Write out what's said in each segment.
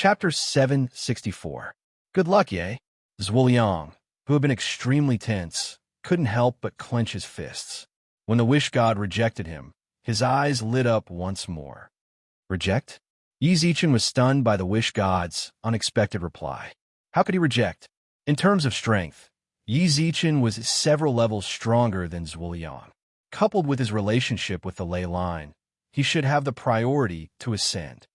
Chapter 764. Good luck, yay. Zhuliang, who had been extremely tense, couldn't help but clench his fists. When the wish god rejected him, his eyes lit up once more. Reject? Yi Zichen was stunned by the wish god's unexpected reply. How could he reject? In terms of strength, Yi Zichen was several levels stronger than Zhuliang. Coupled with his relationship with the ley line, he should have the priority to ascend.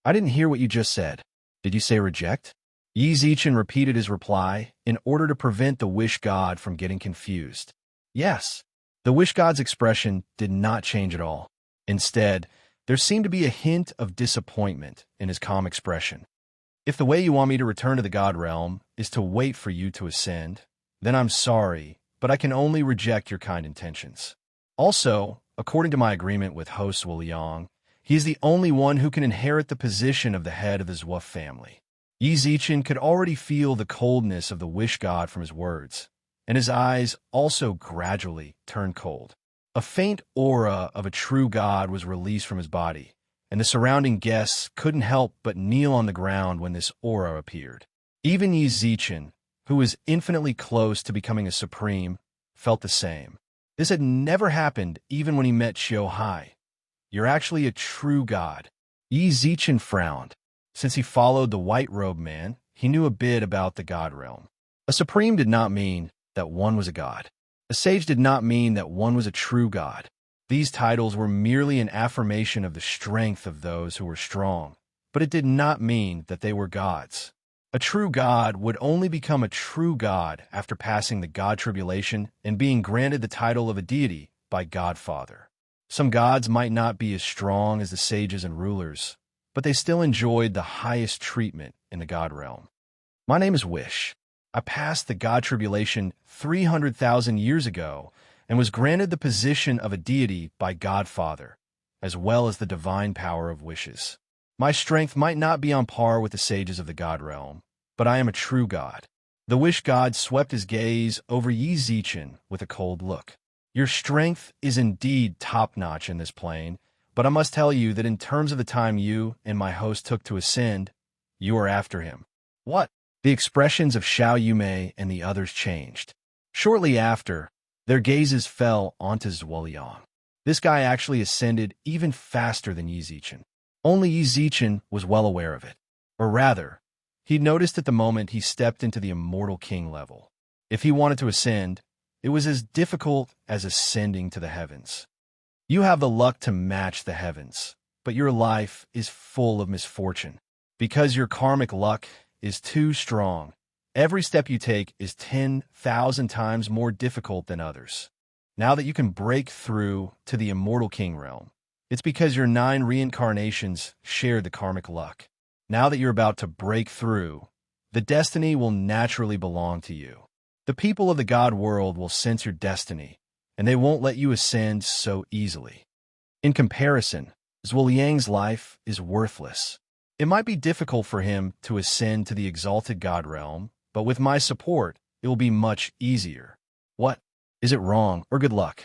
I didn't hear what you just said. Did you say reject? Yi Zichen repeated his reply in order to prevent the wish god from getting confused. Yes. The wish god's expression did not change at all. Instead, there seemed to be a hint of disappointment in his calm expression. If the way you want me to return to the god realm is to wait for you to ascend, then I'm sorry, but I can only reject your kind intentions. Also, according to my agreement with host Zhuliang, he is the only one who can inherit the position of the head of the Zhua family. Yi Zichen could already feel the coldness of the wish god from his words, and his eyes also gradually turned cold. A faint aura of a true god was released from his body, and the surrounding guests couldn't help but kneel on the ground when this aura appeared. Even Yi Zichen, who was infinitely close to becoming a supreme, felt the same. This had never happened even when he met Xiao Hai. You're actually a true god. Yi Zichen frowned. Since he followed the white-robed man, he knew a bit about the god realm. A supreme did not mean that one was a god. A sage did not mean that one was a true god. These titles were merely an affirmation of the strength of those who were strong, but it did not mean that they were gods. A true god would only become a true god after passing the god tribulation and being granted the title of a deity by Godfather. Some gods might not be as strong as the sages and rulers, but they still enjoyed the highest treatment in the god realm. My name is Wish. I passed the god tribulation 300,000 years ago and was granted the position of a deity by Godfather, as well as the divine power of wishes. My strength might not be on par with the sages of the god realm, but I am a true god. The wish god swept his gaze over Yi Zichen with a cold look. Your strength is indeed top-notch in this plane, but I must tell you that in terms of the time you and my host took to ascend, you are after him. What? The expressions of Xiao Yumei and the others changed. Shortly after, their gazes fell onto Zhuliang. This guy actually ascended even faster than Yi Zichen. Only Yi Zichen was well aware of it. Or rather, he noticed at the moment he stepped into the Immortal King level. If he wanted to ascend, it was as difficult as ascending to the heavens. You have the luck to match the heavens, but your life is full of misfortune. Because your karmic luck is too strong, every step you take is 10,000 times more difficult than others. Now that you can break through to the Immortal King realm, it's because your 9 reincarnations shared the karmic luck. Now that you're about to break through, the destiny will naturally belong to you. The people of the god world will sense your destiny, and they won't let you ascend so easily. In comparison, Zhuliang's life is worthless. It might be difficult for him to ascend to the exalted god realm, but with my support, it will be much easier. What? Is it wrong or good luck?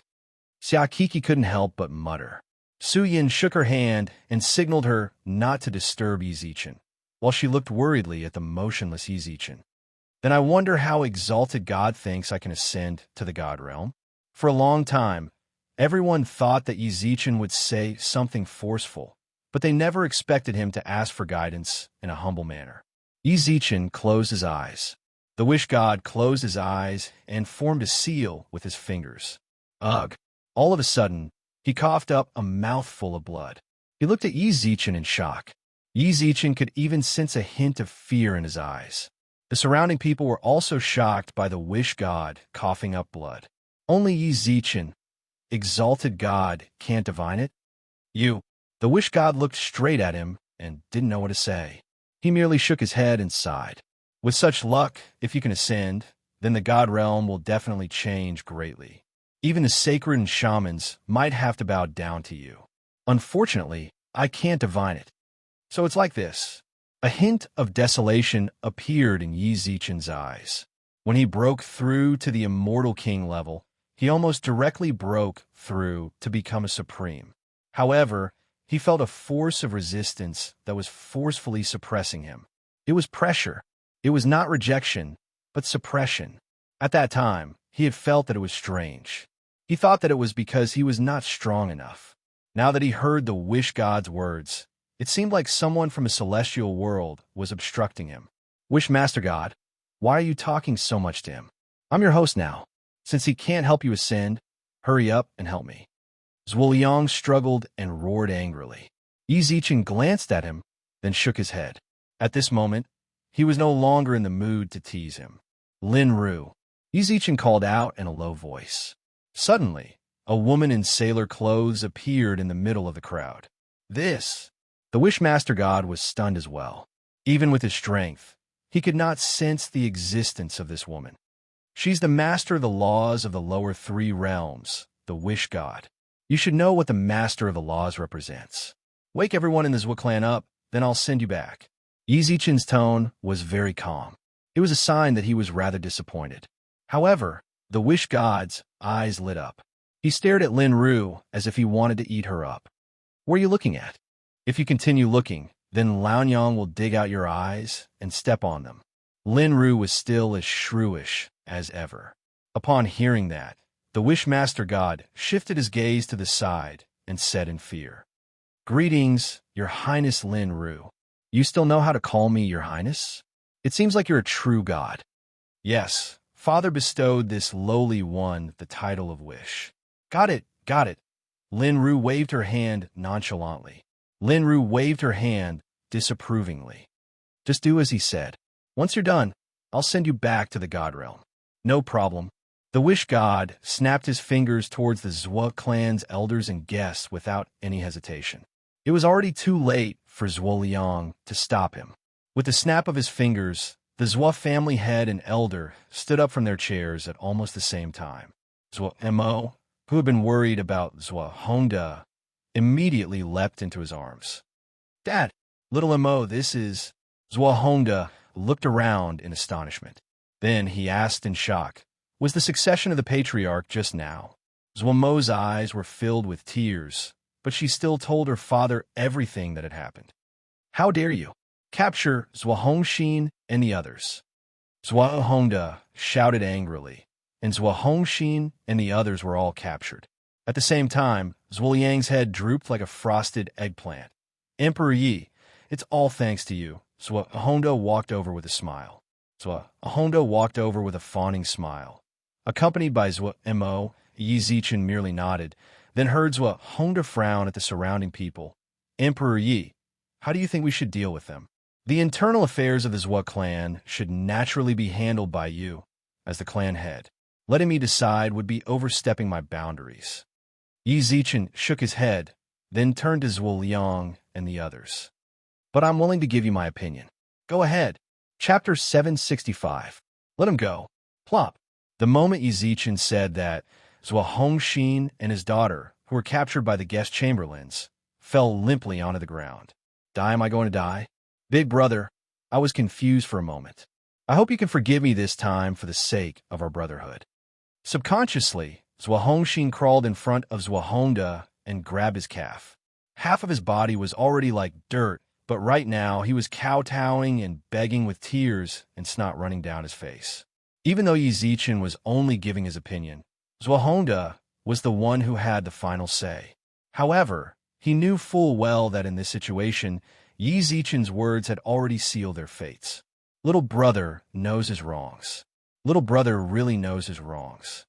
Xia Kiki couldn't help but mutter. Su Yin shook her hand and signaled her not to disturb Yi Zichen, while she looked worriedly at the motionless Yi Zichen. Then I wonder how exalted God thinks I can ascend to the god realm. For a long time, everyone thought that Yi Zichen would say something forceful, but they never expected him to ask for guidance in a humble manner. Yi Zichen closed his eyes. The wish god closed his eyes and formed a seal with his fingers. Ugh! All of a sudden, he coughed up a mouthful of blood. He looked at Yi Zichen in shock. Yi Zichen could even sense a hint of fear in his eyes. The surrounding people were also shocked by the wish god coughing up blood. Only Yi Zichen, exalted god, can't divine it? You. The wish god looked straight at him and didn't know what to say. He merely shook his head and sighed. With such luck, if you can ascend, then the god realm will definitely change greatly. Even the sacred and shamans might have to bow down to you. Unfortunately, I can't divine it. So it's like this. A hint of desolation appeared in Yi Zichen's eyes. When he broke through to the Immortal King level, he almost directly broke through to become a supreme. However, He felt a force of resistance that was forcefully suppressing him. It was pressure. It was not rejection, but suppression. At that time, he had felt that it was strange. He thought that it was because he was not strong enough. Now that he heard the wish god's words, it seemed like someone from a celestial world was obstructing him. Wish Master God, why are you talking so much to him? I'm your host now. Since he can't help you ascend, hurry up and help me. Zhuoliang struggled and roared angrily. Yi Zichen glanced at him, then shook his head. At this moment, he was no longer in the mood to tease him. Lin Ru, Yi Zichen called out in a low voice. Suddenly, a woman in sailor clothes appeared in the middle of the crowd. This! The Wishmaster God was stunned as well. Even with his strength, he could not sense the existence of this woman. She's the master of the laws of the lower three realms, the Wish God. You should know what the master of the laws represents. Wake everyone in the Zhua clan up, then I'll send you back. Yi Zichen's tone was very calm. It was a sign that he was rather disappointed. However, the Wish God's eyes lit up. He stared at Lin Ru as if he wanted to eat her up. What are you looking at? If you continue looking, then Laonyang will dig out your eyes and step on them. Lin Ru was still as shrewish as ever. Upon hearing that, the Wishmaster God shifted his gaze to the side and said in fear, Greetings, Your Highness Lin Ru. You still know how to call me Your Highness? It seems like you're a true god. Yes, Father bestowed this lowly one the title of Wish. Got it, got it. Lin Ru waved her hand nonchalantly. Lin Ru waved her hand disapprovingly. Just do as he said. Once you're done, I'll send you back to the God realm. No problem. The Wish God snapped his fingers towards the Zhua clan's elders and guests without any hesitation. It was already too late for Zhuoliang to stop him. With the snap of his fingers, the Zhua family head and elder stood up from their chairs at almost the same time. Zhua Mo, who had been worried about Zhua Hongda, immediately leapt into his arms. Dad, little Mo, this is... Zhua Hongda looked around in astonishment. Then he asked in shock, was the succession of the patriarch just now? Zhua Mo's eyes were filled with tears, but she still told her father everything that had happened. How dare you? Capture Zhua Hongxin and the others. Zhua Hongda shouted angrily, and Zhua Hongxin and the others were all captured. At the same time, Zhuoliang's head drooped like a frosted eggplant. Emperor Yi, it's all thanks to you. Zhua Hongda walked over with a smile. Zhua Hongda walked over with a fawning smile. Accompanied by Zhua Mo, Yi Zichen merely nodded, then heard Zhua Hongda frown at the surrounding people. Emperor Yi, how do you think we should deal with them? The internal affairs of the Zhua clan should naturally be handled by you, as the clan head. Letting me decide would be overstepping my boundaries. Yi Zichen shook his head, then turned to Zhuoliang and the others. But I'm willing to give you my opinion. Go ahead. Chapter 765. Let him go. Plop. The moment Yi Zichen said that, Zhua Hongxin and his daughter, who were captured by the guest chamberlains, fell limply onto the ground. Am I going to die? Big brother, I was confused for a moment. I hope you can forgive me this time for the sake of our brotherhood. Subconsciously, Zhua Hongxin crawled in front of Zhua Hongda and grabbed his calf. Half of his body was already like dirt, but right now he was kowtowing and begging with tears and snot running down his face. Even though Yi Zichen was only giving his opinion, Zhua Hongda was the one who had the final say. However, he knew full well that in this situation, Yi Zichen's words had already sealed their fates. Little brother knows his wrongs. Little brother really knows his wrongs.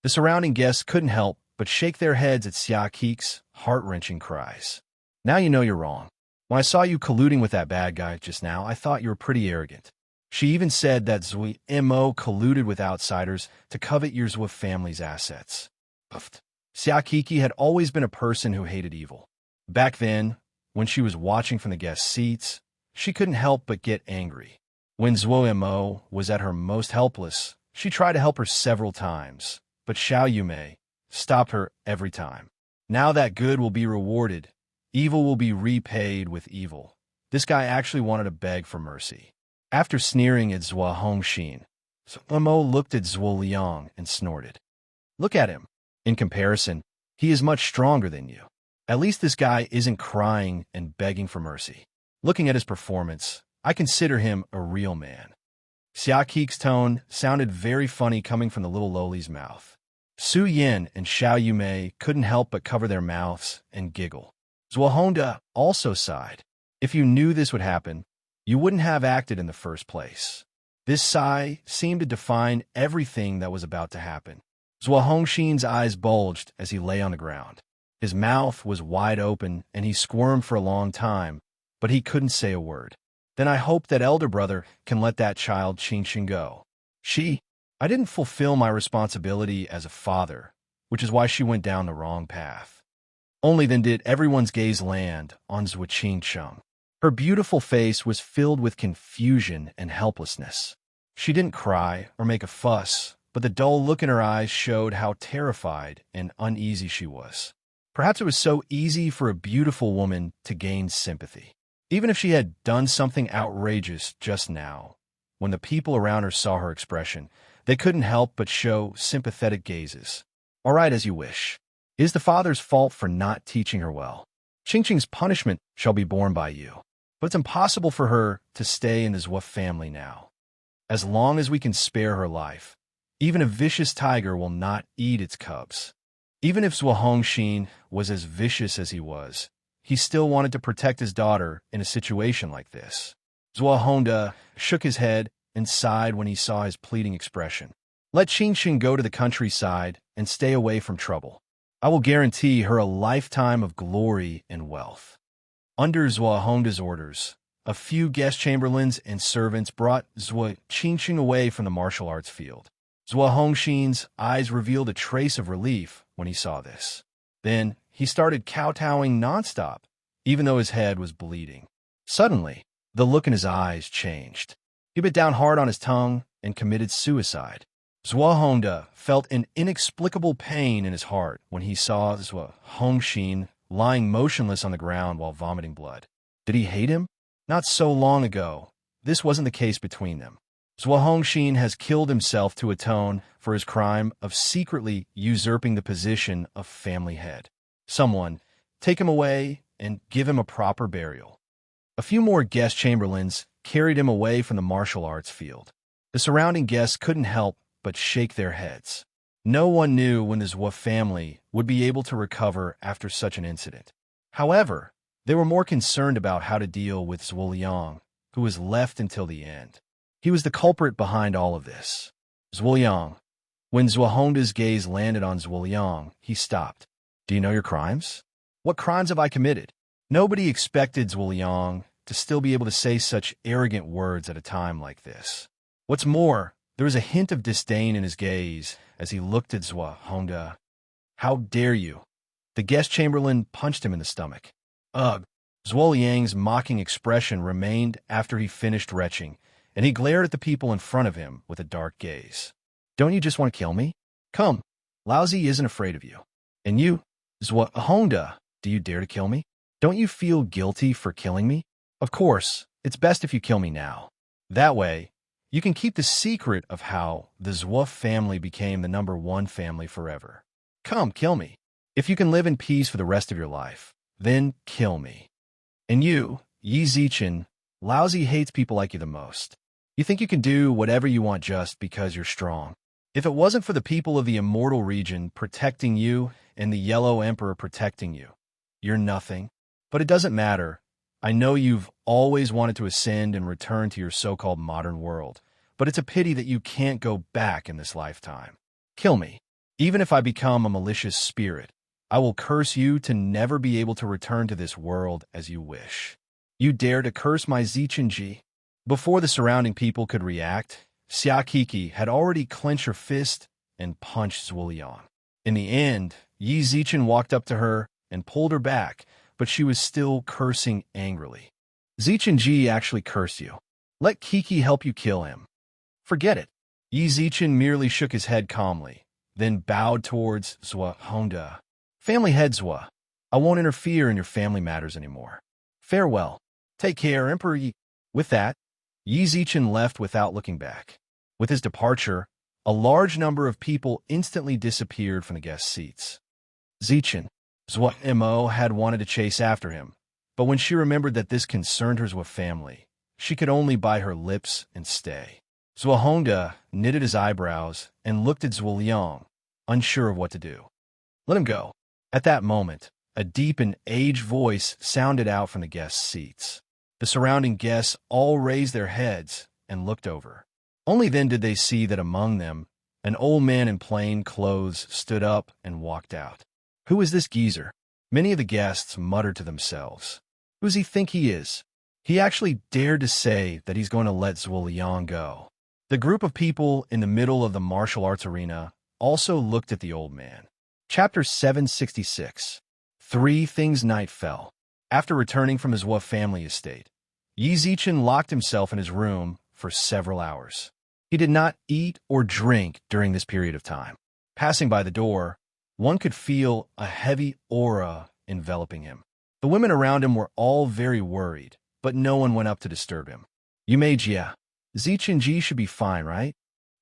The surrounding guests couldn't help but shake their heads at Xia Kik's heart-wrenching cries. Now you know you're wrong. When I saw you colluding with that bad guy just now, I thought you were pretty arrogant. She even said that Zhui Mo colluded with outsiders to covet your Zhua family's assets. Puffed. Xia Kiki had always been a person who hated evil. Back then, when she was watching from the guest seats, she couldn't help but get angry. When Zhuo Mo was at her most helpless, she tried to help her several times, but Xiao Yume stopped her every time. Now that good will be rewarded, evil will be repaid with evil. This guy actually wanted to beg for mercy. After sneering at Zhua Hongxin, Zhuo Mo looked at Zhuoliang and snorted. Look at him. In comparison, he is much stronger than you. At least this guy isn't crying and begging for mercy. Looking at his performance, I consider him a real man. Xia Kik's tone sounded very funny coming from the little lowly's mouth. Su Yin and Xiao Yumei couldn't help but cover their mouths and giggle. Zhuo also sighed. If you knew this would happen, you wouldn't have acted in the first place. This sigh seemed to define everything that was about to happen. Zhuo Hongxin's eyes bulged as he lay on the ground. His mouth was wide open and he squirmed for a long time, but he couldn't say a word. Then I hope that elder brother can let that child Qingqing go. I didn't fulfill my responsibility as a father, which is why she went down the wrong path. Only then did everyone's gaze land on Zhuo Qingqing. Her beautiful face was filled with confusion and helplessness. She didn't cry or make a fuss, but the dull look in her eyes showed how terrified and uneasy she was. Perhaps it was so easy for a beautiful woman to gain sympathy. Even if she had done something outrageous just now, when the people around her saw her expression, they couldn't help but show sympathetic gazes. All right, as you wish. It is the father's fault for not teaching her well. Qingqing's punishment shall be borne by you. But it's impossible for her to stay in the Zhuo family now. As long as we can spare her life, even a vicious tiger will not eat its cubs. Even if Zhuo Hongxin was as vicious as he was, he still wanted to protect his daughter in a situation like this. Zhuo Hongda shook his head and sighed when he saw his pleading expression. Let Qingqing go to the countryside and stay away from trouble. I will guarantee her a lifetime of glory and wealth. Under Zhuo Hongda's orders, a few guest chamberlains and servants brought Zhuo Qingqing away from the martial arts field. Zhuo Hongxin's eyes revealed a trace of relief when he saw this. Then he started kowtowing nonstop, even though his head was bleeding. Suddenly, the look in his eyes changed. He bit down hard on his tongue and committed suicide. Zhuo Hongda felt an inexplicable pain in his heart when he saw Zhuo Hongxin lying motionless on the ground while vomiting blood. Did he hate him? Not so long ago, this wasn't the case between them. Zhuo Hongxin has killed himself to atone for his crime of secretly usurping the position of family head. Someone, take him away and give him a proper burial. A few more guest chamberlains carried him away from the martial arts field. The surrounding guests couldn't help but shake their heads. No one knew when the Zhuo family would be able to recover after such an incident. However, they were more concerned about how to deal with Zhuo Liang, who was left until the end. He was the culprit behind all of this. Zhuo Liang. When Zhuo Hongda's gaze landed on Zhuo Liang, he stopped. Do you know your crimes? What crimes have I committed? Nobody expected Zhuo Liang to still be able to say such arrogant words at a time like this. What's more, there was a hint of disdain in his gaze as he looked at Zhuo Hongda. How dare you? The guest chamberlain punched him in the stomach. Ugh. Zhuo Liang's mocking expression remained after he finished retching, and he glared at the people in front of him with a dark gaze. Don't you just want to kill me? Come, Laozi isn't afraid of you. And you, Zhuo Hongda, do you dare to kill me? Don't you feel guilty for killing me? Of course, it's best if you kill me now. That way, you can keep the secret of how the Zhuo family became the #1 family forever. Come, kill me. If you can live in peace for the rest of your life, then kill me. And you, Yi Zichen, Laozi hates people like you the most. You think you can do whatever you want just because you're strong. If it wasn't for the people of the immortal region protecting you and the Yellow Emperor protecting you, you're nothing. But it doesn't matter. I know you've always wanted to ascend and return to your so-called modern world, but it's a pity that you can't go back in this lifetime. Kill me. Even if I become a malicious spirit, I will curse you to never be able to return to this world as you wish. You dare to curse my Zichenji? Before the surrounding people could react, Xia Kiki had already clenched her fist and punched Zhuo Liang. In the end, Yi Zichen walked up to her and pulled her back, but she was still cursing angrily. Zichenji actually cursed you. Let Kiki help you kill him. Forget it. Yi Zichen merely shook his head calmly, then bowed towards Zhuo Hongda. Family head Zhuo, I won't interfere in your family matters anymore. Farewell. Take care, Emperor Yi. With that, Yi Zichen left without looking back. With his departure, a large number of people instantly disappeared from the guest seats. Zichen, Zwa Mo had wanted to chase after him, but when she remembered that this concerned her Zwa family, she could only bite her lips and stay. Zwa Honda knitted his eyebrows and looked at Zwa Liang, unsure of what to do. Let him go. At that moment, a deep and aged voice sounded out from the guests' seats. The surrounding guests all raised their heads and looked over. Only then did they see that among them, an old man in plain clothes stood up and walked out. Who is this geezer? Many of the guests muttered to themselves. Who does he think he is? He actually dared to say that he's going to let Zwa Liang go. The group of people in the middle of the martial arts arena also looked at the old man. Chapter 766. 3 Things Night Fell. After returning from his Zwa family estate, Yi Zichen locked himself in his room for several hours. He did not eat or drink during this period of time. Passing by the door, one could feel a heavy aura enveloping him. The women around him were all very worried, but no one went up to disturb him. You made Jia. Zichen Ji should be fine, right?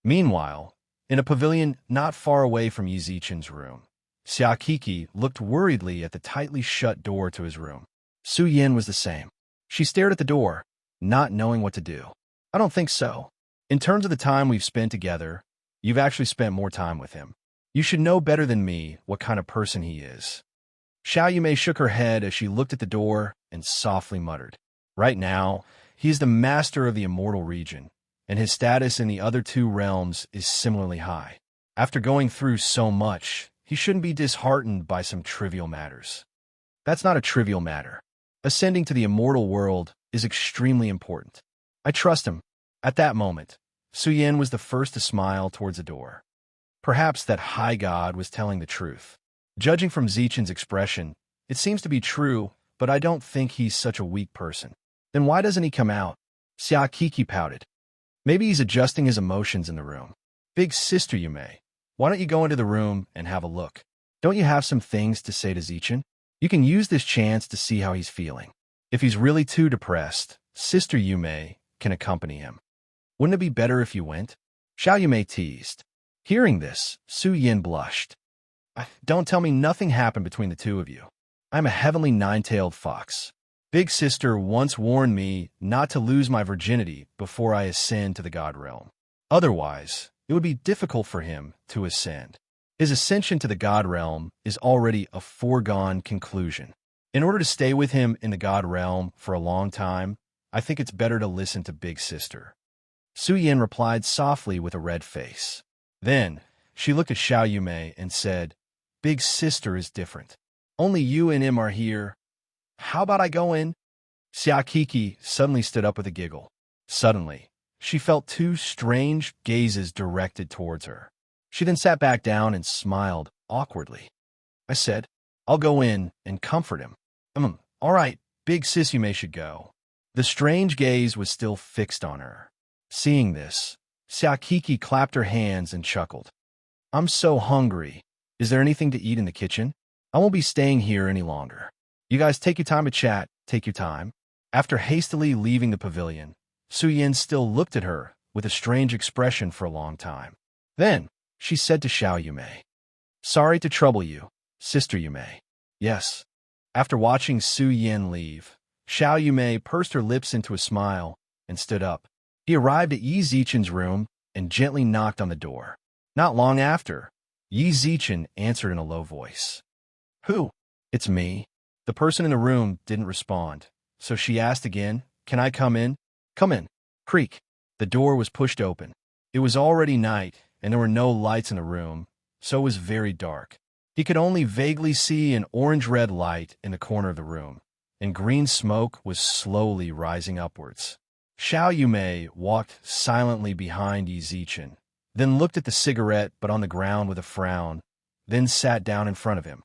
Meanwhile, in a pavilion not far away from Yi Zichen's room, Xia Kiki looked worriedly at the tightly shut door to his room. Su Yin was the same. She stared at the door, not knowing what to do. I don't think so. In terms of the time we've spent together, you've actually spent more time with him. You should know better than me what kind of person he is. Xiao Yumei shook her head as she looked at the door and softly muttered. Right now, he is the master of the immortal region, and his status in the other 2 realms is similarly high. After going through so much, he shouldn't be disheartened by some trivial matters. That's not a trivial matter. Ascending to the immortal world is extremely important. I trust him. At that moment, Su Yin was the first to smile towards the door. Perhaps that high god was telling the truth. Judging from Zichen's expression, it seems to be true, but I don't think he's such a weak person. Then why doesn't he come out? Xia Kiki pouted. Maybe he's adjusting his emotions in the room. Big sister Yumei, why don't you go into the room and have a look? Don't you have some things to say to Zichen? You can use this chance to see how he's feeling. If he's really too depressed, Sister Yumei can accompany him. Wouldn't it be better if you went? Xiao Yumei teased. Hearing this, Su Yin blushed. Don't tell me nothing happened between the 2 of you. I'm a heavenly 9-tailed fox. Big sister once warned me not to lose my virginity before I ascend to the god realm. Otherwise, it would be difficult for him to ascend. His ascension to the god realm is already a foregone conclusion. In order to stay with him in the god realm for a long time, I think it's better to listen to Big Sister. Su Yin replied softly with a red face. Then, she looked at Xiao Yumei and said, Big Sister is different. Only you and him are here. How about I go in? Xia Kiki suddenly stood up with a giggle. Suddenly, she felt 2 strange gazes directed towards her. She then sat back down and smiled awkwardly. I said, I'll go in and comfort him. All right, Big Sis Yumei should go. The strange gaze was still fixed on her. Seeing this, Xia Kiki clapped her hands and chuckled. I'm so hungry. Is there anything to eat in the kitchen? I won't be staying here any longer. You guys take your time to chat, take your time. After hastily leaving the pavilion, Su Yin still looked at her with a strange expression for a long time. Then, she said to Xiao Yumei, Sorry to trouble you, Sister Yumei. Yes. After watching Su Yin leave, Xiao Yumei pursed her lips into a smile and stood up. He arrived at Yi Zichen's room and gently knocked on the door. Not long after, Yi Zichen answered in a low voice. Who? It's me. The person in the room didn't respond, so she asked again, Can I come in? Come in. Creak. The door was pushed open. It was already night, and there were no lights in the room, so it was very dark. He could only vaguely see an orange-red light in the corner of the room, and green smoke was slowly rising upwards. Xiao Yumei walked silently behind Yi Zichen, then looked at the cigarette but on the ground with a frown, then sat down in front of him.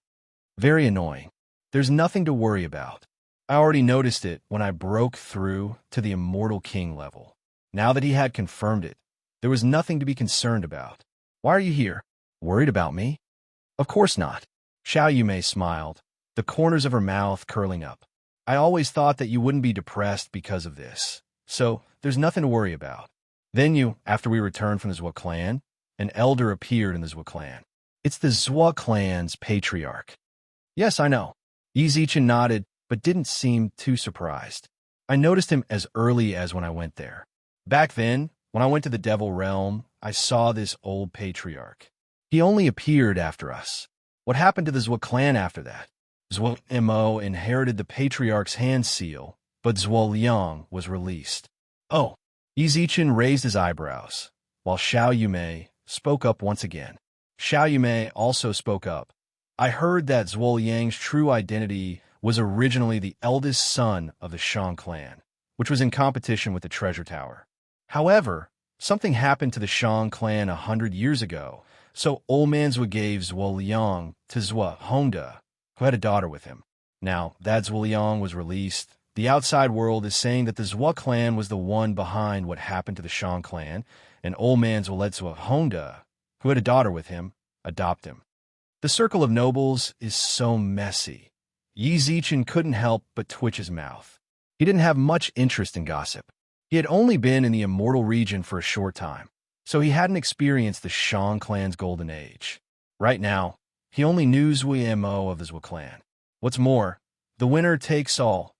Very annoying. There's nothing to worry about. I already noticed it when I broke through to the Immortal King level. Now that he had confirmed it, there was nothing to be concerned about. Why are you here? Worried about me? Of course not. Xiao Yumei smiled, the corners of her mouth curling up. I always thought that you wouldn't be depressed because of this, so there's nothing to worry about. Then after we returned from the Zwa clan, an elder appeared in the Zwa clan. It's the Zwa clan's patriarch. Yes, I know. Yizichin nodded, but didn't seem too surprised. I noticed him as early as when I went there. Back then, when I went to the Devil Realm, I saw this old patriarch. He only appeared after us. What happened to the Zwa clan after that? Zwa Mo inherited the patriarch's hand seal, but Zwa Liang was released. Oh, Yizichin raised his eyebrows, while Xiao Yume spoke up once again. Xiao Yume also spoke up. I heard that Zhuo Liang's true identity was originally the eldest son of the Shang clan, which was in competition with the treasure tower. However, something happened to the Shang clan 100 years ago, so Old Man Zhou gave Zhuo Liang to Zhua Honda, who had a daughter with him. Now that Zhuo Liang was released, the outside world is saying that the Zhua clan was the one behind what happened to the Shang clan, and Old Man Zhou let Zhua Honda, who had a daughter with him, adopt him. The circle of nobles is so messy. Yi Zichen couldn't help but twitch his mouth. He didn't have much interest in gossip. He had only been in the immortal region for a short time, so he hadn't experienced the Shang clan's golden age. Right now, he only knew Zui Mo of the Zhou clan. What's more, the winner takes all.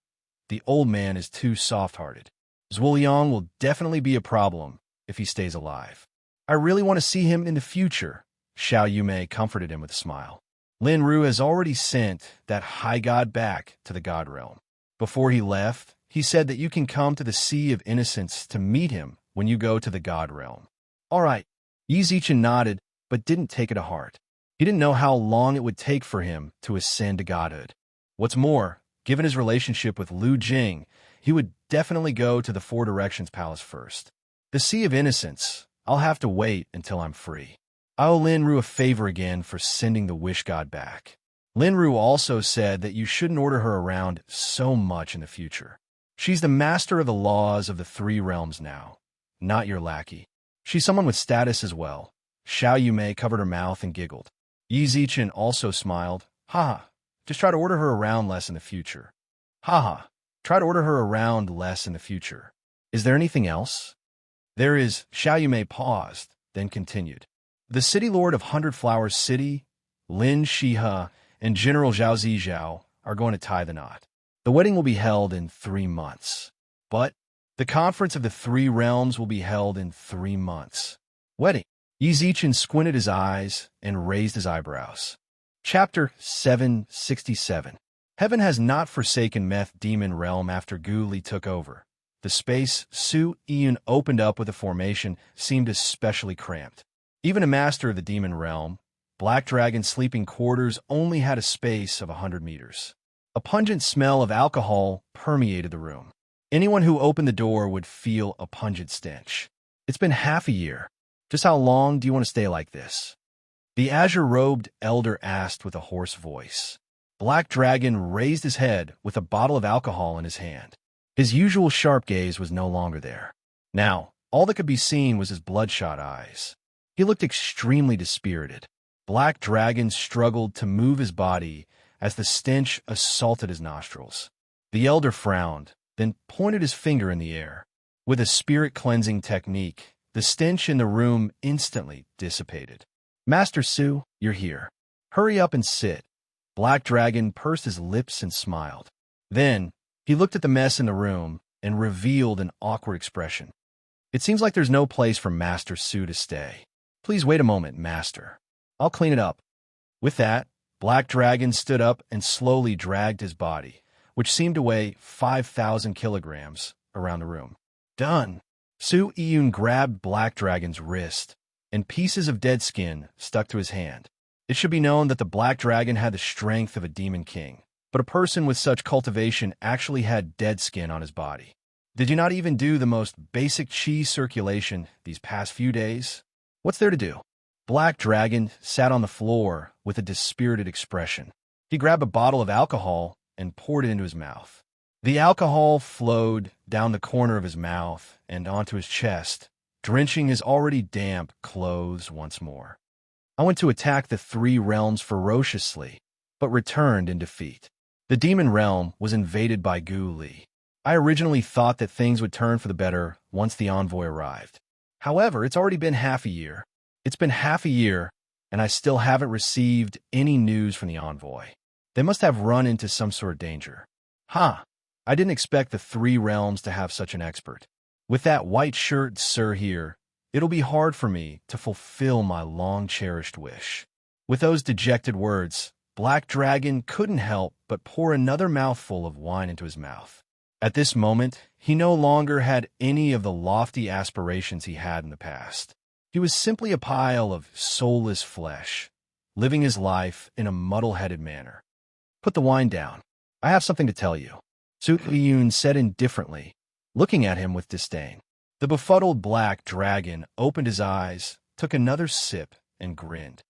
The old man is too soft-hearted. Zhuo Liang will definitely be a problem if he stays alive. I really want to see him in the future. Xiao Yume comforted him with a smile. Lin Ru has already sent that high god back to the god realm. Before he left, he said that you can come to the Sea of Innocence to meet him when you go to the god realm. All right. Yi Zichen nodded, but didn't take it to heart. He didn't know how long it would take for him to ascend to godhood. What's more, given his relationship with Lu Jing, he would definitely go to the Four Directions Palace first. The Sea of Innocence, I'll have to wait until I'm free. I owe Lin Ru a favor again for sending the Wish God back. Lin Ru also said that you shouldn't order her around so much in the future. She's the master of the laws of the three realms now, not your lackey. She's someone with status as well. Xiao Yume covered her mouth and giggled. Yi Zichen also smiled. Haha, just try to order her around less in the future. Haha, try to order her around less in the future. Is there anything else? There is. Xiao Yume paused, then continued. The city lord of Hundred Flowers City, Lin Shihe, and General Zhao Zizhao are going to tie the knot. The wedding will be held in 3 months. But the conference of the three realms will be held in 3 months. Wedding. Yi Zichen squinted his eyes and raised his eyebrows. Chapter 767. Heaven has not forsaken Meth Demon Realm after Gu Li took over. The space Su Yun opened up with a formation seemed especially cramped. Even a master of the demon realm, Black Dragon's sleeping quarters only had a space of 100 meters. A pungent smell of alcohol permeated the room. Anyone who opened the door would feel a pungent stench. It's been half a year. Just how long do you want to stay like this? The azure-robed elder asked with a hoarse voice. Black Dragon raised his head with a bottle of alcohol in his hand. His usual sharp gaze was no longer there. Now, all that could be seen was his bloodshot eyes. He looked extremely dispirited. Black Dragon struggled to move his body as the stench assaulted his nostrils. The elder frowned, then pointed his finger in the air. With a spirit-cleansing technique, the stench in the room instantly dissipated. Master Su, you're here. Hurry up and sit. Black Dragon pursed his lips and smiled. Then, he looked at the mess in the room and revealed an awkward expression. It seems like there's no place for Master Su to stay. Please wait a moment, Master. I'll clean it up. With that, Black Dragon stood up and slowly dragged his body, which seemed to weigh 5,000 kilograms, around the room. Done. Su Yun grabbed Black Dragon's wrist, and pieces of dead skin stuck to his hand. It should be known that the Black Dragon had the strength of a demon king, but a person with such cultivation actually had dead skin on his body. Did you not even do the most basic chi circulation these past few days? What's there to do? Black Dragon sat on the floor with a dispirited expression. He grabbed a bottle of alcohol and poured it into his mouth. The alcohol flowed down the corner of his mouth and onto his chest, drenching his already damp clothes once more. I went to attack the three realms ferociously, but returned in defeat. The demon realm was invaded by Gu Li. I originally thought that things would turn for the better once the envoy arrived. However, it's already been half a year. It's been half a year, and I still haven't received any news from the envoy. They must have run into some sort of danger. Ha! I didn't expect the three realms to have such an expert. With that white shirt, sir, here, it'll be hard for me to fulfill my long-cherished wish. With those dejected words, Black Dragon couldn't help but pour another mouthful of wine into his mouth. At this moment, he no longer had any of the lofty aspirations he had in the past. He was simply a pile of soulless flesh, living his life in a muddle-headed manner. Put the wine down. I have something to tell you, Su Yun said indifferently, looking at him with disdain. The befuddled Black Dragon opened his eyes, took another sip, and grinned.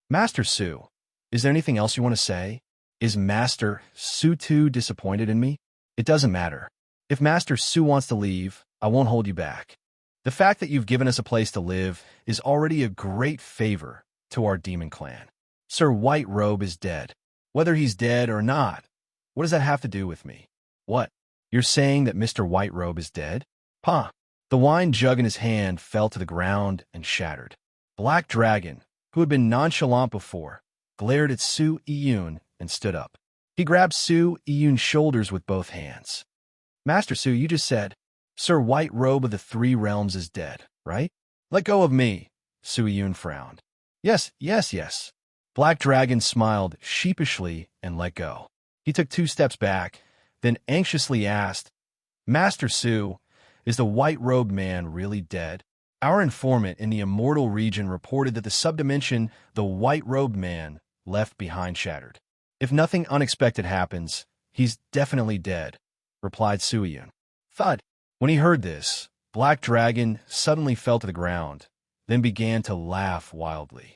Master Su, is there anything else you want to say? Is Master Su too disappointed in me? It doesn't matter. If Master Su wants to leave, I won't hold you back. The fact that you've given us a place to live is already a great favor to our demon clan. Sir White Robe is dead. Whether he's dead or not, what does that have to do with me? What? You're saying that Mr. White Robe is dead? Pa! The wine jug in his hand fell to the ground and shattered. Black Dragon, who had been nonchalant before, glared at Su Yun and stood up. He grabbed Su Yun's shoulders with both hands. Master Su, you just said, Sir White Robe of the Three Realms is dead, right? Let go of me, Su Yun frowned. Yes. Black Dragon smiled sheepishly and let go. He took 2 steps back, then anxiously asked, Master Su, is the white-robed man really dead? Our informant in the immortal region reported that the subdimension the white-robed man left behind shattered. If nothing unexpected happens, he's definitely dead, replied Su Yun. Thud. When he heard this, Black Dragon suddenly fell to the ground, then began to laugh wildly.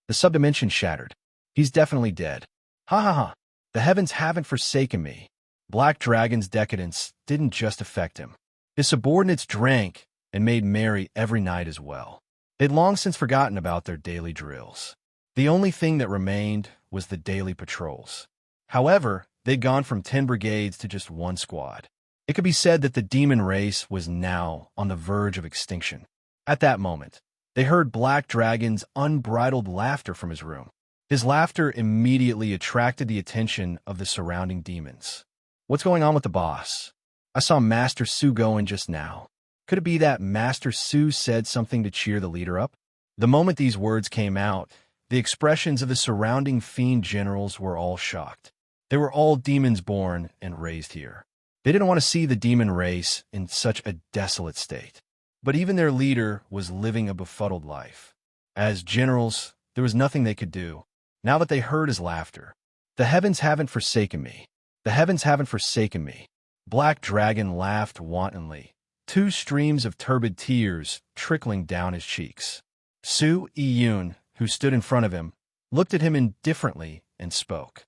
The subdimension shattered. He's definitely dead. Ha ha ha. The heavens haven't forsaken me. Black Dragon's decadence didn't just affect him. His subordinates drank and made merry every night as well. They'd long since forgotten about their daily drills. The only thing that remained was the daily patrols. However, they'd gone from 10 brigades to just 1 squad. It could be said that the demon race was now on the verge of extinction. At that moment, they heard Black Dragon's unbridled laughter from his room. His laughter immediately attracted the attention of the surrounding demons. What's going on with the boss? I saw Master Su go in just now. Could it be that Master Su said something to cheer the leader up? The moment these words came out, the expressions of the surrounding fiend generals were all shocked. They were all demons born and raised here. They didn't want to see the demon race in such a desolate state. But even their leader was living a befuddled life. As generals, there was nothing they could do, now that they heard his laughter. The heavens haven't forsaken me. The heavens haven't forsaken me. Black Dragon laughed wantonly, 2 streams of turbid tears trickling down his cheeks. Su Yun, who stood in front of him, looked at him indifferently and spoke.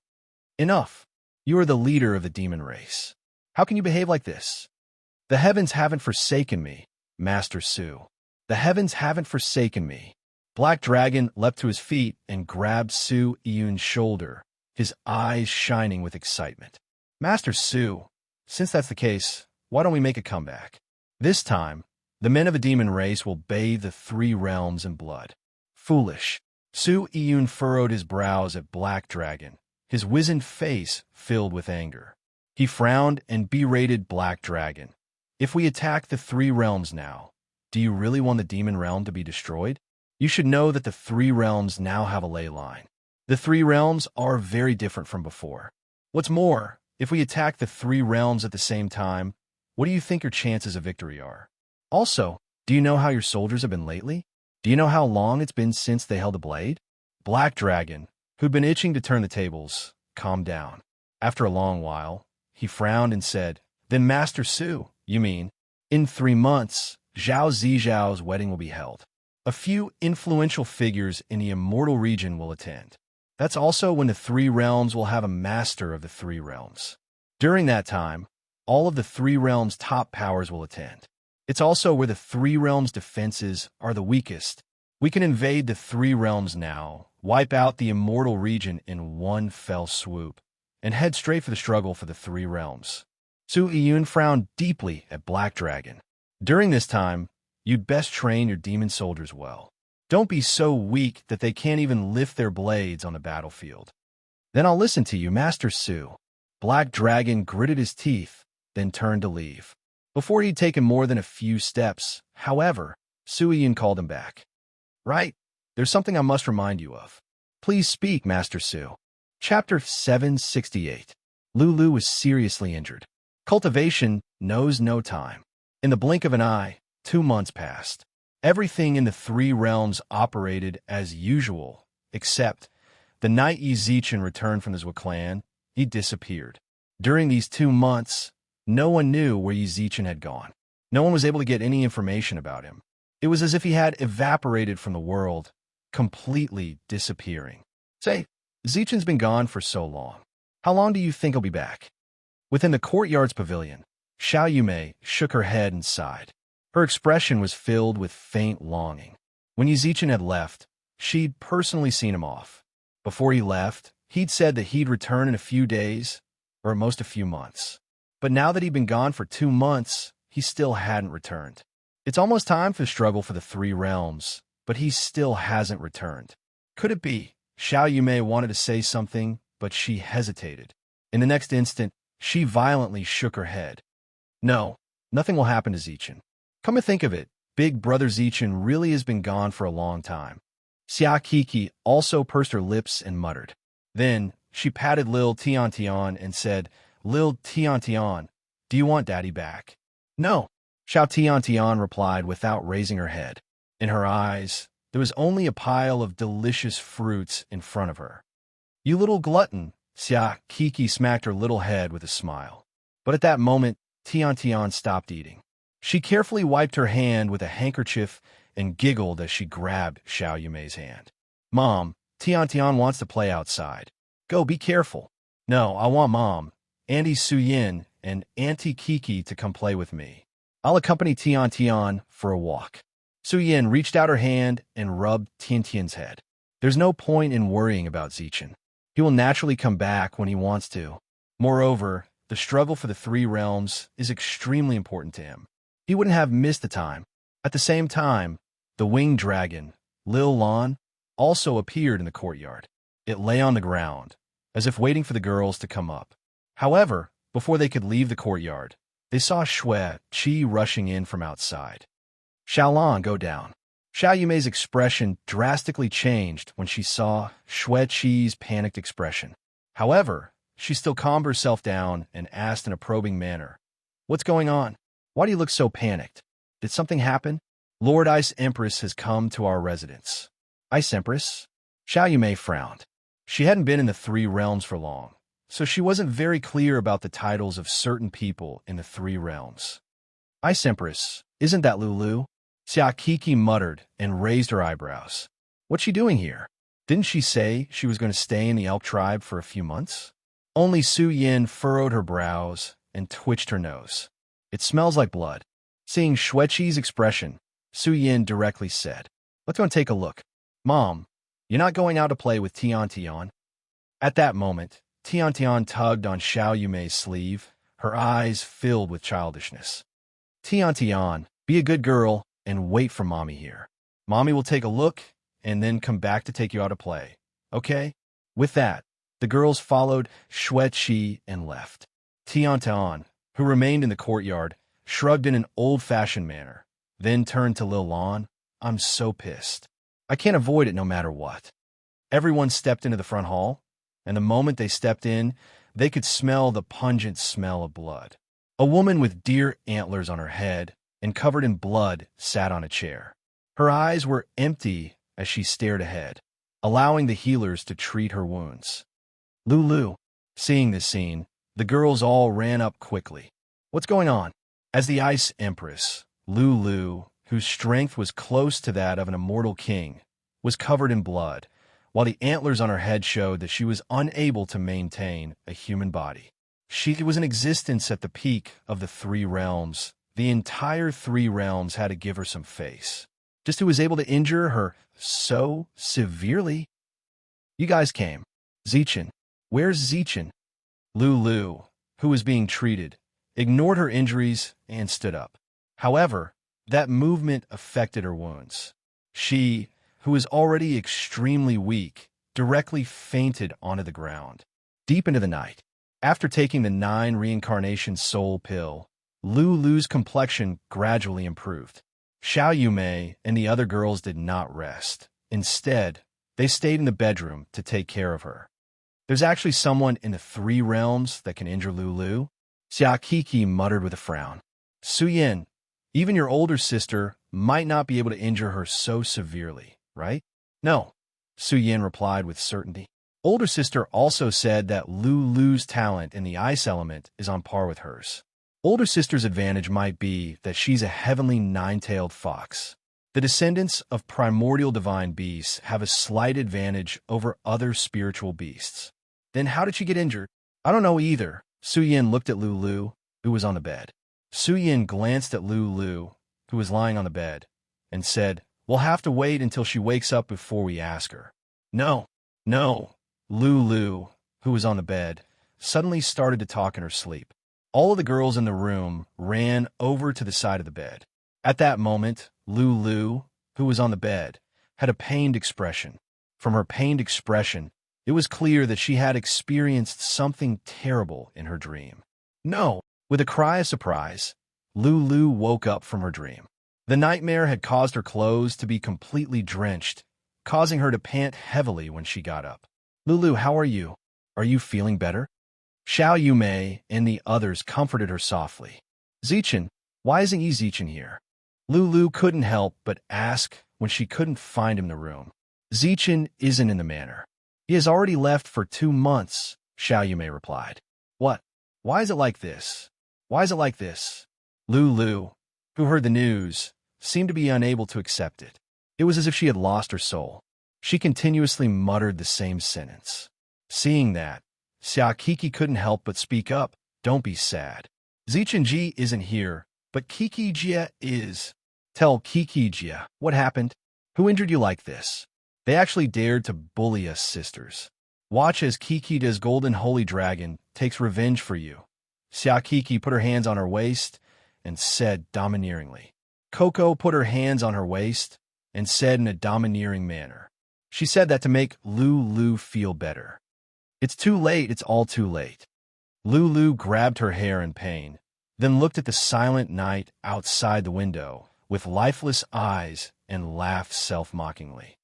Enough. You are the leader of the demon race. How can you behave like this? The heavens haven't forsaken me, Master Su. The heavens haven't forsaken me. Black Dragon leapt to his feet and grabbed Su Yun's shoulder, his eyes shining with excitement. Master Su, since that's the case, why don't we make a comeback? This time, the men of a demon race will bathe the 3 realms in blood. Foolish. Su Yun furrowed his brows at Black Dragon, his wizened face filled with anger. He frowned and berated Black Dragon. If we attack the 3 realms now, do you really want the demon realm to be destroyed? You should know that the 3 realms now have a ley line. The 3 realms are very different from before. What's more, if we attack the 3 realms at the same time, what do you think your chances of victory are? Also, do you know how your soldiers have been lately? Do you know how long it's been since they held a blade? Black Dragon, who'd been itching to turn the tables, calmed down. After a long while, he frowned and said, Then Master Su, you mean, in 3 months, Zhao Zizhao's wedding will be held. A few influential figures in the immortal region will attend. That's also when the 3 realms will have a master of the 3 realms. During that time, all of the 3 realms' top powers will attend. It's also where the 3 realms' defenses are the weakest. We can invade the 3 realms now, wipe out the immortal region in one fell swoop, and head straight for the struggle for the 3 realms. Su Yun frowned deeply at Black Dragon. During this time, you'd best train your demon soldiers well. Don't be so weak that they can't even lift their blades on the battlefield. Then I'll listen to you, Master Su. Black Dragon gritted his teeth, then turned to leave. Before he'd taken more than a few steps, however, Su Yin called him back. Right? There's something I must remind you of. Please speak, Master Su. Chapter 768. Lulu was seriously injured. Cultivation knows no time. In the blink of an eye, 2 months passed. Everything in the 3 realms operated as usual, except the night Yi Zichen returned from the Zhou clan, he disappeared. During these 2 months, no one knew where Yi Zichen had gone. No one was able to get any information about him. It was as if he had evaporated from the world, completely disappearing. Say, Zichen's been gone for so long. How long do you think he'll be back? Within the courtyard's pavilion, Xiao Yumei shook her head and sighed. Her expression was filled with faint longing. When Yi Zichen had left, she'd personally seen him off. Before he left, he'd said that he'd return in a few days, or at most a few months. But now that he'd been gone for 2 months, he still hadn't returned. It's almost time for the struggle for the 3 realms, but he still hasn't returned. Could it be? Xiao Yumei wanted to say something, but she hesitated. In the next instant, she violently shook her head. No, nothing will happen to Zichen. Come to think of it, Big Brother Zichen really has been gone for a long time. Xia Kiki also pursed her lips and muttered. Then, she patted Lil Tian and said, Lil Tian, do you want Daddy back? No, Xiao Tian replied without raising her head. In her eyes, there was only a pile of delicious fruits in front of her. You little glutton, Xia Kiki smacked her little head with a smile. But at that moment, Tian stopped eating. She carefully wiped her hand with a handkerchief and giggled as she grabbed Xiao Yumei's hand. Mom, Tian wants to play outside. Go, be careful. No, I want Mom, Auntie Su Yin, and Auntie Kiki to come play with me. I'll accompany Tian for a walk. Su Yin reached out her hand and rubbed Tian's head. There's no point in worrying about Zichen. He will naturally come back when he wants to. Moreover, the struggle for the 3 realms is extremely important to him. He wouldn't have missed the time. At the same time, the winged dragon, Lil Lan, also appeared in the courtyard. It lay on the ground, as if waiting for the girls to come up. However, before they could leave the courtyard, they saw Xue Qi rushing in from outside. Xiaolan, go down. Xiao Yumei's expression drastically changed when she saw Xue Qi's panicked expression. However, she still calmed herself down and asked in a probing manner, What's going on? Why do you look so panicked? Did something happen? Lord Ice Empress has come to our residence. Ice Empress? Xiao Yumei frowned. She hadn't been in the 3 realms for long, so she wasn't very clear about the titles of certain people in the 3 realms. Ice Empress, isn't that Lulu? Xia Kiki muttered and raised her eyebrows. What's she doing here? Didn't she say she was going to stay in the elk tribe for a few months? Only Su Yin furrowed her brows and twitched her nose. It smells like blood. Seeing Xue Qi's expression, Su Yin directly said, Let's go and take a look. Mom, you're not going out to play with Tian. At that moment, Tian tugged on Xiao Yumei's sleeve, her eyes filled with childishness. Tian, be a good girl and wait for Mommy here. Mommy will take a look and then come back to take you out to play, okay? With that, the girls followed Xue Qi and left. Tian, who remained in the courtyard, shrugged in an old-fashioned manner, then turned to Lil Lan. I'm so pissed. I can't avoid it no matter what. Everyone stepped into the front hall, and the moment they stepped in, they could smell the pungent smell of blood. A woman with deer antlers on her head and covered in blood sat on a chair. Her eyes were empty as she stared ahead, allowing the healers to treat her wounds. Lulu. Seeing this scene, the girls all ran up quickly. What's going on? As the Ice Empress, Lulu, whose strength was close to that of an immortal king, was covered in blood, while the antlers on her head showed that she was unable to maintain a human body. She was in existence at the peak of the 3 realms. The entire 3 realms had to give her some face. Just who was able to injure her so severely? You guys came. Zichen. Where's Zichen? Lulu, who was being treated, ignored her injuries and stood up. However, that movement affected her wounds. She, who was already extremely weak, directly fainted onto the ground. Deep into the night, after taking the 9 reincarnation soul pill, Lulu's complexion gradually improved. Xiao Yumei and the other girls did not rest. Instead, they stayed in the bedroom to take care of her. There's actually someone in the 3 realms that can injure Lulu, Xia Kiki muttered with a frown. Su Yin, even your older sister might not be able to injure her so severely, right? No, Su Yin replied with certainty. Older sister also said that Lulu's talent in the ice element is on par with hers. Older sister's advantage might be that she's a heavenly 9-tailed fox. The descendants of primordial divine beasts have a slight advantage over other spiritual beasts. Then how did she get injured? I don't know either. Su Yin looked at Lulu, who was on the bed. Su Yin glanced at Lulu, who was lying on the bed, and said, "We'll have to wait until she wakes up before we ask her." No. Lulu, who was on the bed, suddenly started to talk in her sleep. All of the girls in the room ran over to the side of the bed. At that moment, Lulu, who was on the bed, had a pained expression. From her pained expression, it was clear that she had experienced something terrible in her dream. No! With a cry of surprise, Lulu woke up from her dream. The nightmare had caused her clothes to be completely drenched, causing her to pant heavily when she got up. Lulu, how are you? Are you feeling better? Xiao Yumei and the others comforted her softly. Zichen, why isn't Zichen here? Lulu couldn't help but ask when she couldn't find him in the room. Zichen isn't in the manor. He has already left for 2 months, Xiao Yumei replied. What? Why is it like this? Why is it like this? Lulu, who heard the news, seemed to be unable to accept it. It was as if she had lost her soul. She continuously muttered the same sentence. Seeing that, Xia Kiki couldn't help but speak up. Don't be sad. Zichen Ji isn't here, but Kiki Jia is. Tell Kiki Jia what happened. Who injured you like this? They actually dared to bully us sisters. Watch as Kiki Jia's golden holy dragon takes revenge for you. Xia Kiki put her hands on her waist and said domineeringly. Coco put her hands on her waist and said in a domineering manner. She said that to make Lulu feel better. It's too late, it's all too late. Lulu grabbed her hair in pain, then looked at the silent night outside the window with lifeless eyes and laughed self-mockingly.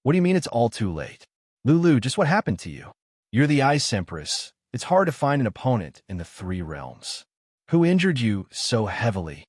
What do you mean it's all too late? Lulu, just what happened to you? You're the Ice Empress. It's hard to find an opponent in the 3 realms. Who injured you so heavily?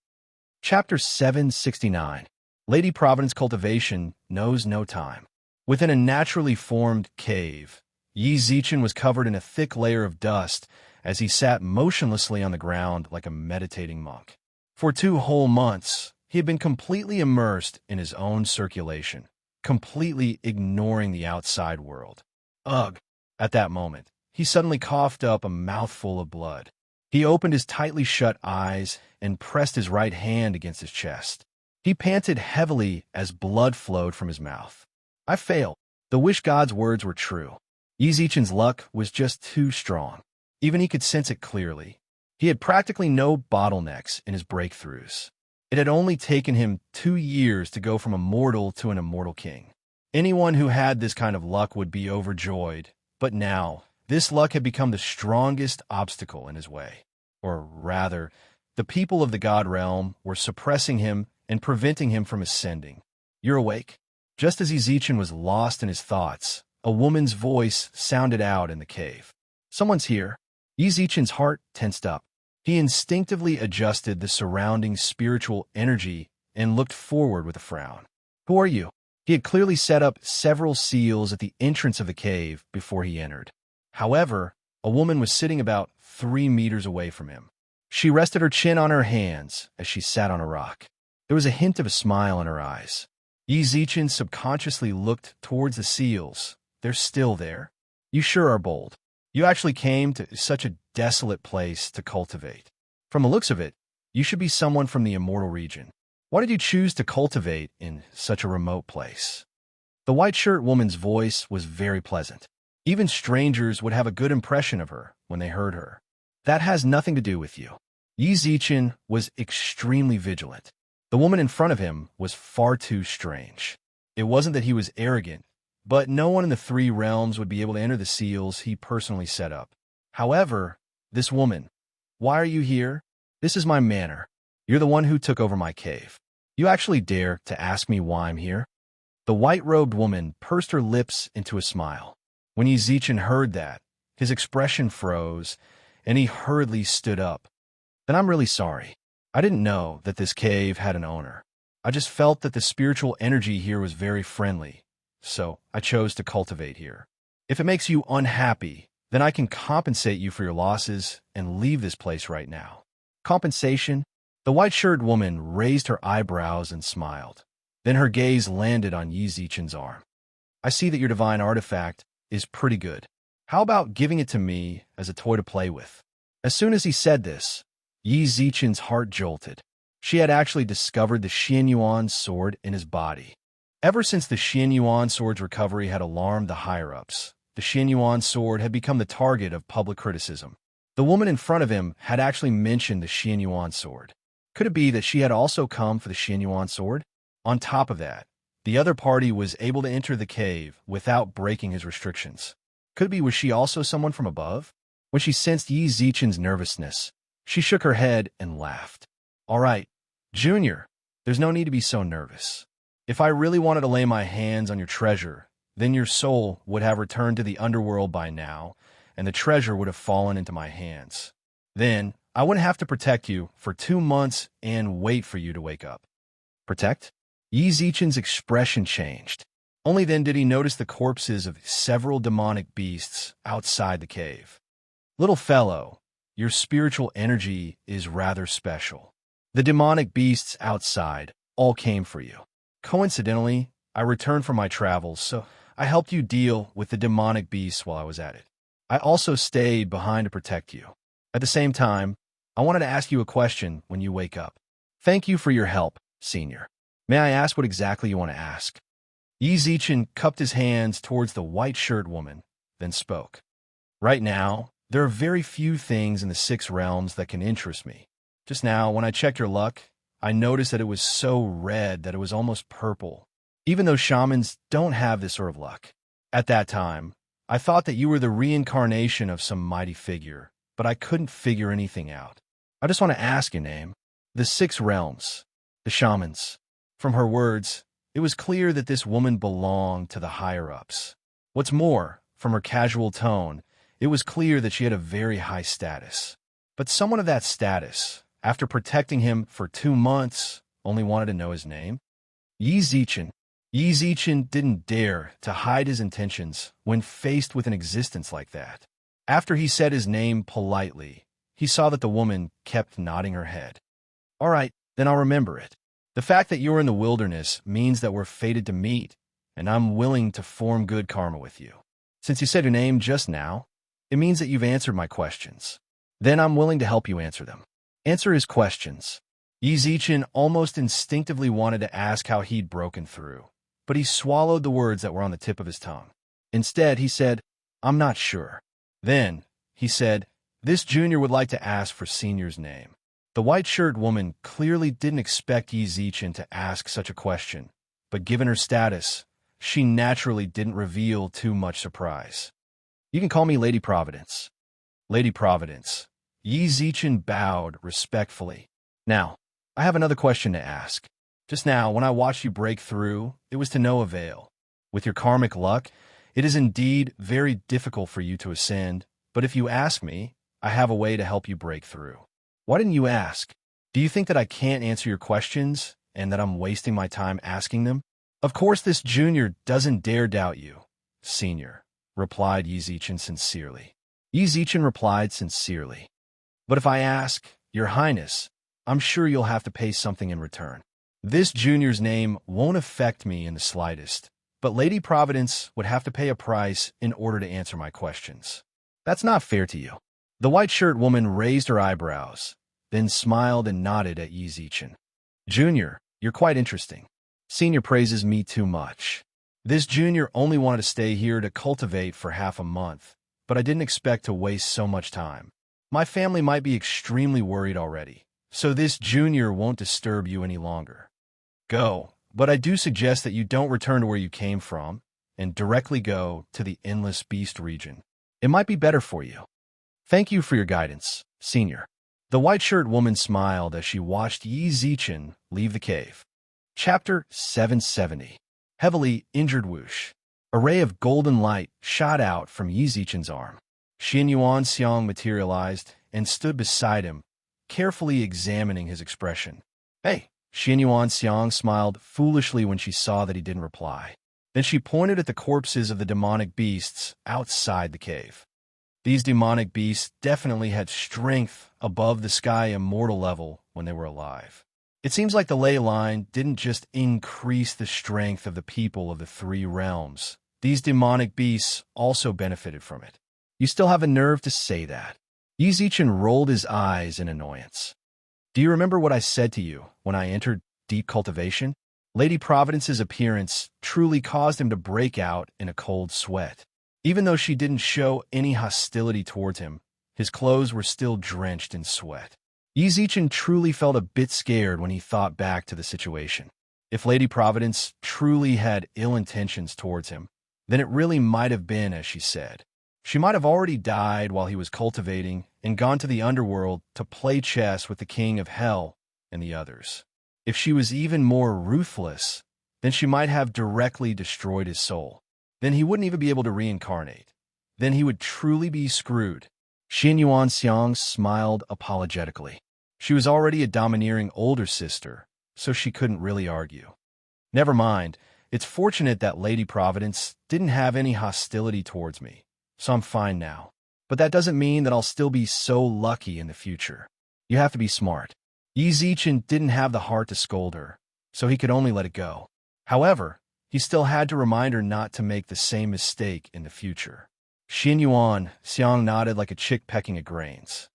Chapter 769. Lady Providence Cultivation knows no time. Within a naturally formed cave, Yi Zichen was covered in a thick layer of dust as he sat motionlessly on the ground like a meditating monk. For 2 whole months, he had been completely immersed in his own circulation, completely ignoring the outside world. Ugh! At that moment, he suddenly coughed up a mouthful of blood. He opened his tightly shut eyes and pressed his right hand against his chest. He panted heavily as blood flowed from his mouth. I failed. The wish god's words were true. Yi Zichen's luck was just too strong. Even he could sense it clearly. He had practically no bottlenecks in his breakthroughs. It had only taken him 2 years to go from a mortal to an immortal king. Anyone who had this kind of luck would be overjoyed, but now, this luck had become the strongest obstacle in his way. Or rather, the people of the god realm were suppressing him and preventing him from ascending. You're awake? Just as Zichen was lost in his thoughts, a woman's voice sounded out in the cave. Someone's here. Yi Zichen's heart tensed up. He instinctively adjusted the surrounding spiritual energy and looked forward with a frown. Who are you? He had clearly set up several seals at the entrance of the cave before he entered. However, a woman was sitting about 3 meters away from him. She rested her chin on her hands as she sat on a rock. There was a hint of a smile in her eyes. Yi Zichen subconsciously looked towards the seals. They're still there. You sure are bold. You actually came to such a desolate place to cultivate. From the looks of it, you should be someone from the immortal region. Why did you choose to cultivate in such a remote place? The white shirt woman's voice was very pleasant. Even strangers would have a good impression of her when they heard her. That has nothing to do with you. Yi Zichen was extremely vigilant. The woman in front of him was far too strange. It wasn't that he was arrogant. but no one in the three realms would be able to enter the seals he personally set up. However, this woman, why are you here? This is my manor. You're the one who took over my cave. You actually dare to ask me why I'm here? The white-robed woman pursed her lips into a smile. When Yizichin heard that, his expression froze, and he hurriedly stood up. Then I'm really sorry. I didn't know that this cave had an owner. I just felt that the spiritual energy here was very friendly, so I chose to cultivate here. If it makes you unhappy, then I can compensate you for your losses and leave this place right now. Compensation? The white-shirted woman raised her eyebrows and smiled. Then her gaze landed on Yizichin's arm. I see that your divine artifact is pretty good. How about giving it to me as a toy to play with? As soon as he said this, Yizichin's heart jolted. She had actually discovered the Xianyuan sword in his body. Ever since the Xianyuan sword's recovery had alarmed the higher-ups, the Xianyuan sword had become the target of public criticism. The woman in front of him had actually mentioned the Xianyuan sword. Could it be that she had also come for the Xianyuan sword? On top of that, the other party was able to enter the cave without breaking his restrictions. Could it be was she also someone from above? When she sensed Yizichin's nervousness, she shook her head and laughed. All right, Junior, there's no need to be so nervous. If I really wanted to lay my hands on your treasure, then your soul would have returned to the underworld by now, and the treasure would have fallen into my hands. Then, I wouldn't have to protect you for 2 months and wait for you to wake up. Protect? Yizichin's expression changed. Only then did he notice the corpses of several demonic beasts outside the cave. Little fellow, your spiritual energy is rather special. The demonic beasts outside all came for you. Coincidentally, I returned from my travels, so I helped you deal with the demonic beasts while I was at it. I also stayed behind to protect you. At the same time, I wanted to ask you a question when you wake up. Thank you for your help, Senior. May I ask what exactly you want to ask? Yizichin cupped his hands towards the white-shirted woman, then spoke. Right now, there are very few things in the 6 realms that can interest me. Just now, when I checked your luck, I noticed that it was so red that it was almost purple, even though shamans don't have this sort of luck. At that time, I thought that you were the reincarnation of some mighty figure, but I couldn't figure anything out. I just want to ask your name. The 6 realms, the shamans. From her words, it was clear that this woman belonged to the higher-ups. What's more, from her casual tone, it was clear that she had a very high status. But someone of that status, after protecting him for 2 months, only wanted to know his name? Yizichin. Yizichin didn't dare to hide his intentions when faced with an existence like that. After he said his name politely, he saw that the woman kept nodding her head. All right, then I'll remember it. The fact that you're in the wilderness means that we're fated to meet, and I'm willing to form good karma with you. Since you said your name just now, it means that you've answered my questions. Then I'm willing to help you answer them. Answer his questions. Yizichin almost instinctively wanted to ask how he'd broken through, but he swallowed the words that were on the tip of his tongue. Instead, he said, I'm not sure. Then, he said, this junior would like to ask for Senior's name. The white-shirted woman clearly didn't expect Yizichin to ask such a question, but given her status, she naturally didn't reveal too much surprise. You can call me Lady Providence. Lady Providence. Yizichin bowed respectfully. Now, I have another question to ask. Just now, when I watched you break through, it was to no avail. With your karmic luck, it is indeed very difficult for you to ascend, but if you ask me, I have a way to help you break through. Why didn't you ask? Do you think that I can't answer your questions and that I'm wasting my time asking them? Of course this junior doesn't dare doubt you, Senior, replied Yizichin sincerely. Yizichin replied sincerely. But if I ask, Your Highness, I'm sure you'll have to pay something in return. This junior's name won't affect me in the slightest, but Lady Providence would have to pay a price in order to answer my questions. That's not fair to you. The white-shirted woman raised her eyebrows, then smiled and nodded at Yizichin. Junior, you're quite interesting. Senior praises me too much. This junior only wanted to stay here to cultivate for half a month, but I didn't expect to waste so much time. My family might be extremely worried already, so this junior won't disturb you any longer. Go, but I do suggest that you don't return to where you came from, and directly go to the endless beast region. It might be better for you. Thank you for your guidance, Senior. The white-shirt woman smiled as she watched Yi Zichen leave the cave. Chapter 770. Heavily injured whoosh. A ray of golden light shot out from Yi Zichen's arm. Xin Yuan Xiang materialized and stood beside him, carefully examining his expression. Hey, Xin Yuan Xiang smiled foolishly when she saw that he didn't reply. Then she pointed at the corpses of the demonic beasts outside the cave. These demonic beasts definitely had strength above the sky immortal level when they were alive. It seems like the ley line didn't just increase the strength of the people of the three realms. These demonic beasts also benefited from it. You still have a nerve to say that. Yi Zichen rolled his eyes in annoyance. Do you remember what I said to you when I entered deep cultivation? Lady Providence's appearance truly caused him to break out in a cold sweat. Even though she didn't show any hostility towards him, his clothes were still drenched in sweat. Yi Zichen truly felt a bit scared when he thought back to the situation. If Lady Providence truly had ill intentions towards him, then it really might have been as she said. She might have already died while he was cultivating and gone to the underworld to play chess with the king of hell and the others. If she was even more ruthless, then she might have directly destroyed his soul. Then he wouldn't even be able to reincarnate. Then he would truly be screwed. Xin Yuan Xiang smiled apologetically. She was already a domineering older sister, so she couldn't really argue. Never mind, it's fortunate that Lady Providence didn't have any hostility towards me, so I'm fine now. But that doesn't mean that I'll still be so lucky in the future. You have to be smart. Yi Zichen didn't have the heart to scold her, so he could only let it go. However, he still had to remind her not to make the same mistake in the future. Xin Yuan Xiang nodded like a chick pecking at grains.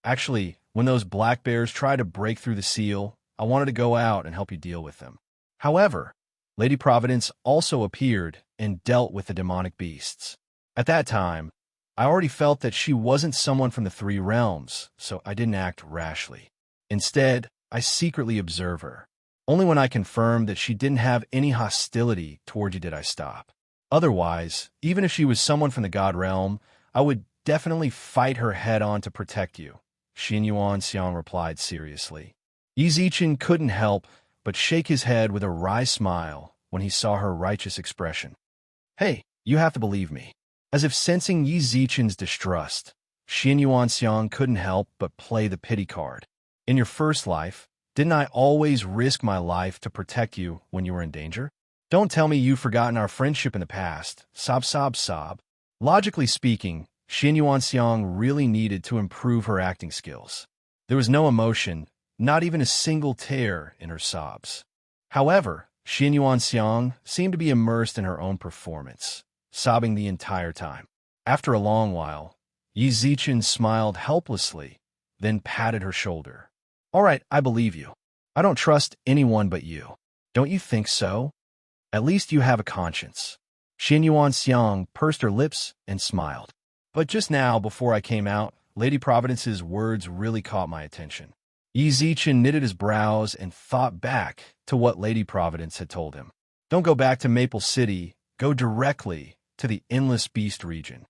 Actually, when those black bears tried to break through the seal, I wanted to go out and help you deal with them. However, Lady Providence also appeared and dealt with the demonic beasts. At that time, I already felt that she wasn't someone from the three realms, so I didn't act rashly. Instead, I secretly observed her. Only when I confirmed that she didn't have any hostility toward you did I stop. Otherwise, even if she was someone from the God realm, I would definitely fight her head-on to protect you, Xin Yuan Xiang replied seriously. Yi Zichen couldn't help but shake his head with a wry smile when he saw her righteous expression. Hey, you have to believe me. As if sensing Yi Zichen's distrust, Xin Yuan Xiang couldn't help but play the pity card. In your first life, didn't I always risk my life to protect you when you were in danger? Don't tell me you've forgotten our friendship in the past. Sob, sob, sob. Logically speaking, Xin Yuan Xiang really needed to improve her acting skills. There was no emotion, not even a single tear in her sobs. However, Xin Yuan Xiang seemed to be immersed in her own performance, sobbing the entire time. After a long while, Yi Zichen smiled helplessly, then patted her shoulder. All right, I believe you. I don't trust anyone but you. Don't you think so? At least you have a conscience. Xin Yuan Xiang pursed her lips and smiled. But just now, before I came out, Lady Providence's words really caught my attention. Yi Zichen knitted his brows and thought back to what Lady Providence had told him. Don't go back to Maple City, go directly to the Endless Beast region.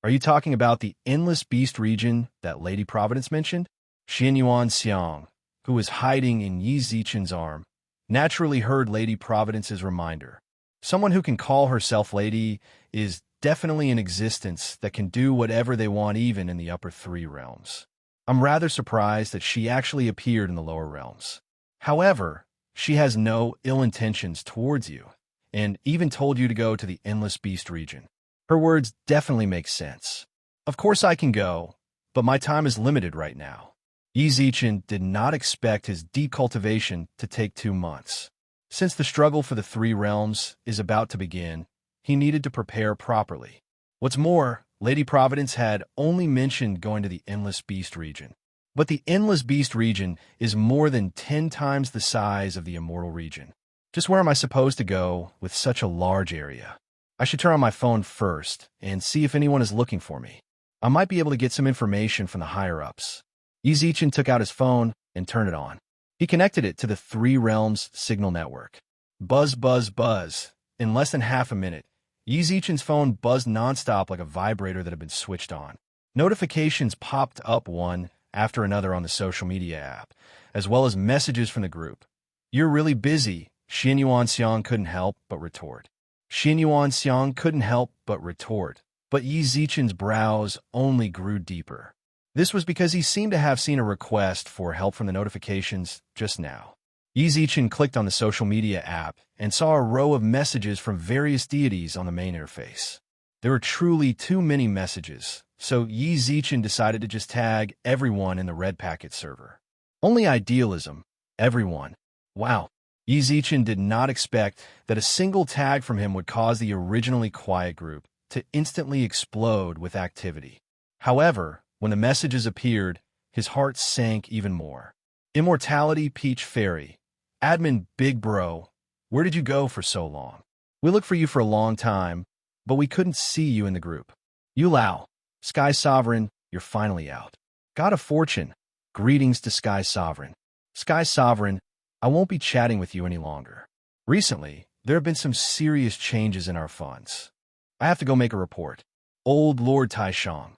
Are you talking about the Endless Beast region that Lady Providence mentioned? Xin Yuan Xiang, who was hiding in Yi Zichen's arm, naturally heard Lady Providence's reminder. Someone who can call herself Lady is definitely in existence that can do whatever they want even in the upper three realms. I'm rather surprised that she actually appeared in the lower realms. However, she has no ill intentions towards you, and even told you to go to the Endless Beast region. Her words definitely make sense. Of course I can go, but my time is limited right now. Yi Zichen did not expect his deep cultivation to take 2 months. Since the struggle for the three realms is about to begin, he needed to prepare properly. What's more, Lady Providence had only mentioned going to the Endless Beast region. But the Endless Beast region is more than 10 times the size of the Immortal region. Just where am I supposed to go with such a large area? I should turn on my phone first and see if anyone is looking for me. I might be able to get some information from the higher-ups. Yi Zichen took out his phone and turned it on. He connected it to the Three Realms signal network. Buzz, buzz, buzz. In less than half a minute, Yi Zichen's phone buzzed nonstop like a vibrator that had been switched on. Notifications popped up one after another on the social media app, as well as messages from the group. "You're really busy," Xin Yuanxiang couldn't help but retort. Xin Yuanxiang couldn't help but retort, but Yi Zichen's brows only grew deeper. This was because he seemed to have seen a request for help from the notifications just now. Yi Zichen clicked on the social media app and saw a row of messages from various deities on the main interface. There were truly too many messages, so Yi Zichen decided to just tag everyone in the red packet server. Only idealism. Everyone. Wow. Yi Zichen did not expect that a single tag from him would cause the originally quiet group to instantly explode with activity. However, when the messages appeared, his heart sank even more. Immortality Peach Fairy. Admin Big Bro, where did you go for so long? We looked for you for a long time, but we couldn't see you in the group. Yu Lao. Sky Sovereign, you're finally out. God of Fortune. Greetings to Sky Sovereign. Sky Sovereign, I won't be chatting with you any longer. Recently, there have been some serious changes in our funds. I have to go make a report. Old Lord Taishang.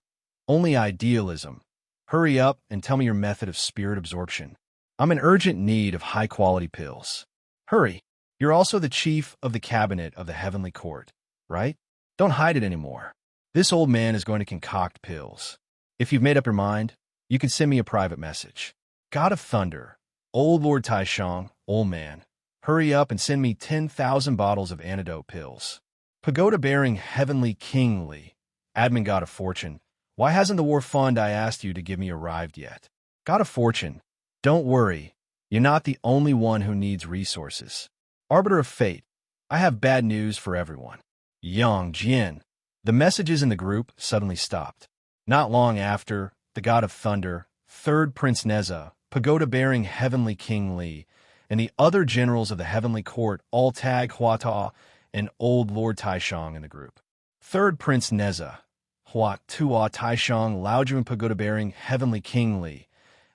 Only idealism. Hurry up and tell me your method of spirit absorption. I'm in urgent need of high-quality pills. Hurry. You're also the chief of the cabinet of the Heavenly Court, right? Don't hide it anymore. This old man is going to concoct pills. If you've made up your mind, you can send me a private message. God of Thunder. Old Lord Taishang, old man. Hurry up and send me 10,000 bottles of antidote pills. Pagoda-bearing Heavenly Kingly. Admin God of Fortune. Why hasn't the war fund I asked you to give me arrived yet? God of Fortune. Don't worry, you're not the only one who needs resources. Arbiter of Fate, I have bad news for everyone. Yang Jian. The messages in the group suddenly stopped. Not long after, the God of Thunder, Third Prince Neza, Pagoda-bearing Heavenly King Li, and the other generals of the Heavenly Court all tag Huata and Old Lord Taishang in the group. Third Prince Neza, Hua Tua Taishang, Laoju and Pagoda-bearing Heavenly King Li,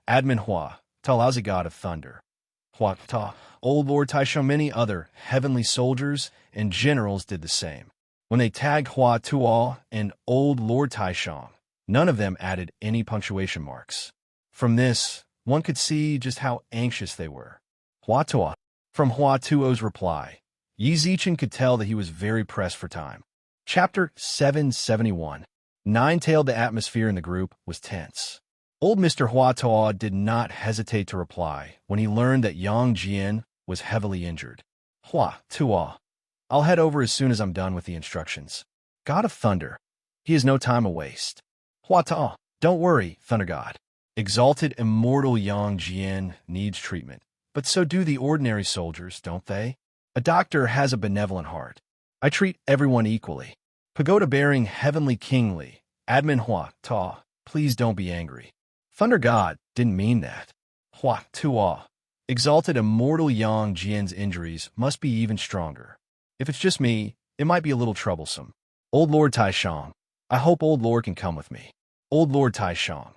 Admin Hua, Talazi God of Thunder. Hua Ta, Old Lord Taishang, many other heavenly soldiers and generals did the same. When they tagged Hua Tua and Old Lord Taishang, none of them added any punctuation marks. From this, one could see just how anxious they were. Hua Tua. From Hua Tuo's reply, Yi Zichen could tell that he was very pressed for time. Chapter 771. Nine-tailed. The atmosphere in the group was tense. Old Mr. Hua Tua did not hesitate to reply when he learned that Yang Jian was heavily injured. Hua Tua. I'll head over as soon as I'm done with the instructions. God of Thunder. He has no time to waste. Hua Tua. Don't worry, Thunder God. Exalted immortal Yang Jian needs treatment, but so do the ordinary soldiers, don't they? A doctor has a benevolent heart. I treat everyone equally. Pagoda-bearing Heavenly Kingly, Admin Hua Tua. Please don't be angry. Thunder God didn't mean that. Hua Tua. Exalted immortal Yang Jian's injuries must be even stronger. If it's just me, it might be a little troublesome. Old Lord Taishang. I hope Old Lord can come with me. Old Lord Taishang.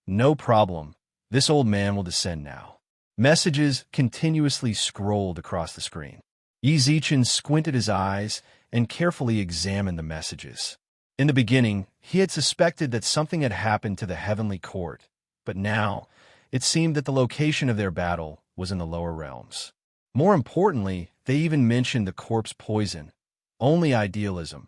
No problem. This old man will descend now. Messages continuously scrolled across the screen. Yi Zichen squinted his eyes and carefully examined the messages. In the beginning, he had suspected that something had happened to the Heavenly Court, but now it seemed that the location of their battle was in the lower realms. More importantly, they even mentioned the corpse poison. Only idealism.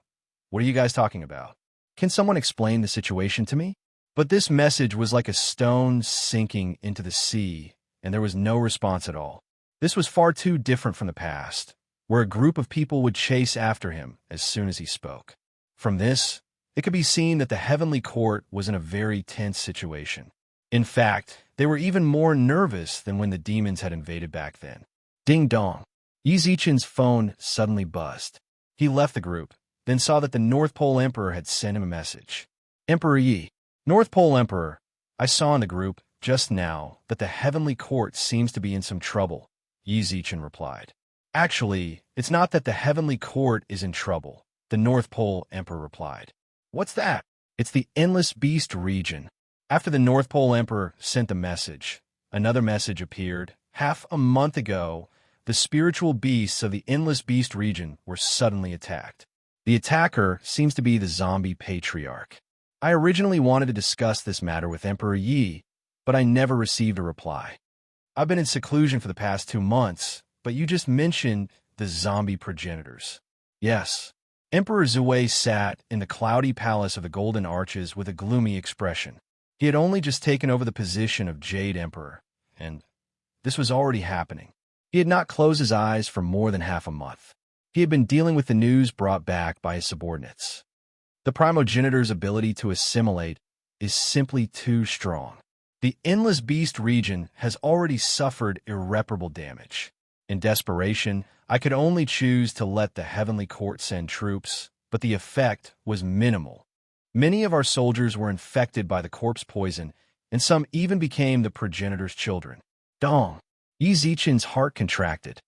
What are you guys talking about? Can someone explain the situation to me? But this message was like a stone sinking into the sea, and there was no response at all. This was far too different from the past, where a group of people would chase after him as soon as he spoke. From this, it could be seen that the Heavenly Court was in a very tense situation. In fact, they were even more nervous than when the demons had invaded back then. Ding dong. Yi Zichen's phone suddenly buzzed. He left the group, then saw that the North Pole Emperor had sent him a message. Emperor Yi. North Pole Emperor, I saw in the group just now that the Heavenly Court seems to be in some trouble, Yi Zichen replied. Actually, it's not that the Heavenly Court is in trouble, the North Pole Emperor replied. What's that? It's the Endless Beast region. After the North Pole Emperor sent the message, another message appeared. Half a month ago, the spiritual beasts of the Endless Beast region were suddenly attacked. The attacker seems to be the zombie patriarch. I originally wanted to discuss this matter with Emperor Yi, but I never received a reply. I've been in seclusion for the past 2 months, but you just mentioned the zombie progenitors. Yes. Emperor Zhui sat in the cloudy palace of the Golden Arches with a gloomy expression. He had only just taken over the position of Jade Emperor, and this was already happening. He had not closed his eyes for more than half a month. He had been dealing with the news brought back by his subordinates. The primogenitor's ability to assimilate is simply too strong. The Endless Beast region has already suffered irreparable damage. In desperation, I could only choose to let the Heavenly Court send troops, but the effect was minimal. Many of our soldiers were infected by the corpse poison, and some even became the progenitor's children. Dong! Yi Zichen's heart contracted.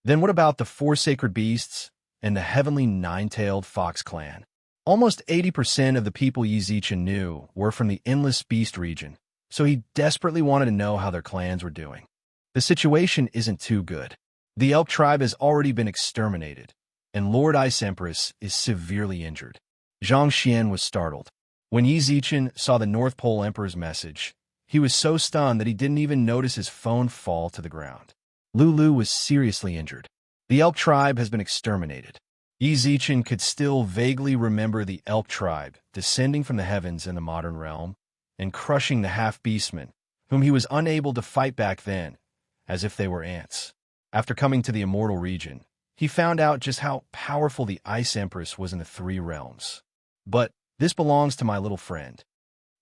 Then what about the 4 sacred beasts and the heavenly 9-tailed fox clan? Almost 80% of the people Yi Zichen knew were from the Endless Beast region, so he desperately wanted to know how their clans were doing. The situation isn't too good. The elk tribe has already been exterminated, and Lord Ice Empress is severely injured. Zhang Xian was startled. When Yi Zichen saw the North Pole Emperor's message, he was so stunned that he didn't even notice his phone fall to the ground. Lulu was seriously injured. The elk tribe has been exterminated. Yi Zichen could still vaguely remember the elk tribe descending from the heavens in the modern realm and crushing the half-beastmen, whom he was unable to fight back then, as if they were ants. After coming to the immortal region, he found out just how powerful the Ice Empress was in the 3 realms. But this belongs to my little friend.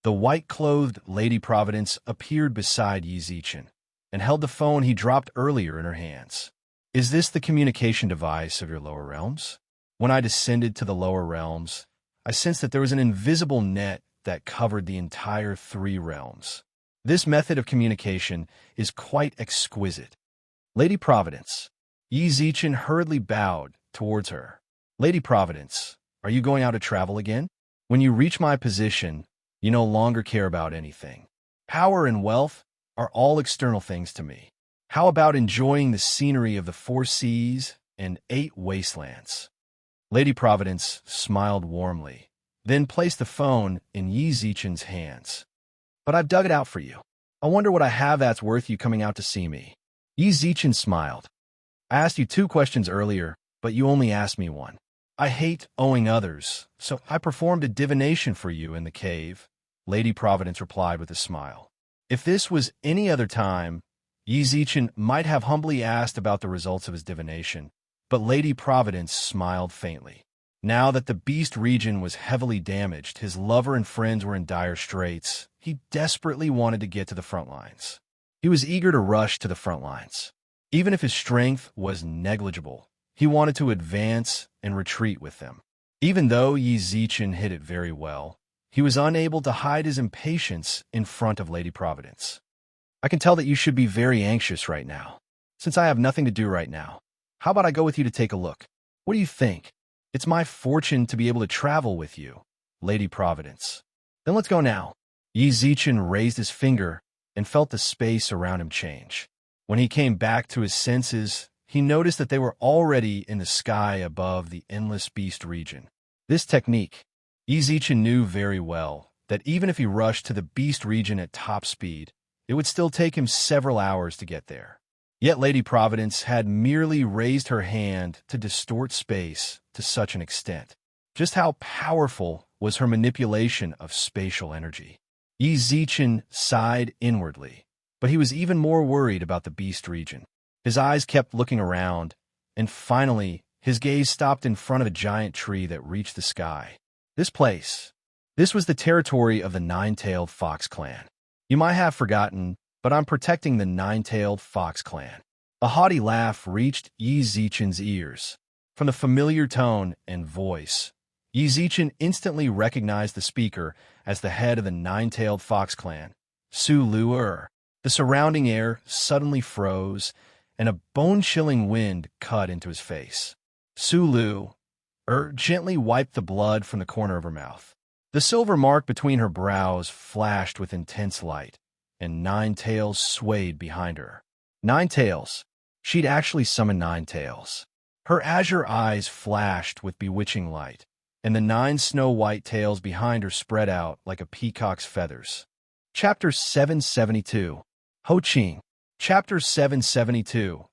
The white-clothed Lady Providence appeared beside Yi Zichen and held the phone he dropped earlier in her hands. Is this the communication device of your lower realms? When I descended to the lower realms, I sensed that there was an invisible net that covered the entire 3 realms. This method of communication is quite exquisite. Lady Providence. Yi Zichen hurriedly bowed towards her. Lady Providence, are you going out to travel again? When you reach my position, you no longer care about anything. Power and wealth are all external things to me. How about enjoying the scenery of the 4 seas and 8 wastelands? Lady Providence smiled warmly, then placed the phone in Yi Zichen's hands. But I've dug it out for you. I wonder what I have that's worth you coming out to see me. Yi Zichen smiled. I asked you 2 questions earlier, but you only asked me 1. I hate owing others, so I performed a divination for you in the cave, Lady Providence replied with a smile. If this was any other time, Yi Zichen might have humbly asked about the results of his divination, but Lady Providence smiled faintly. Now that the beast region was heavily damaged, his lover and friends were in dire straits, he desperately wanted to get to the front lines. He was eager to rush to the front lines. Even if his strength was negligible, he wanted to advance and retreat with them. Even though Yi Zichen hid it very well, he was unable to hide his impatience in front of Lady Providence. I can tell that you should be very anxious right now. Since I have nothing to do right now, how about I go with you to take a look? What do you think? It's my fortune to be able to travel with you, Lady Providence. Then let's go now. Yi Zichen raised his finger and felt the space around him change. When he came back to his senses, he noticed that they were already in the sky above the Endless Beast region. This technique, Yi Zichen knew very well that even if he rushed to the Beast region at top speed, it would still take him several hours to get there. Yet Lady Providence had merely raised her hand to distort space to such an extent. Just how powerful was her manipulation of spatial energy? Yi Zichen sighed inwardly, but he was even more worried about the Beast region. His eyes kept looking around, and finally, his gaze stopped in front of a giant tree that reached the sky. This was the territory of the 9-tailed fox clan. You might have forgotten, but I'm protecting the 9-tailed fox clan. A haughty laugh reached Yi Zichen's ears. From the familiar tone and voice, Yi Zichen instantly recognized the speaker as the head of the 9-tailed fox clan, Su Lu'er. The surrounding air suddenly froze, and a bone-chilling wind cut into his face. Su Lu'er gently wiped the blood from the corner of her mouth. The silver mark between her brows flashed with intense light, and 9 tails swayed behind her. 9 tails. She'd actually summoned 9 tails. Her azure eyes flashed with bewitching light, and the 9 snow-white tails behind her spread out like a peacock's feathers. Chapter 772. Ho Ching. Chapter 772.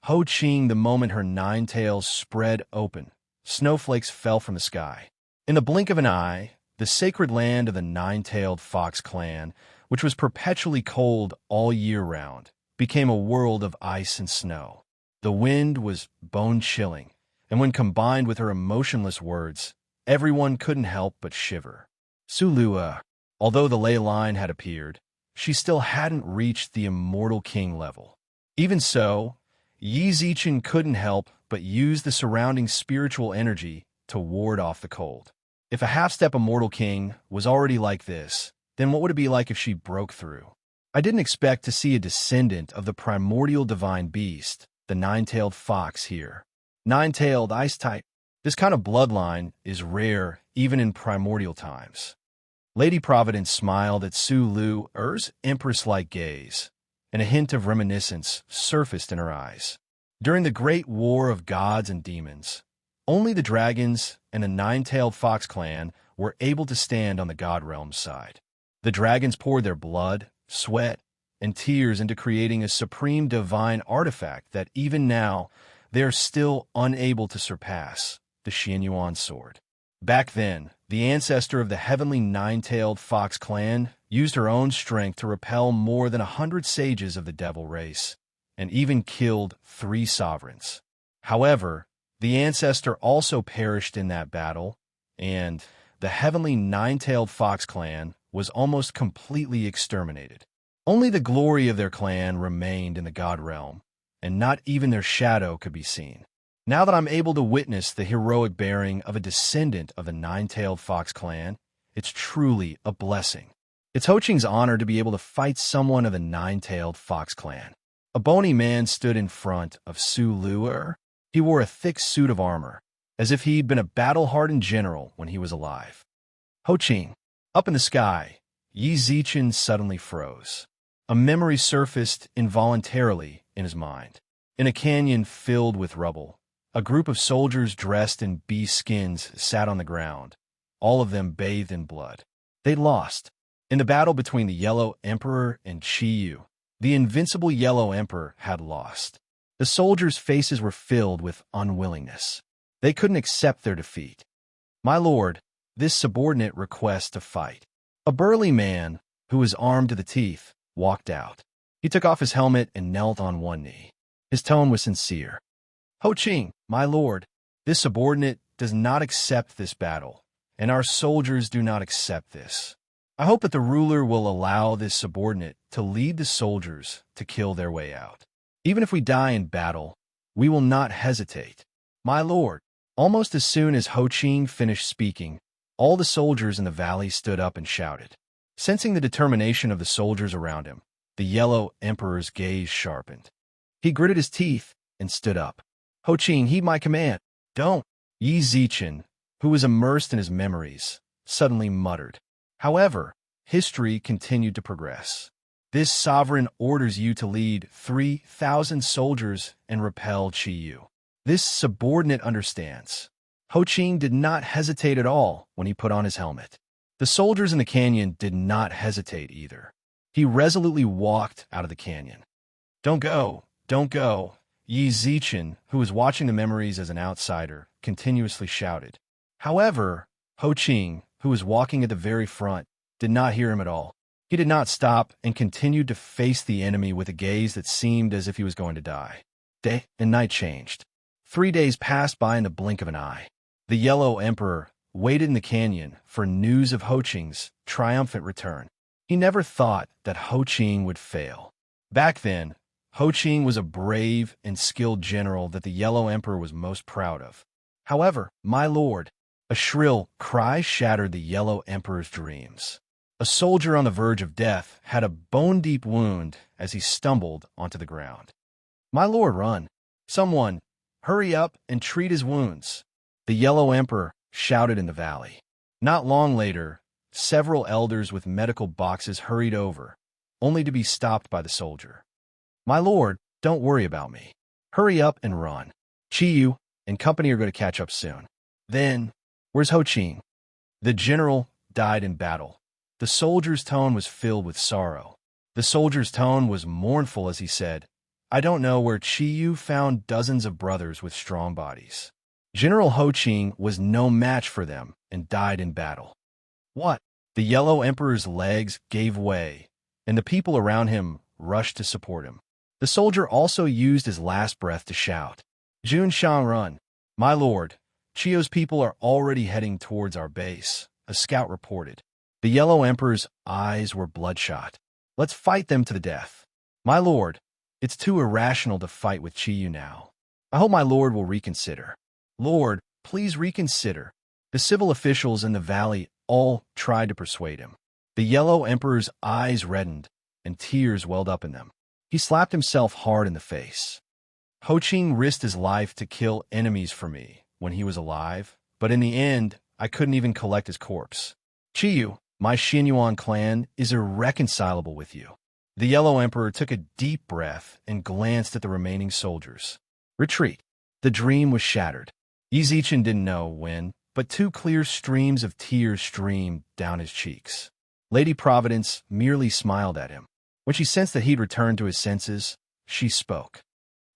Ho Ching. The moment her 9 tails spread open, snowflakes fell from the sky. In the blink of an eye, the sacred land of the 9-tailed fox clan, which was perpetually cold all year round, became a world of ice and snow. The wind was bone-chilling, and when combined with her emotionless words, everyone couldn't help but shiver. Sulua, although the ley line had appeared, she still hadn't reached the immortal king level. Even so, Yi Zichen couldn't help but use the surrounding spiritual energy to ward off the cold. If a half-step immortal king was already like this, then what would it be like if she broke through? I didn't expect to see a descendant of the primordial divine beast, the 9-tailed fox, here. 9-tailed ice type. This kind of bloodline is rare even in primordial times. Lady Providence smiled at Su Lu's empress-like gaze, and a hint of reminiscence surfaced in her eyes. During the great war of gods and demons, only the dragons and the 9-tailed fox clan were able to stand on the god realm's side. The dragons poured their blood, sweat, and tears into creating a supreme divine artifact that even now they are still unable to surpass, the Xianyuan sword. Back then, the ancestor of the heavenly 9-tailed fox clan used her own strength to repel more than 100 sages of the devil race, and even killed 3 sovereigns. However, the ancestor also perished in that battle, and the heavenly 9-tailed fox clan was almost completely exterminated. Only the glory of their clan remained in the god realm, and not even their shadow could be seen. Now that I'm able to witness the heroic bearing of a descendant of the 9-tailed fox clan, it's truly a blessing. It's Ho Ching's honor to be able to fight someone of the 9-tailed fox clan. A bony man stood in front of Su Lu. He wore a thick suit of armor, as if he'd been a battle-hardened general when he was alive. Ho Ching. Up in the sky, Yi Zichen suddenly froze. A memory surfaced involuntarily in his mind. In a canyon filled with rubble, a group of soldiers dressed in beast skins sat on the ground, all of them bathed in blood. They'd lost. In the battle between the Yellow Emperor and Qi Yu, the invincible Yellow Emperor had lost. The soldiers' faces were filled with unwillingness. They couldn't accept their defeat. "My lord, this subordinate requests to fight." A burly man, who was armed to the teeth, walked out. He took off his helmet and knelt on one knee. His tone was sincere. "Ho Ching, my lord, this subordinate does not accept this battle, and our soldiers do not accept this. I hope that the ruler will allow this subordinate to lead the soldiers to kill their way out. Even if we die in battle, we will not hesitate. My lord." Almost as soon as Ho Ching finished speaking, all the soldiers in the valley stood up and shouted. Sensing the determination of the soldiers around him, the Yellow Emperor's gaze sharpened. He gritted his teeth and stood up. "Ho Ching, heed my command. Don't." Yi Zichen, who was immersed in his memories, suddenly muttered. However, history continued to progress. "This sovereign orders you to lead 3,000 soldiers and repel Qi Yu. This subordinate understands." Ho Ching did not hesitate at all when he put on his helmet. The soldiers in the canyon did not hesitate either. He resolutely walked out of the canyon. "Don't go, don't go." Yi Zichen, who was watching the memories as an outsider, continuously shouted. However, Ho Ching, who was walking at the very front, did not hear him at all. He did not stop and continued to face the enemy with a gaze that seemed as if he was going to die. Day and night changed. 3 days passed by in the blink of an eye. The Yellow Emperor waited in the canyon for news of Ho Ching's triumphant return. He never thought that Ho Ching would fail. Back then, Ho Ching was a brave and skilled general that the Yellow Emperor was most proud of. However, my lord, a shrill cry shattered the Yellow Emperor's dreams. A soldier on the verge of death had a bone-deep wound as he stumbled onto the ground. "My lord, run. Someone, hurry up and treat his wounds." The Yellow Emperor shouted in the valley. Not long later, several elders with medical boxes hurried over, only to be stopped by the soldier. "My lord, don't worry about me. Hurry up and run. Qi Yu, and company are going to catch up soon. Then, where's Ho Ching? The general died in battle. The soldier's tone was filled with sorrow. The soldier's tone was mournful as he said, I don't know where Chi Yu found dozens of brothers with strong bodies. General Ho Ching was no match for them and died in battle. What? The Yellow Emperor's legs gave way, and the people around him rushed to support him. The soldier also used his last breath to shout, Jun Shang run. My lord, Chio's people are already heading towards our base, a scout reported. The Yellow Emperor's eyes were bloodshot. Let's fight them to the death. My lord, it's too irrational to fight with Chi Yu now. I hope my lord will reconsider. Lord, please reconsider. The civil officials in the valley all tried to persuade him. The Yellow Emperor's eyes reddened, and tears welled up in them. He slapped himself hard in the face. Ho Ching risked his life to kill enemies for me when he was alive, but in the end, I couldn't even collect his corpse. Chi Yu, my Xinyuan clan, is irreconcilable with you. The Yellow Emperor took a deep breath and glanced at the remaining soldiers. Retreat. The dream was shattered. Yi Zichen didn't know when, but two clear streams of tears streamed down his cheeks. Lady Providence merely smiled at him. When she sensed that he'd returned to his senses, she spoke.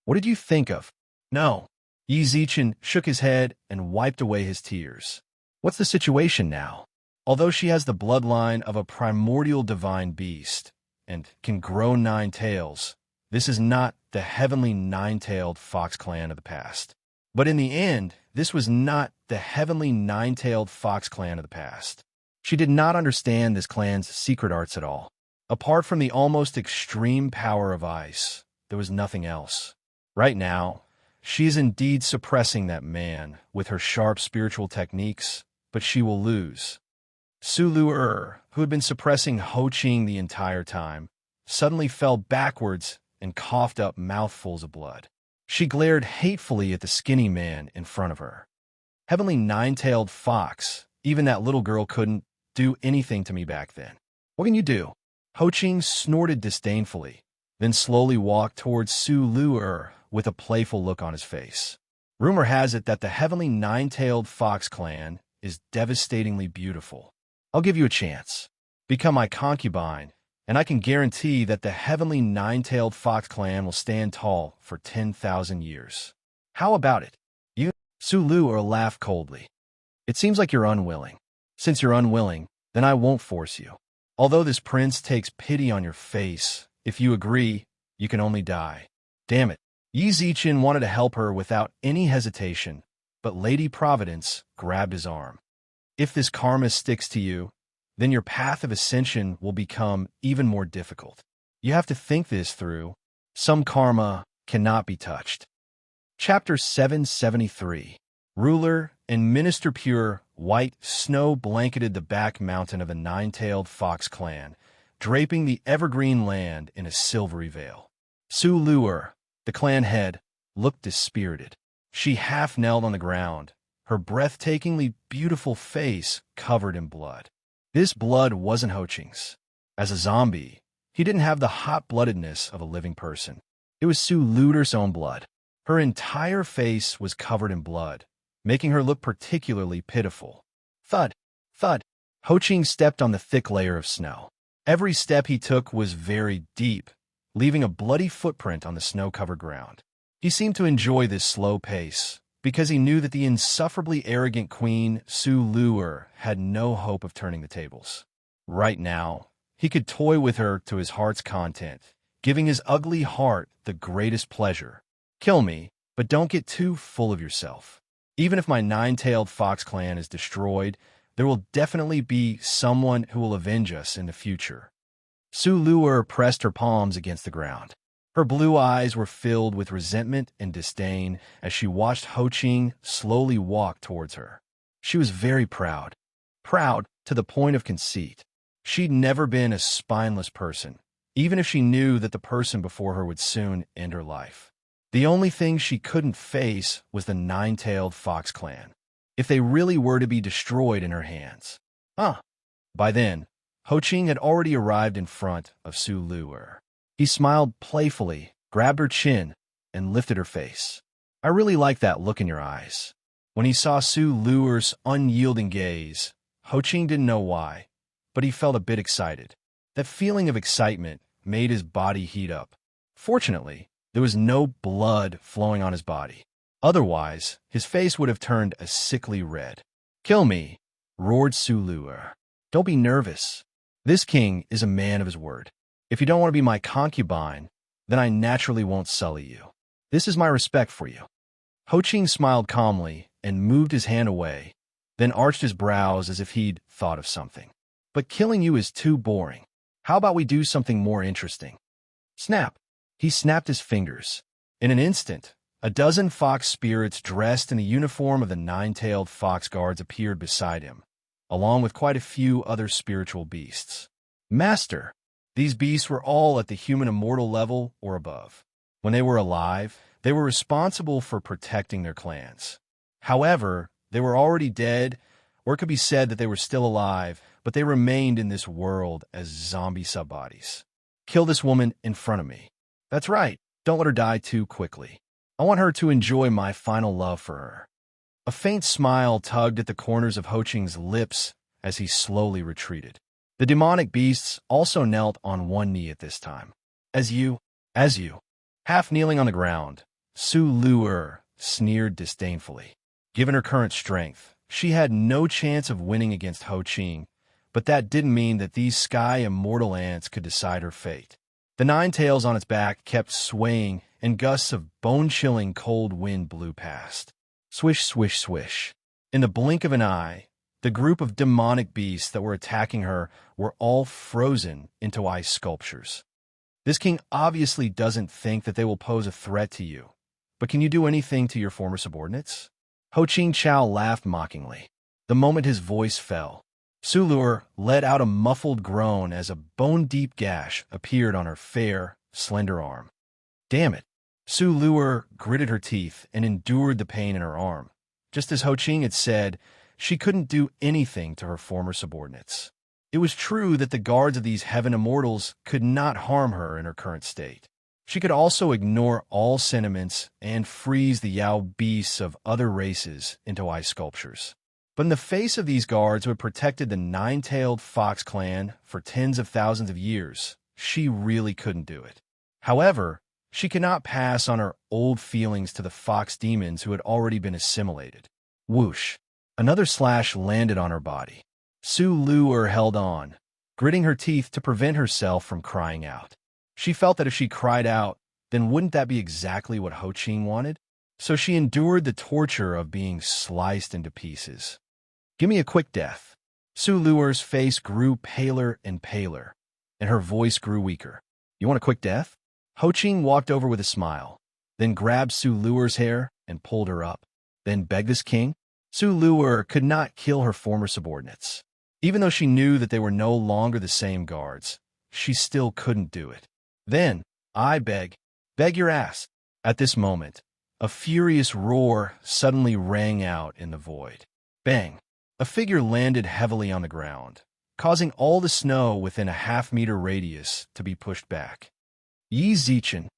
What did you think of? No. Yi Zichen shook his head and wiped away his tears. What's the situation now? Although she has the bloodline of a primordial divine beast and can grow 9 tails, this is not the heavenly 9-tailed fox clan of the past. But in the end, this was not the heavenly 9-tailed fox clan of the past. She did not understand this clan's secret arts at all. Apart from the almost extreme power of ice, there was nothing else. Right now, she is indeed suppressing that man with her sharp spiritual techniques, but she will lose. Su Lu, who had been suppressing Ho Ching the entire time, suddenly fell backwards and coughed up mouthfuls of blood. She glared hatefully at the skinny man in front of her. Heavenly 9-tailed fox, even that little girl couldn't do anything to me back then. What can you do? Ho Ching snorted disdainfully, then slowly walked towards Su Lu with a playful look on his face. Rumor has it that the heavenly 9-tailed fox clan is devastatingly beautiful. I'll give you a chance. Become my concubine, and I can guarantee that the heavenly 9-tailed fox clan will stand tall for 10,000 years. How about it? You? Su Lu laughed coldly. It seems like you're unwilling. Since you're unwilling, then I won't force you. Although this prince takes pity on your face, if you agree, you can only die. Damn it. Yi Zichen wanted to help her without any hesitation, but Lady Providence grabbed his arm. If this karma sticks to you, then your path of ascension will become even more difficult. You have to think this through. Some karma cannot be touched. Chapter 773. Ruler and Minister Pure. White snow blanketed the back mountain of the 9-tailed fox clan, draping the evergreen land in a silvery veil. Su Lu, the clan head, looked dispirited. She half-knelt on the ground, her breathtakingly beautiful face covered in blood. This blood wasn't Ho Ching's. As a zombie, he didn't have the hot-bloodedness of a living person. It was Su Lu's own blood. Her entire face was covered in blood, making her look particularly pitiful. Thud, thud. Ho Ching stepped on the thick layer of snow. Every step he took was very deep, leaving a bloody footprint on the snow-covered ground. He seemed to enjoy this slow pace, because he knew that the insufferably arrogant queen, Su Lu, had no hope of turning the tables. Right now, he could toy with her to his heart's content, giving his ugly heart the greatest pleasure. Kill me, but don't get too full of yourself. Even if my 9-tailed fox clan is destroyed, there will definitely be someone who will avenge us in the future. Su Lu pressed her palms against the ground. Her blue eyes were filled with resentment and disdain as she watched Ho Ching slowly walk towards her. She was very proud. Proud to the point of conceit. She'd never been a spineless person, even if she knew that the person before her would soon end her life. The only thing she couldn't face was the 9-tailed fox clan, if they really were to be destroyed in her hands. By then, Ho Ching had already arrived in front of Su Lu. He smiled playfully, grabbed her chin, and lifted her face. I really like that look in your eyes. When he saw Su Luer's unyielding gaze, Ho Ching didn't know why, but he felt a bit excited. That feeling of excitement made his body heat up. Fortunately, there was no blood flowing on his body. Otherwise, his face would have turned a sickly red. "Kill me," roared Su Luer. "Don't be nervous. This king is a man of his word. If you don't want to be my concubine, then I naturally won't sully you. This is my respect for you." Ho Ching smiled calmly and moved his hand away, then arched his brows as if he'd thought of something. "But killing you is too boring. How about we do something more interesting?" Snap! He snapped his fingers. In an instant, a dozen fox spirits dressed in the uniform of the nine-tailed fox guards appeared beside him, along with quite a few other spiritual beasts. "Master!" These beasts were all at the human immortal level or above. When they were alive, they were responsible for protecting their clans. However, they were already dead, or it could be said that they were still alive, but they remained in this world as zombie subbodies. "Kill this woman in front of me." "That's right. Don't let her die too quickly. I want her to enjoy my final love for her." A faint smile tugged at the corners of Ho Ching's lips as he slowly retreated. The demonic beasts also knelt on one knee at this time. As you. Half kneeling on the ground, Su Luer sneered disdainfully. Given her current strength, she had no chance of winning against Ho Ching, but that didn't mean that these sky immortal ants could decide her fate. The nine tails on its back kept swaying, and gusts of bone-chilling cold wind blew past. Swish, swish, swish. In the blink of an eye, the group of demonic beasts that were attacking her were all frozen into ice sculptures. This king obviously doesn't think that they will pose a threat to you, but can you do anything to your former subordinates? Ho Ching Chao laughed mockingly. The moment his voice fell, Su Luer let out a muffled groan as a bone-deep gash appeared on her fair, slender arm. Damn it! Su Luer gritted her teeth and endured the pain in her arm. Just as Ho Ching had said, she couldn't do anything to her former subordinates. It was true that the guards of these heaven immortals could not harm her in her current state. She could also ignore all sentiments and freeze the Yao beasts of other races into ice sculptures. But in the face of these guards who had protected the nine-tailed fox clan for tens of thousands of years, she really couldn't do it. However, she could not pass on her old feelings to the fox demons who had already been assimilated. Whoosh! Another slash landed on her body. Su Luer held on, gritting her teeth to prevent herself from crying out. She felt that if she cried out, then wouldn't that be exactly what Ho Ching wanted? So she endured the torture of being sliced into pieces. "Give me a quick death." Su Luer's face grew paler and paler, and her voice grew weaker. "You want a quick death?" Ho Ching walked over with a smile, then grabbed Su Luer's hair and pulled her up. Then begged this king? Su Luer could not kill her former subordinates. Even though she knew that they were no longer the same guards, she still couldn't do it. "Then, I beg your ass." At this moment, a furious roar suddenly rang out in the void. Bang! A figure landed heavily on the ground, causing all the snow within a half-meter radius to be pushed back. "Yi Zichen!"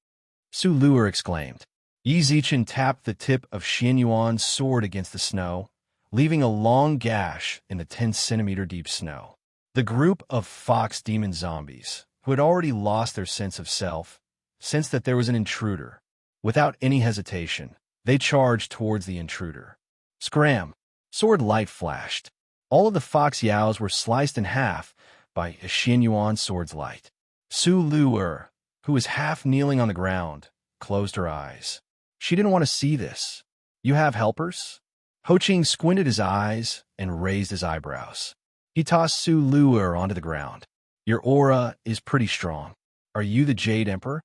Su Luer exclaimed. Yi Zichen tapped the tip of Xian Yuan's sword against the snow, leaving a long gash in the 10-centimeter-deep snow. The group of fox demon zombies, who had already lost their sense of self, sensed that there was an intruder. Without any hesitation, they charged towards the intruder. Scram! Sword light flashed. All of the fox yaos were sliced in half by a Xian Yuan sword's light. Su Luer, who was half kneeling on the ground, closed her eyes. She didn't want to see this. "You have helpers?" Ho Ching squinted his eyes and raised his eyebrows. He tossed Su Luer onto the ground. "Your aura is pretty strong. Are you the Jade Emperor?"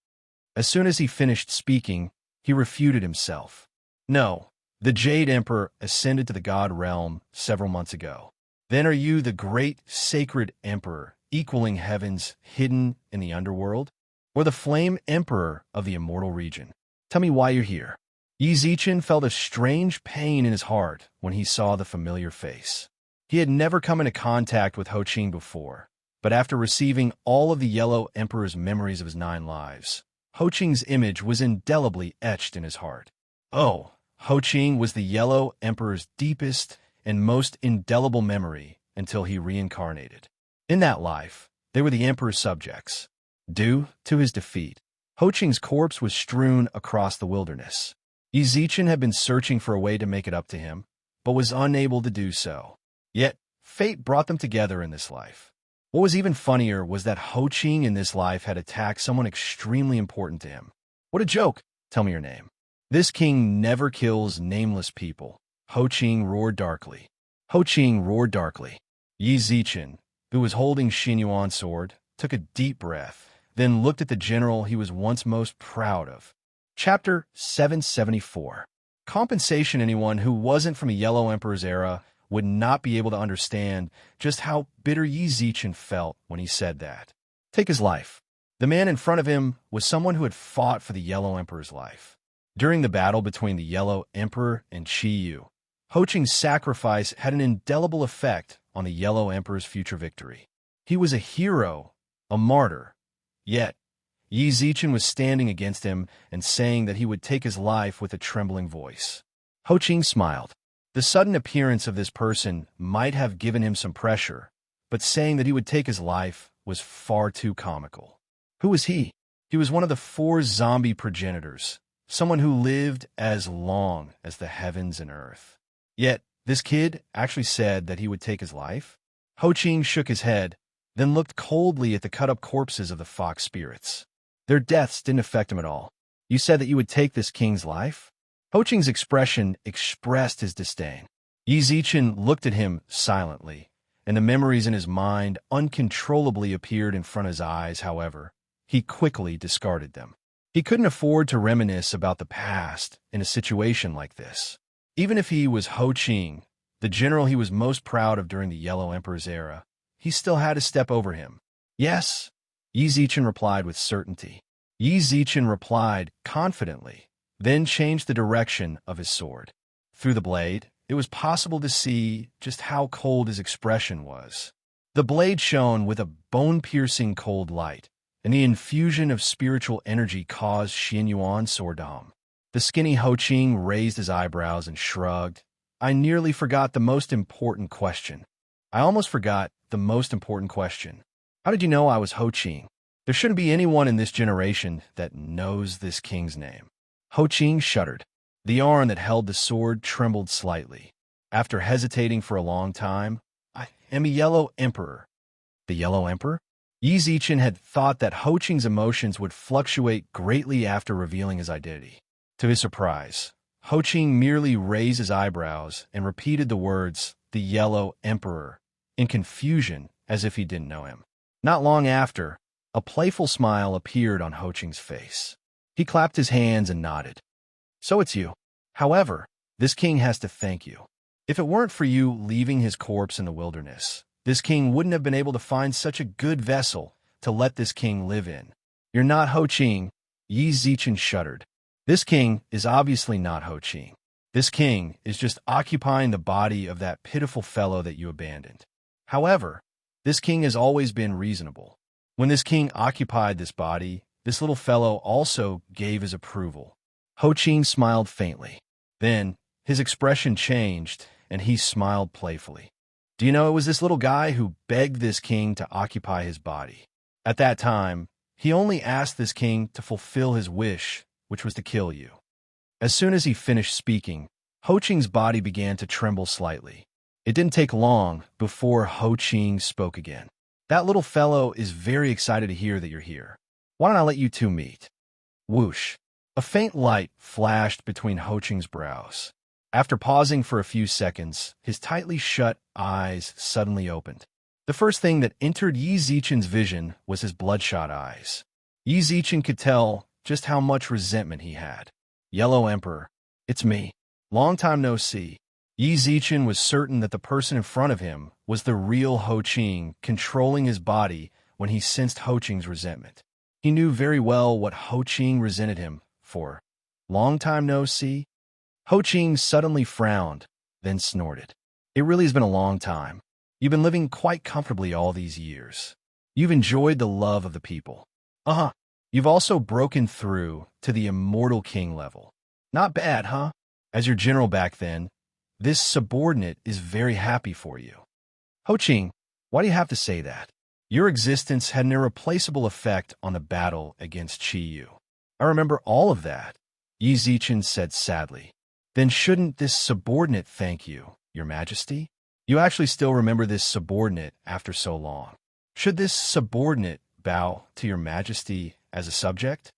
As soon as he finished speaking, he refuted himself. "No, the Jade Emperor ascended to the God realm several months ago. Then are you the great sacred Emperor, equaling heavens hidden in the underworld? Or the Flame Emperor of the immortal region? Tell me why you're here." Yi Zichen felt a strange pain in his heart when he saw the familiar face. He had never come into contact with Ho Ching before, but after receiving all of the Yellow Emperor's memories of his 9 lives, Ho Ching's image was indelibly etched in his heart. Oh, Ho Ching was the Yellow Emperor's deepest and most indelible memory until he reincarnated. In that life, they were the Emperor's subjects. Due to his defeat, Ho Ching's corpse was strewn across the wilderness. Yi Zichen had been searching for a way to make it up to him, but was unable to do so. Yet, fate brought them together in this life. What was even funnier was that Ho Ching in this life had attacked someone extremely important to him. What a joke! Tell me your name. This king never kills nameless people. Ho Ching roared darkly. Ho Ching roared darkly. Yi Zichen, who was holding Xin Yuan's sword, took a deep breath, then looked at the general he was once most proud of. Chapter 774. Compensation. Anyone who wasn't from a Yellow Emperor's era would not be able to understand just how bitter Yi Zichen felt when he said that. Take his life. The man in front of him was someone who had fought for the Yellow Emperor's life. During the battle between the Yellow Emperor and Qi Yu, Ho Ching's sacrifice had an indelible effect on the Yellow Emperor's future victory. He was a hero, a martyr. Yet, Yi Zichen was standing against him and saying that he would take his life with a trembling voice. Ho Ching smiled. The sudden appearance of this person might have given him some pressure, but saying that he would take his life was far too comical. Who was he? He was one of the 4 zombie progenitors, someone who lived as long as the heavens and earth. Yet, this kid actually said that he would take his life? Ho Ching shook his head, then looked coldly at the cut-up corpses of the fox spirits. Their deaths didn't affect him at all. You said that you would take this king's life? Ho Ching's expression expressed his disdain. Yi Zichen looked at him silently, and the memories in his mind uncontrollably appeared in front of his eyes. However, he quickly discarded them. He couldn't afford to reminisce about the past in a situation like this. Even if he was Ho Ching, the general he was most proud of during the Yellow Emperor's era, he still had to step over him. Yes, Yi Zichen replied with certainty. Yi Zichen replied confidently, then changed the direction of his sword. Through the blade, it was possible to see just how cold his expression was. The blade shone with a bone-piercing cold light, and the infusion of spiritual energy caused Xin Yuan's sword to hum. The skinny Ho Ching raised his eyebrows and shrugged. I nearly forgot the most important question. I almost forgot the most important question. How did you know I was Ho Ching? There shouldn't be anyone in this generation that knows this king's name. Ho Ching shuddered. The arm that held the sword trembled slightly. After hesitating for a long time, I am a Yellow Emperor. The Yellow Emperor? Yi Zichen had thought that Ho Ching's emotions would fluctuate greatly after revealing his identity. To his surprise, Ho Ching merely raised his eyebrows and repeated the words, the Yellow Emperor, in confusion as if he didn't know him. Not long after, a playful smile appeared on Ho Ching's face. He clapped his hands and nodded. So it's you. However, this king has to thank you. If it weren't for you leaving his corpse in the wilderness, this king wouldn't have been able to find such a good vessel to let this king live in. You're not Ho Ching. Yi Zichen shuddered. This king is obviously not Ho Ching. This king is just occupying the body of that pitiful fellow that you abandoned. However, this king has always been reasonable. When this king occupied this body, this little fellow also gave his approval. Ho Ching smiled faintly. Then, his expression changed, and he smiled playfully. Do you know it was this little guy who begged this king to occupy his body? At that time, he only asked this king to fulfill his wish, which was to kill you. As soon as he finished speaking, Ho Ching's body began to tremble slightly. It didn't take long before Ho Ching spoke again. That little fellow is very excited to hear that you're here. Why don't I let you two meet? Whoosh. A faint light flashed between Ho Ching's brows. After pausing for a few seconds, his tightly shut eyes suddenly opened. The first thing that entered Yi Zichen's vision was his bloodshot eyes. Yi Zichen could tell just how much resentment he had. Yellow Emperor, it's me. Long time no see. Yi Zichen was certain that the person in front of him was the real Ho Ching controlling his body when he sensed Ho Ching's resentment. He knew very well what Ho Ching resented him for. Long time no see? Ho Ching suddenly frowned, then snorted. It really has been a long time. You've been living quite comfortably all these years. You've enjoyed the love of the people. You've also broken through to the immortal king level. Not bad, huh? As your general back then, this subordinate is very happy for you. Ho Ching, why do you have to say that? Your existence had an irreplaceable effect on the battle against Chi Yu. I remember all of that, Yi Zichen said sadly. Then shouldn't this subordinate thank you, Your Majesty? You actually still remember this subordinate after so long. Should this subordinate bow to Your Majesty as a subject?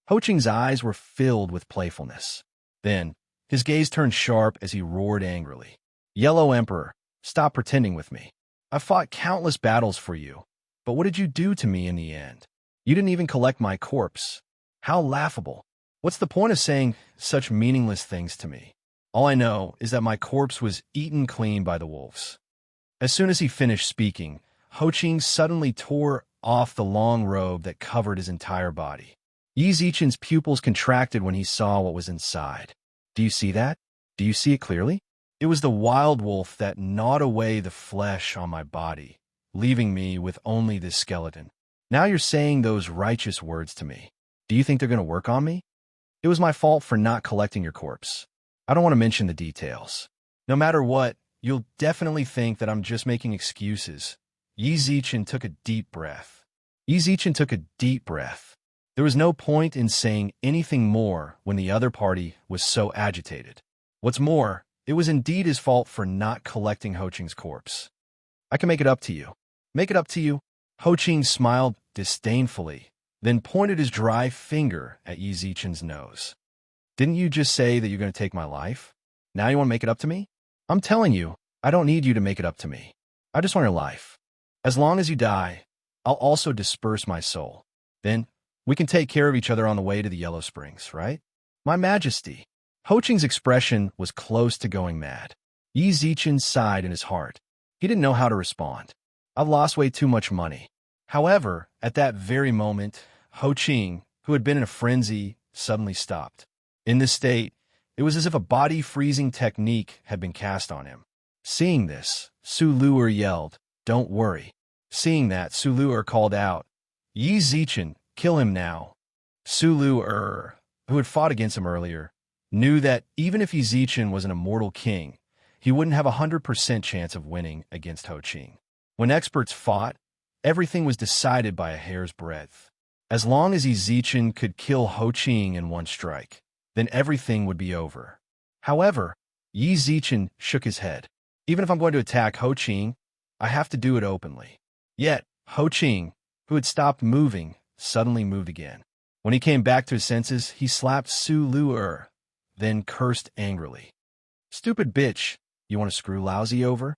Ho Ching's eyes were filled with playfulness. Then, his gaze turned sharp as he roared angrily. Yellow Emperor, stop pretending with me. I've fought countless battles for you, but what did you do to me in the end? You didn't even collect my corpse. How laughable. What's the point of saying such meaningless things to me? All I know is that my corpse was eaten clean by the wolves. As soon as he finished speaking, Ho Ching suddenly tore off the long robe that covered his entire body. Yi Zichen's pupils contracted when he saw what was inside. Do you see that? Do you see it clearly? It was the wild wolf that gnawed away the flesh on my body, leaving me with only this skeleton. Now you're saying those righteous words to me. Do you think they're going to work on me? It was my fault for not collecting your corpse. I don't want to mention the details. No matter what, you'll definitely think that I'm just making excuses. Yi Zichen took a deep breath. Yi Zichen took a deep breath. There was no point in saying anything more when the other party was so agitated. What's more, it was indeed his fault for not collecting Ho Ching's corpse. I can make it up to you. Make it up to you? Ho Ching smiled disdainfully, then pointed his dry finger at Yi Zichen's nose. Didn't you just say that you're going to take my life? Now you want to make it up to me? I'm telling you, I don't need you to make it up to me. I just want your life. As long as you die, I'll also disperse my soul. Then, we can take care of each other on the way to the Yellow Springs, right? My Majesty. Ho Ching's expression was close to going mad. Yi Zichen sighed in his heart. He didn't know how to respond. I've lost way too much money. However, at that very moment, Ho Ching, who had been in a frenzy, suddenly stopped. In this state, it was as if a body-freezing technique had been cast on him. Seeing this, Su Luer yelled, "Don't worry." Seeing that, Su Luer called out, "Yi Zichen, kill him now." Su Luer, who had fought against him earlier, knew that even if Yi Zichen was an immortal king, he wouldn't have a 100% chance of winning against Ho Ching. When experts fought, everything was decided by a hair's breadth. As long as Yi Zichen could kill Ho Ching in one strike, then everything would be over. However, Yi Zichen shook his head. Even if I'm going to attack Ho Ching, I have to do it openly. Yet, Ho Ching, who had stopped moving, suddenly moved again. When he came back to his senses, he slapped Su Luer, then cursed angrily. "Stupid bitch, you want to screw Lousy over?"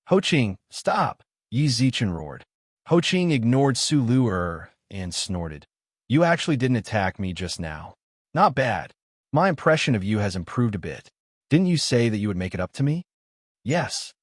"Ho Ching, stop!" Yi Zichen roared. Ho Ching ignored Su Luer and snorted. "You actually didn't attack me just now. Not bad. My impression of you has improved a bit. Didn't you say that you would make it up to me?" "Yes."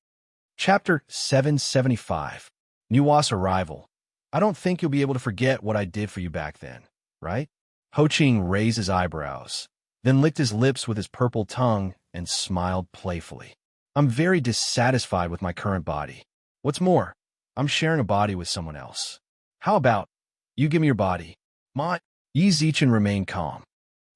Chapter 775. Nuwa's Arrival. I don't think you'll be able to forget what I did for you back then, right? Ho Ching raised his eyebrows, then licked his lips with his purple tongue and smiled playfully. I'm very dissatisfied with my current body. What's more, I'm sharing a body with someone else. How about you give me your body? My Yi Zichen remained calm.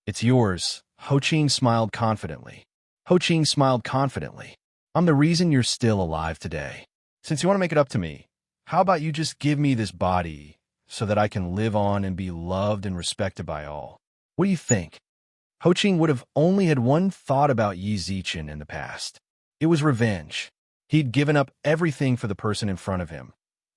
It's yours. Ho Ching smiled confidently. Ho Ching smiled confidently. I'm the reason you're still alive today. Since you want to make it up to me, how about you just give me this body so that I can live on and be loved and respected by all? What do you think? Ho Ching would have only had one thought about Yi Zichen in the past. It was revenge. He'd given up everything for the person in front of him,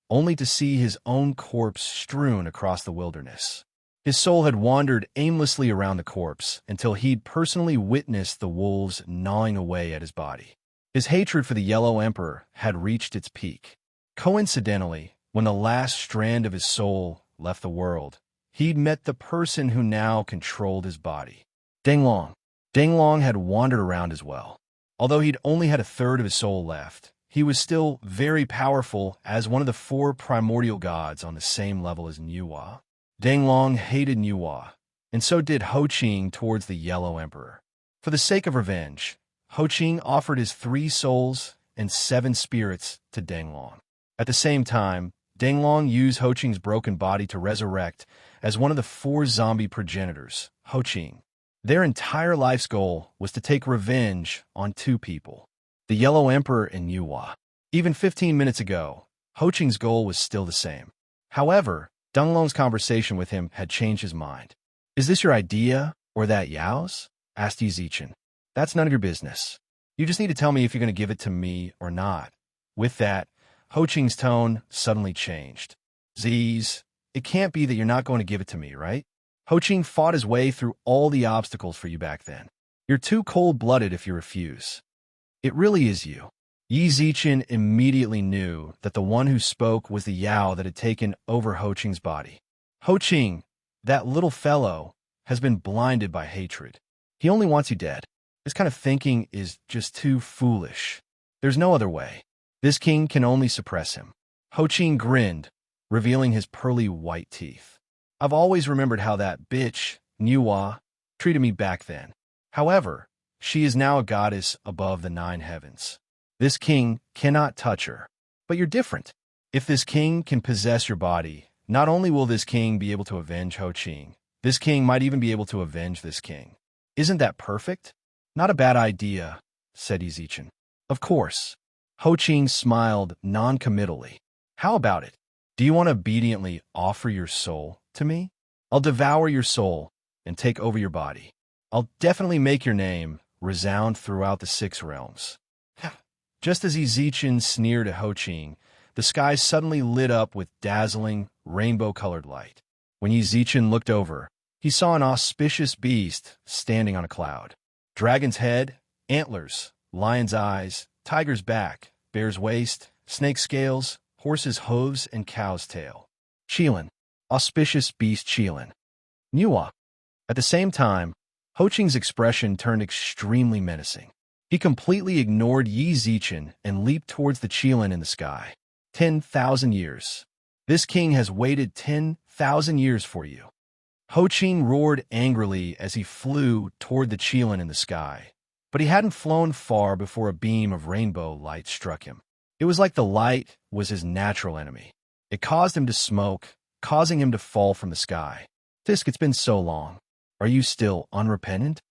only to see his own corpse strewn across the wilderness. His soul had wandered aimlessly around the corpse until he'd personally witnessed the wolves gnawing away at his body. His hatred for the Yellow Emperor had reached its peak. Coincidentally, when the last strand of his soul left the world, he'd met the person who now controlled his body. Denglong. Denglong had wandered around as well. Although he'd only had a third of his soul left, he was still very powerful as one of the 4 primordial gods on the same level as Nuwa. Denglong hated Nuwa, and so did Ho Ching towards the Yellow Emperor. For the sake of revenge, Ho Ching offered his 3 souls and 7 spirits to Denglong. At the same time, Denglong used Ho Ching's broken body to resurrect as one of the 4 zombie progenitors, Ho Ching. Their entire life's goal was to take revenge on two people, the Yellow Emperor and Yuhua. Even 15 minutes ago, Ho Qing's goal was still the same. However, Deng Long's conversation with him had changed his mind. "Is this your idea, or that Yao's?" asked Yi Zichen. "That's none of your business. You just need to tell me if you're going to give it to me or not." With that, Ho Qing's tone suddenly changed. "Z's, it can't be that you're not going to give it to me, right? Ho Qing fought his way through all the obstacles for you back then. You're too cold-blooded if you refuse." "It really is you." Yi Zichen immediately knew that the one who spoke was the Yao that had taken over Ho Qing's body. Ho Qing, that little fellow, has been blinded by hatred. He only wants you dead. This kind of thinking is just too foolish. There's no other way. This king can only suppress him. Ho Qing grinned, revealing his pearly white teeth. "I've always remembered how that bitch, Nuwa, treated me back then. However, she is now a goddess above the 9 heavens. This king cannot touch her. But you're different. If this king can possess your body, not only will this king be able to avenge Ho Qing, this king might even be able to avenge this king. Isn't that perfect?" "Not a bad idea," said Yi Zichen. "Of course." Ho Qing smiled non-committally. "How about it? Do you want to obediently offer your soul to me? I'll devour your soul and take over your body. I'll definitely make your name resound throughout the 6 realms." Just as Yi Zichen sneered at Ho Qing, the sky suddenly lit up with dazzling, rainbow-colored light. When Yi Zichen looked over, he saw an auspicious beast standing on a cloud. Dragon's head, antlers, lion's eyes, tiger's back, bear's waist, snake's scales, horse's hooves, and cow's tail. Qilin, auspicious beast Qilin. Nuwa. At the same time, Ho Qing's expression turned extremely menacing. He completely ignored Yi Zichen and leaped towards the Qilin in the sky. 10,000 years. This king has waited 10,000 years for you. Ho Qing roared angrily as he flew toward the Qilin in the sky. But he hadn't flown far before a beam of rainbow light struck him. It was like the light was his natural enemy. It caused him to smoke, causing him to fall from the sky. "Tisk, it's been so long. Are you still unrepentant?"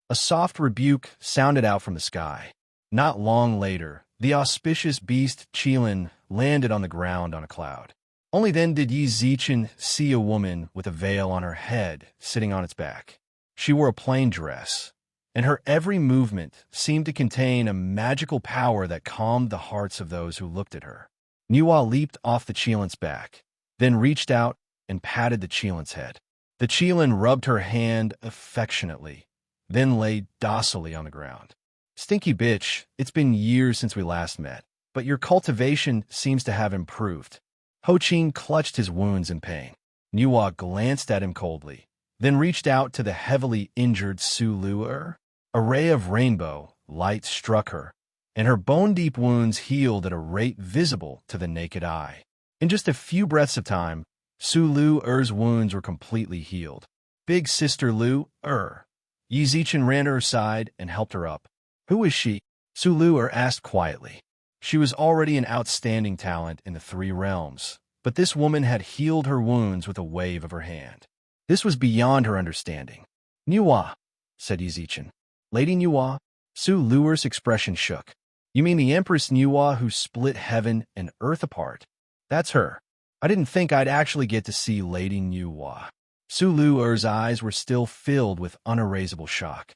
A soft rebuke sounded out from the sky. Not long later, the auspicious beast Qilin landed on the ground on a cloud. Only then did Yi Zichen see a woman with a veil on her head sitting on its back. She wore a plain dress, and her every movement seemed to contain a magical power that calmed the hearts of those who looked at her. Nuwa leaped off the Qilin's back, then reached out and patted the Qilin's head. The Qilin rubbed her hand affectionately, then lay docilely on the ground. "Stinky bitch, it's been years since we last met, but your cultivation seems to have improved." Ho Qing clutched his wounds in pain. Nuwa glanced at him coldly, then reached out to the heavily injured Su Lu'er. A ray of rainbow light struck her, and her bone-deep wounds healed at a rate visible to the naked eye. In just a few breaths of time, Su Lu'er's wounds were completely healed. "Big Sister Lu'er." Yi Zichen ran to her side and helped her up. "Who is she?" Su Lu'er asked quietly. She was already an outstanding talent in the 3 realms, but this woman had healed her wounds with a wave of her hand. This was beyond her understanding. "Nuwa," said Yi Zichen. "Lady Nuwa?" Su Lu'er's expression shook. "You mean the Empress Nuwa who split heaven and earth apart?" "That's her. I didn't think I'd actually get to see Lady Nuwa." Su Lu'er's eyes were still filled with unerasable shock.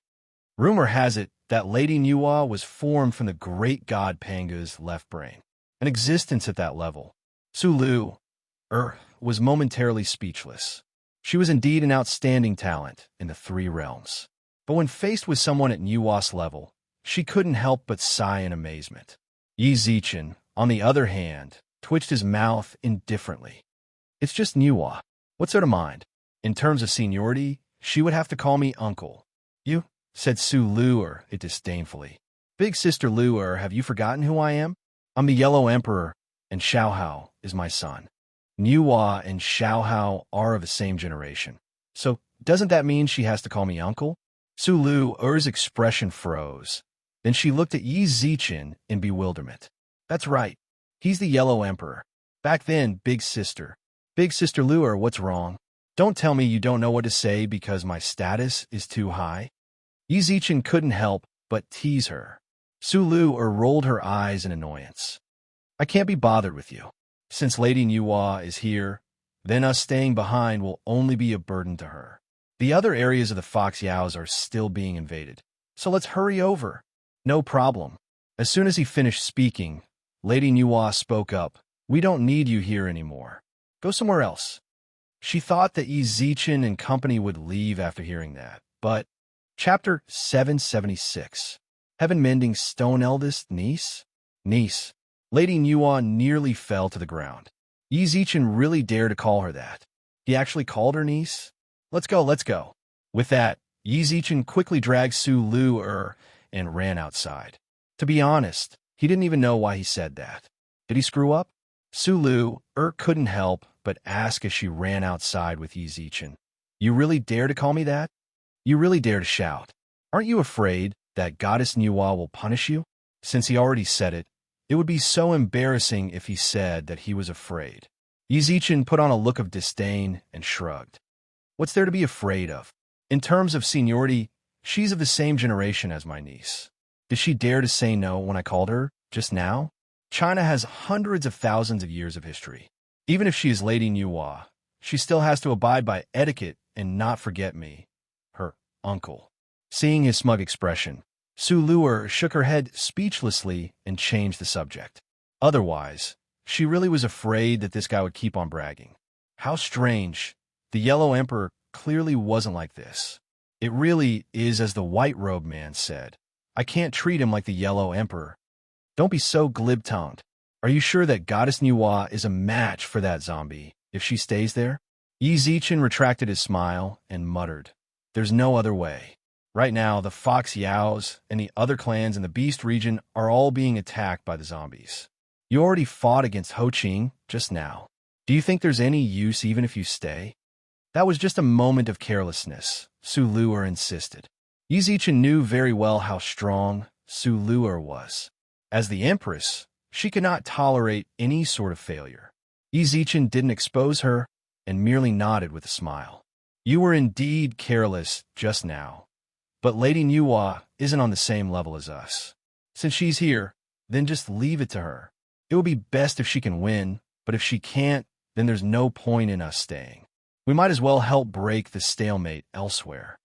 "Rumor has it that Lady Nuwa was formed from the great god Panga's left brain. An existence at that level." Su Lu'er was momentarily speechless. She was indeed an outstanding talent in the 3 realms. But when faced with someone at Nuwa's level, she couldn't help but sigh in amazement. Yi Zichen, on the other hand, twitched his mouth indifferently. "It's just Nuwa. What's there to mind? In terms of seniority, she would have to call me uncle." "You?" said Su Lu'er disdainfully. "Big Sister Lu'er, have you forgotten who I am? I'm the Yellow Emperor, and Xiaohao is my son. Nuwa and Xiaohao are of the same generation. So doesn't that mean she has to call me uncle?" Su Lu'er's expression froze. Then she looked at Yi Zichen in bewilderment. "That's right. He's the Yellow Emperor. Back then, Big Sister. Big Sister Lu'er, what's wrong?" Don't tell me you don't know what to say because my status is too high. Yi Zichen couldn't help but tease her. Sulu rolled her eyes in annoyance. I can't be bothered with you. Since Lady Nuwa is here, then us staying behind will only be a burden to her. The other areas of the Fox Yaos are still being invaded, so let's hurry over. No problem. As soon as he finished speaking, Lady Nuwa spoke up. We don't need you here anymore. Go somewhere else. She thought that Yi Zichen and company would leave after hearing that, but Chapter 776. Heaven-mending stone eldest niece? Niece. Lady Nuwa nearly fell to the ground. Yi Zichen really dared to call her that. He actually called her niece? Let's go, let's go. With that, Yi Zichen quickly dragged Su Lu and ran outside. To be honest, he didn't even know why he said that. Did he screw up? Su Lu couldn't help but ask as she ran outside with Yi Zichen. You really dare to call me that? You really dare to shout. Aren't you afraid that Goddess Nuwa will punish you? Since he already said it, it would be so embarrassing if he said that he was afraid. Yi Zichen put on a look of disdain and shrugged. What's there to be afraid of? In terms of seniority, she's of the same generation as my niece. Did she dare to say no when I called her just now? China has hundreds of thousands of years of history. Even if she is Lady Nuwa, she still has to abide by etiquette and not forget me, her uncle. Seeing his smug expression, Su Lu shook her head speechlessly and changed the subject. Otherwise, she really was afraid that this guy would keep on bragging. How strange. The Yellow Emperor clearly wasn't like this. It really is as the white-robed man said. I can't treat him like the Yellow Emperor. Don't be so glib-tongued. Are you sure that Goddess Nuwa is a match for that zombie if she stays there? Yi Zichen retracted his smile and muttered, There's no other way. Right now, the Fox Yaos and the other clans in the Beast region are all being attacked by the zombies. You already fought against Ho Ching just now. Do you think there's any use even if you stay? That was just a moment of carelessness, Su Lu insisted. Yi Zichen knew very well how strong Su Lu was. As the Empress, she could not tolerate any sort of failure. Yi Zichen didn't expose her and merely nodded with a smile. You were indeed careless just now. But Lady Nuwa isn't on the same level as us. Since she's here, then just leave it to her. It would be best if she can win, but if she can't, then there's no point in us staying. We might as well help break the stalemate elsewhere.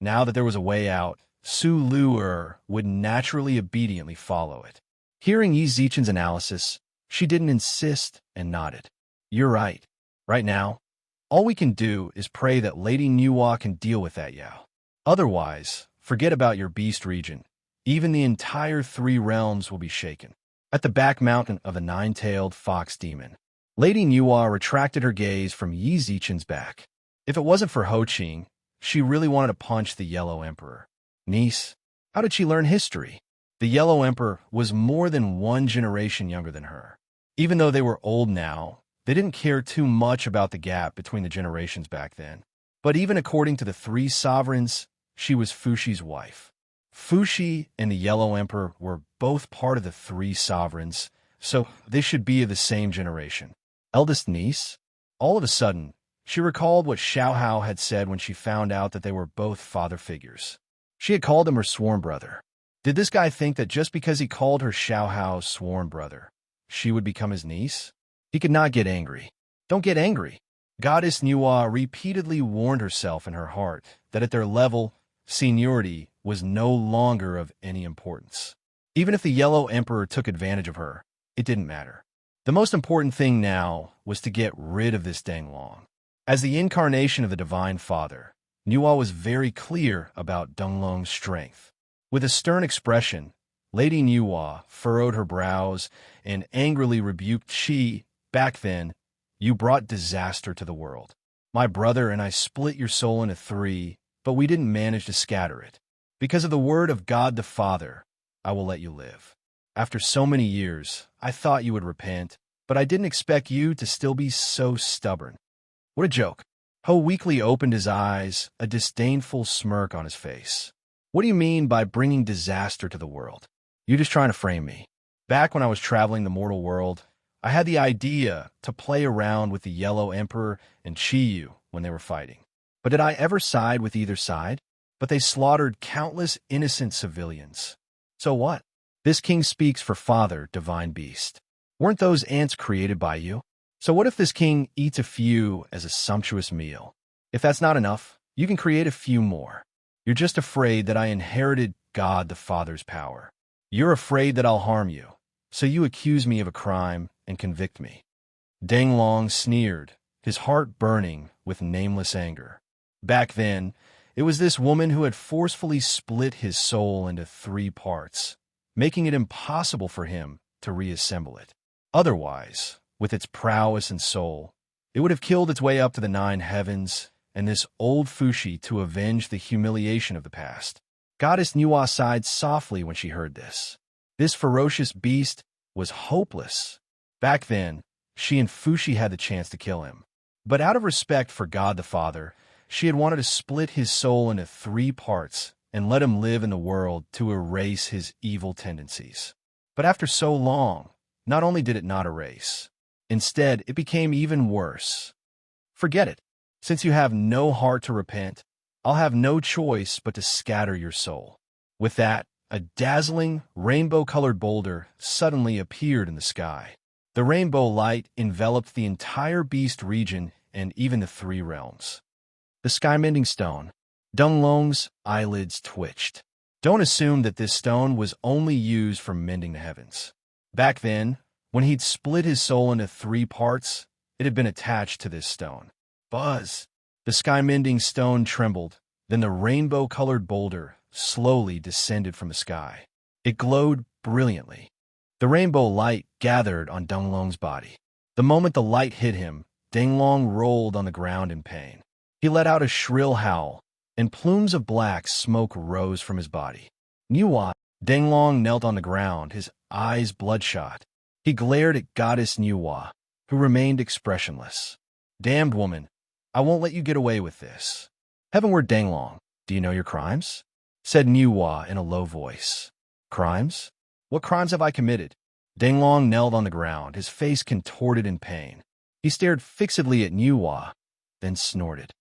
Now that there was a way out, Su Lu would naturally obediently follow it. Hearing Yi Zichen's analysis, she didn't insist and nodded. You're right. Right now, all we can do is pray that Lady Nuwa can deal with that Yao. Otherwise, forget about your beast region. Even the entire 3 realms will be shaken. At the back mountain of the 9-tailed fox demon, Lady Nuwa retracted her gaze from Yi Zichen's back. If it wasn't for Ho Ching, she really wanted to punch the Yellow Emperor. Niece, how did she learn history? The Yellow Emperor was more than 1 generation younger than her. Even though they were old now, they didn't care too much about the gap between the generations back then. But even according to the 3 sovereigns, she was Fushi's wife. Fushi and the Yellow Emperor were both part of the 3 sovereigns, so they should be of the same generation. Eldest niece? All of a sudden, she recalled what Xiaohao had said when she found out that they were both father figures. She had called him her sworn brother. Did this guy think that just because he called her Xiaohao's sworn brother, she would become his niece? He could not get angry. Don't get angry. Goddess Nuwa repeatedly warned herself in her heart that at their level, seniority was no longer of any importance. Even if the Yellow Emperor took advantage of her, it didn't matter. The most important thing now was to get rid of this Danglong. As the incarnation of the Divine Father, Nuwa was very clear about Danglong's strength. With a stern expression, Lady Nuwa furrowed her brows and angrily rebuked Shi. Back then, you brought disaster to the world. My brother and I split your soul into 3, but we didn't manage to scatter it. Because of the word of God the Father, I will let you live. After so many years, I thought you would repent, but I didn't expect you to still be so stubborn. What a joke. Ho weakly opened his eyes, a disdainful smirk on his face. What do you mean by bringing disaster to the world? You're just trying to frame me. Back when I was traveling the mortal world, I had the idea to play around with the Yellow Emperor and Chi Yu when they were fighting. But did I ever side with either side? But they slaughtered countless innocent civilians. So what? This king speaks for Father, divine beast. Weren't those ants created by you? So what if this king eats a few as a sumptuous meal? If that's not enough, you can create a few more. You're just afraid that I inherited God the Father's power. You're afraid that I'll harm you, so you accuse me of a crime and convict me. Danglong sneered, his heart burning with nameless anger. Back then, it was this woman who had forcefully split his soul into 3 parts, making it impossible for him to reassemble it. Otherwise, with its prowess and soul, it would have killed its way up to the 9 heavens and this old Fushi to avenge the humiliation of the past. Goddess Nuwa sighed softly when she heard this. This ferocious beast was hopeless. Back then, she and Fushi had the chance to kill him. But out of respect for God the Father, she had wanted to split his soul into 3 parts and let him live in the world to erase his evil tendencies. But after so long, not only did it not erase, instead it became even worse. Forget it. Since you have no heart to repent, I'll have no choice but to scatter your soul. With that, a dazzling, rainbow-colored boulder suddenly appeared in the sky. The rainbow light enveloped the entire beast region and even the 3 realms. The sky-mending stone. Dunglong's eyelids twitched. Don't assume that this stone was only used for mending the heavens. Back then, when he'd split his soul into 3 parts, it had been attached to this stone. Buzz! The sky-mending stone trembled, then the rainbow-colored boulder slowly descended from the sky. It glowed brilliantly. The rainbow light gathered on Danglong's body. The moment the light hit him, Danglong rolled on the ground in pain. He let out a shrill howl, and plumes of black smoke rose from his body. Nuwa, Danglong knelt on the ground, his eyes bloodshot. He glared at Goddess Nuwa, who remained expressionless. Damned woman, I won't let you get away with this. Heavenward Danglong, do you know your crimes? Said Nuwa in a low voice. Crimes? What crimes have I committed? Danglong knelt on the ground, his face contorted in pain. He stared fixedly at Nuwa, then snorted.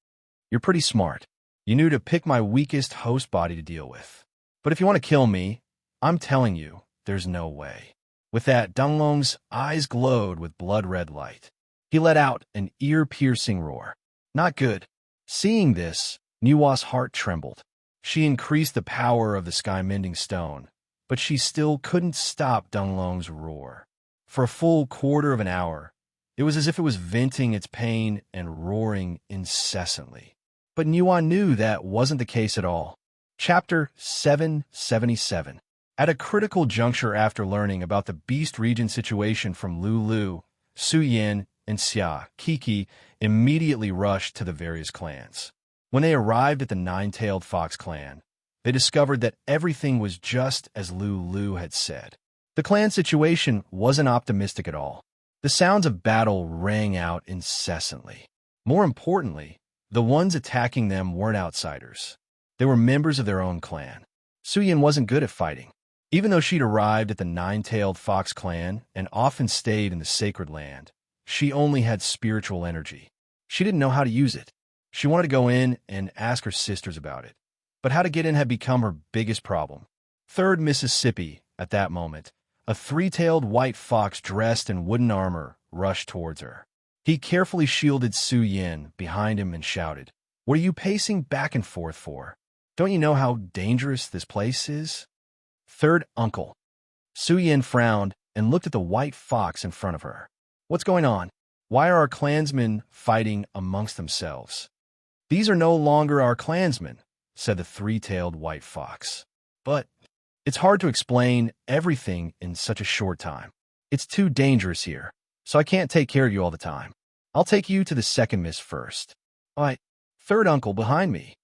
You're pretty smart. You knew to pick my weakest host body to deal with. But if you want to kill me, I'm telling you, there's no way. With that, Danglong's eyes glowed with blood-red light. He let out an ear-piercing roar. Not good. Seeing this, Nuwa's heart trembled. She increased the power of the sky-mending stone, but she still couldn't stop Danglong's roar. For a full quarter of an hour, it was as if it was venting its pain and roaring incessantly. But Nuwa knew that wasn't the case at all. Chapter 777. At a critical juncture after learning about the Beast Region situation from Lulu, Su Yin, and Xia, Kiki immediately rushed to the various clans. When they arrived at the 9-tailed fox clan, they discovered that everything was just as Lulu had said. The clan situation wasn't optimistic at all. The sounds of battle rang out incessantly. More importantly, the ones attacking them weren't outsiders. They were members of their own clan. Su Yin wasn't good at fighting. Even though she'd arrived at the 9-tailed fox clan and often stayed in the sacred land, she only had spiritual energy. She didn't know how to use it. She wanted to go in and ask her sisters about it. But how to get in had become her biggest problem. 3rd Mississippi, at that moment, a 3-tailed white fox dressed in wooden armor rushed towards her. He carefully shielded Su Yin behind him and shouted, "What are you pacing back and forth for? Don't you know how dangerous this place is?" 3rd Uncle. Su Yin frowned and looked at the white fox in front of her. What's going on? Why are our clansmen fighting amongst themselves? These are no longer our clansmen, said the 3-tailed white fox. But it's hard to explain everything in such a short time. It's too dangerous here, so I can't take care of you all the time. I'll take you to the 2nd miss first. Why, 3rd Uncle behind me.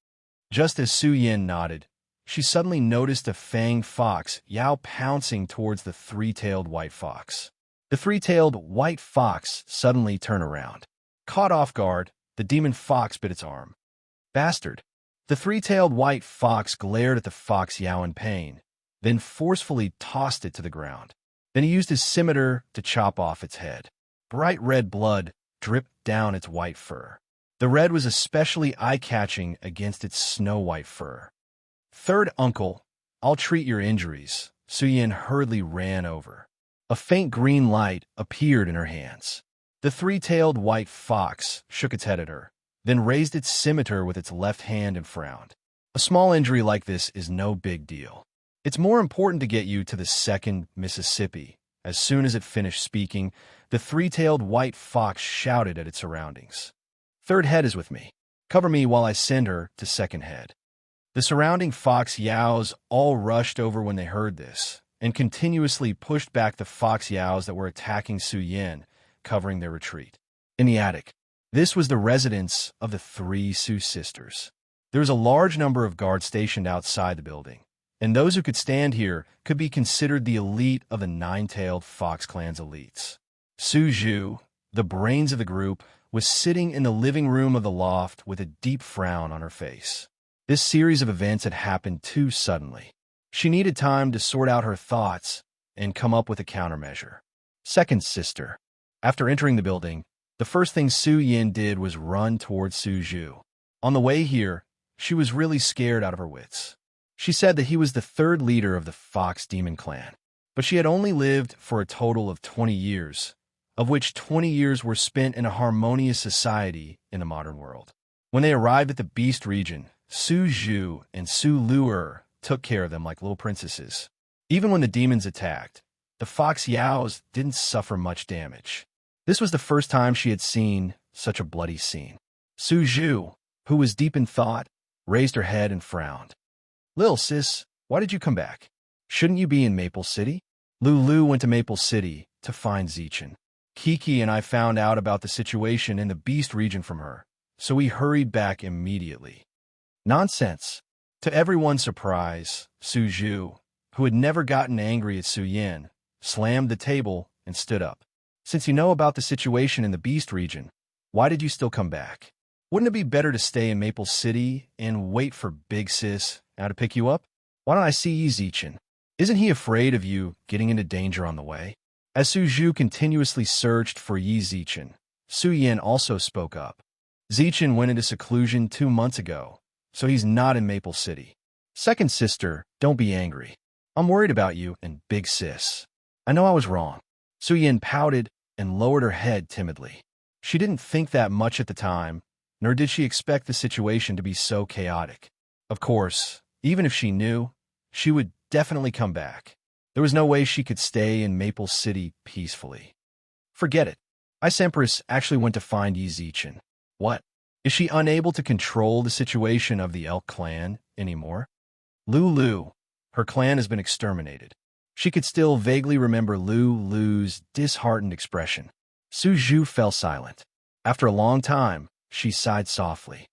Just as Su Yin nodded, she suddenly noticed a fanged fox Yao pouncing towards the 3-tailed white fox. The 3-tailed white fox suddenly turned around. Caught off guard, the demon fox bit its arm. Bastard! The 3-tailed white fox glared at the fox Yao in pain, then forcefully tossed it to the ground. Then he used his scimitar to chop off its head. Bright red blood dripped down its white fur. The red was especially eye-catching against its snow-white fur. "Third uncle, I'll treat your injuries." Suyin hurriedly ran over. A faint green light appeared in her hands. The three-tailed white fox shook its head at her, then raised its scimitar with its left hand and frowned. "A small injury like this is no big deal. It's more important to get you to the second Mississippi." As soon as it finished speaking, the three-tailed white fox shouted at its surroundings. "Third head is with me. Cover me while I send her to second head." The surrounding fox yows all rushed over when they heard this, and continuously pushed back the fox yows that were attacking Suyin, covering their retreat. In the attic, this was the residence of the three Sioux sisters. There was a large number of guards stationed outside the building, and those who could stand here could be considered the elite of the nine-tailed fox clan's elites. Su Zhu, the brains of the group, was sitting in the living room of the loft with a deep frown on her face. This series of events had happened too suddenly. She needed time to sort out her thoughts and come up with a countermeasure. Second sister. After entering the building, the first thing Su Yin did was run towards Su Zhu. On the way here, she was really scared out of her wits. She said that he was the third leader of the Fox Demon Clan, but she had only lived for a total of 20 years, of which 20 years were spent in a harmonious society in the modern world. When they arrived at the Beast region, Su Zhu and Su Luer took care of them like little princesses. Even when the demons attacked, the fox yows didn't suffer much damage. This was the first time she had seen such a bloody scene. Su Zhu, who was deep in thought, raised her head and frowned. "Lil sis, why did you come back? Shouldn't you be in Maple City?" Lulu went to Maple City to find Zichin. Kiki and I found out about the situation in the Beast region from her, so we hurried back immediately. Nonsense. To everyone's surprise, Su Zhu, who had never gotten angry at Su Yin, slammed the table and stood up. "Since you know about the situation in the Beast region, why did you still come back? Wouldn't it be better to stay in Maple City and wait for Big Sis now to pick you up? Why don't I see Zichin? Isn't he afraid of you getting into danger on the way?" As Su Zhu continuously searched for Yi Zichin, Su Yin also spoke up. "Zichin went into seclusion 2 months ago, so he's not in Maple City. Second sister, don't be angry. I'm worried about you and Big Sis. I know I was wrong." Su Yin pouted and lowered her head timidly. She didn't think that much at the time, nor did she expect the situation to be so chaotic. Of course, even if she knew, she would definitely come back. There was no way she could stay in Maple City peacefully. "Forget it. Ice Empress actually went to find Yi Zichin." "What? Is she unable to control the situation of the Elk clan anymore?" "Lulu. Her clan has been exterminated." She could still vaguely remember Lulu's disheartened expression. Su Zhu fell silent. After a long time, she sighed softly.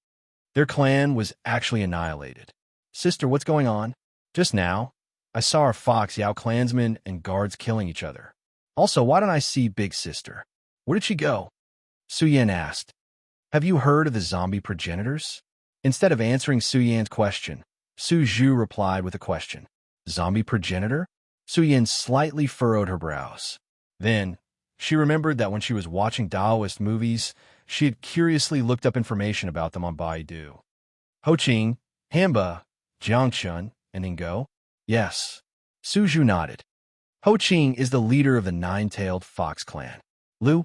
Their clan was actually annihilated. "Sister, what's going on?" "Just now, I saw our Fox Yao clansmen and guards killing each other. Also, why don't I see Big Sister? Where did she go?" Su Yan asked. "Have you heard of the zombie progenitors?" Instead of answering Su Yan's question, Su Zhu replied with a question. "Zombie progenitor?" Su Yan slightly furrowed her brows. Then, she remembered that when she was watching Taoist movies, she had curiously looked up information about them on Baidu. "Ho Qing, Hamba, Jiangchun, and Ingo?" "Yes." Su Zhu nodded. "Ho Qing is the leader of the nine-tailed fox clan. Lu,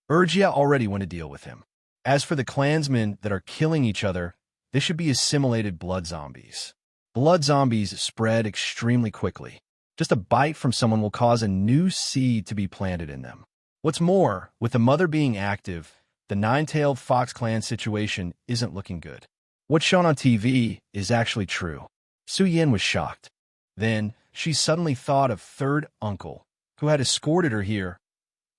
Urgia already went to deal with him. As for the clansmen that are killing each other, they should be assimilated blood zombies. Blood zombies spread extremely quickly. Just a bite from someone will cause a new seed to be planted in them. What's more, with the mother being active, the nine-tailed fox clan situation isn't looking good. What's shown on TV is actually true." Su Yin was shocked. Then, she suddenly thought of third uncle, who had escorted her here.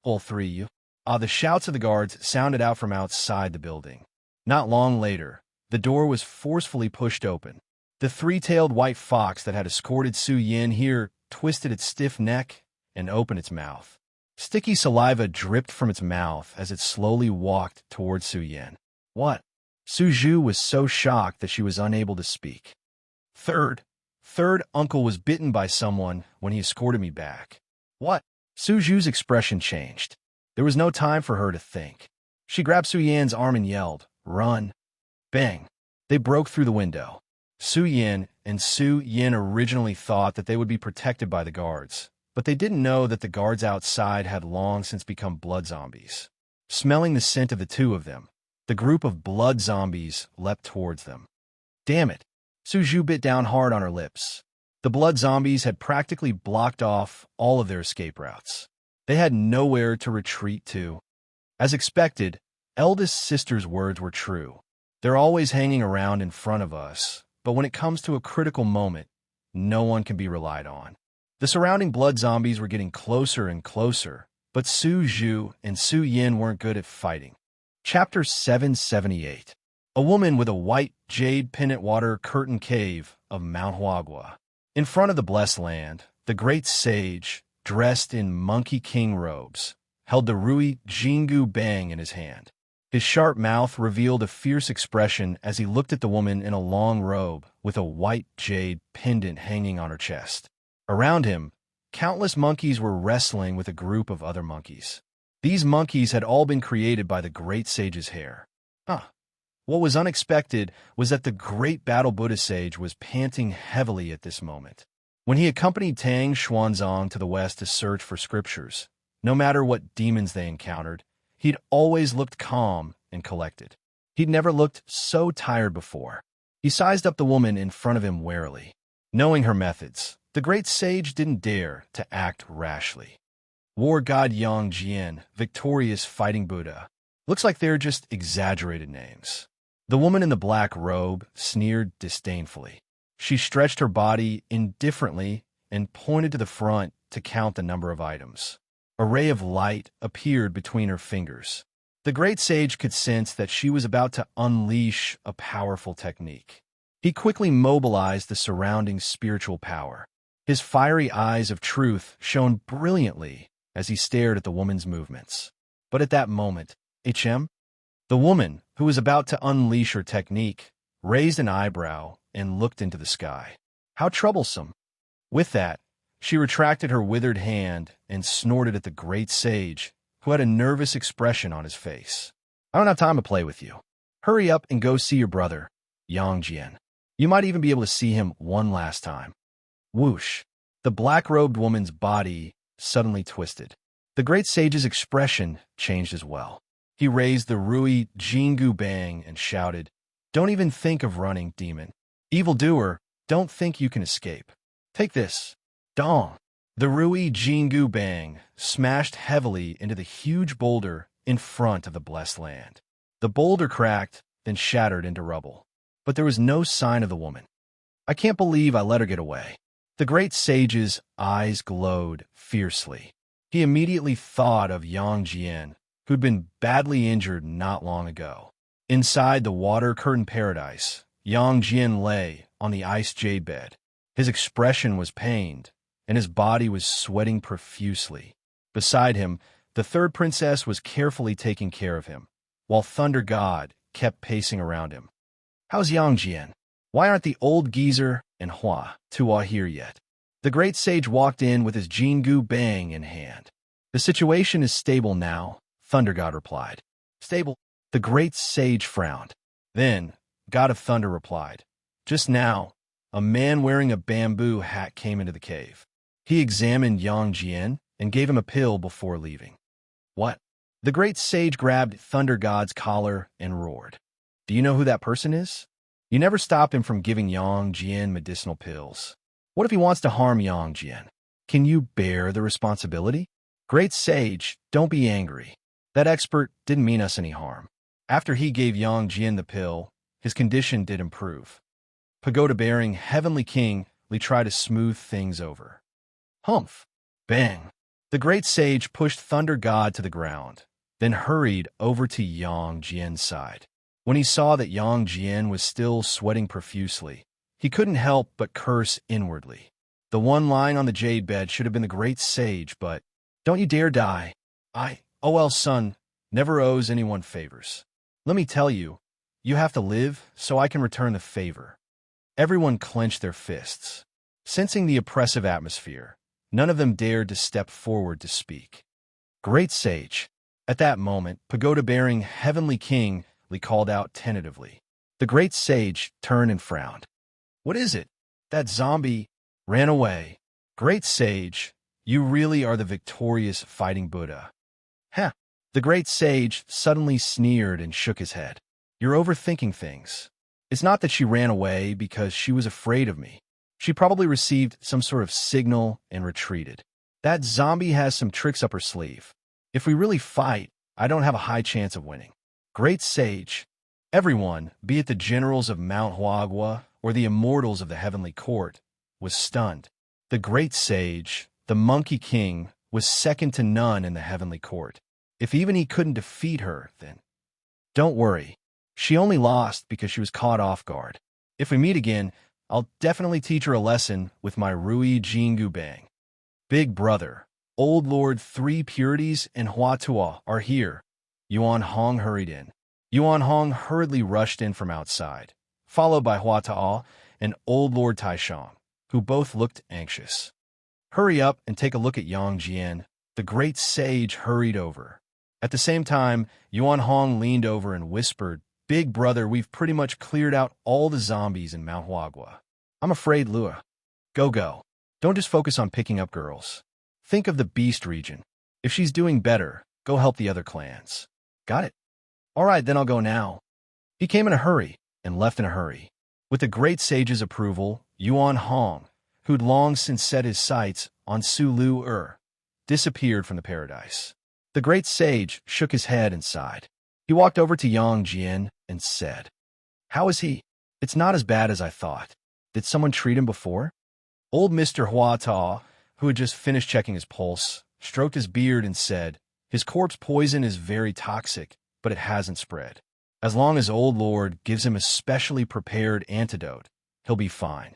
"All three, you." The shouts of the guards sounded out from outside the building. Not long later, the door was forcefully pushed open. The three-tailed white fox that had escorted Su Yin here twisted its stiff neck and opened its mouth. Sticky saliva dripped from its mouth as it slowly walked towards Su Yin. "What?" Su Zhu was so shocked that she was unable to speak. Third uncle was bitten by someone when he escorted me back." "What?" Su Zhu's expression changed. There was no time for her to think. She grabbed Su Yan's arm and yelled, Run. Bang. They broke through the window. Su Yin and Su Yin originally thought that they would be protected by the guards, but they didn't know that the guards outside had long since become blood zombies. Smelling the scent of the two of them, the group of blood zombies leapt towards them. Damn it! Su Zhu bit down hard on her lips. The blood zombies had practically blocked off all of their escape routes. They had nowhere to retreat to. As expected, eldest sister's words were true. They're always hanging around in front of us, but when it comes to a critical moment, no one can be relied on. The surrounding blood zombies were getting closer and closer, but Su Zhu and Su Yin weren't good at fighting. Chapter 778. A woman with a white jade pendant water curtain cave of Mount Huagua. In front of the blessed land, the great sage, dressed in Monkey King robes, held the Rui Jingu Bang in his hand. His sharp mouth revealed a fierce expression as he looked at the woman in a long robe with a white jade pendant hanging on her chest. Around him, countless monkeys were wrestling with a group of other monkeys. These monkeys had all been created by the great sage's hair. What was unexpected was that the great battle Buddha sage was panting heavily at this moment. When he accompanied Tang Xuanzang to the west to search for scriptures, no matter what demons they encountered, he'd always looked calm and collected. He'd never looked so tired before. He sized up the woman in front of him warily. Knowing her methods, the great sage didn't dare to act rashly. War God Yang Jian, victorious fighting Buddha. Looks like they're just exaggerated names. The woman in the black robe sneered disdainfully. She stretched her body indifferently and pointed to the front to count the number of items. A ray of light appeared between her fingers. The great sage could sense that she was about to unleash a powerful technique. He quickly mobilized the surrounding spiritual power. His fiery eyes of truth shone brilliantly as he stared at the woman's movements. But at that moment, the woman, who was about to unleash her technique, raised an eyebrow and looked into the sky. How troublesome! With that, she retracted her withered hand and snorted at the great sage, who had a nervous expression on his face. I don't have time to play with you. Hurry up and go see your brother, Yang Jian. You might even be able to see him one last time. Whoosh! The black-robed woman's body suddenly twisted. The great sage's expression changed as well. He raised the Rui Jingu Bang and shouted, "Don't even think of running, demon. Evildoer, don't think you can escape. Take this." Dong! The Rui Jingu Bang smashed heavily into the huge boulder in front of the blessed land. The boulder cracked, then shattered into rubble. But there was no sign of the woman. I can't believe I let her get away. The great sage's eyes glowed fiercely. He immediately thought of Yang Jian, who'd been badly injured not long ago. Inside the water curtain paradise, Yang Jian lay on the ice jade bed. His expression was pained, and his body was sweating profusely. Beside him, the third princess was carefully taking care of him, while Thunder God kept pacing around him. How's Yang Jian? Why aren't the old geezer and Tua here yet? The great sage walked in with his Jingu Bang in hand. The situation is stable now, Thunder God replied. Stable? The great sage frowned. Then, God of Thunder replied. Just now, a man wearing a bamboo hat came into the cave. He examined Yang Jian and gave him a pill before leaving. What? The great sage grabbed Thunder God's collar and roared. Do you know who that person is? You never stopped him from giving Yang Jian medicinal pills. What if he wants to harm Yang Jian? Can you bear the responsibility? Great sage, don't be angry. That expert didn't mean us any harm. After he gave Yang Jian the pill, his condition did improve. Pagoda-bearing Heavenly King tried to smooth things over. Humph! Bang! The great sage pushed Thunder God to the ground, then hurried over to Yang Jian's side. When he saw that Yang Jian was still sweating profusely, he couldn't help but curse inwardly. The one lying on the jade bed should have been the great sage, but don't you dare die. Son, never owes anyone favors. Let me tell you, you have to live so I can return the favor. Everyone clenched their fists. Sensing the oppressive atmosphere, none of them dared to step forward to speak. Great sage! At that moment, pagoda-bearing Heavenly King Li called out tentatively. The great sage turned and frowned. What is it? That zombie ran away. Great sage, you really are the victorious fighting Buddha. Heh. The great sage suddenly sneered and shook his head. You're overthinking things. It's not that she ran away because she was afraid of me. She probably received some sort of signal and retreated. That zombie has some tricks up her sleeve. If we really fight, I don't have a high chance of winning. Great sage, everyone, be it the generals of Mount Huagua or the immortals of the heavenly court, was stunned. The great sage, the monkey king, was second to none in the heavenly court. If even he couldn't defeat her, then... Don't worry. She only lost because she was caught off guard. If we meet again, I'll definitely teach her a lesson with my Rui Jingu Bang. Big brother, Old Lord Three Purities and Huatua are here. Yuan Hong hurried in. Yuan Hong hurriedly rushed in from outside, followed by Huatua and Old Lord Taishang, who both looked anxious. Hurry up and take a look at Yang Jian. The great sage hurried over. At the same time, Yuan Hong leaned over and whispered, Big brother, we've pretty much cleared out all the zombies in Mount Huagua. I'm afraid, Lua. Go. Don't just focus on picking up girls. Think of the beast region. If she's doing better, go help the other clans. Got it? All right, then I'll go now. He came in a hurry and left in a hurry. With the great sage's approval, Yuan Hong, who'd long since set his sights on Su Lu disappeared from the paradise. The great sage shook his head and sighed. He walked over to Yang Jian and said, How is he? It's not as bad as I thought. Did someone treat him before? Old Mr. Huata, who had just finished checking his pulse, stroked his beard and said, His corpse poison is very toxic, but it hasn't spread. As long as Old Lord gives him a specially prepared antidote, he'll be fine.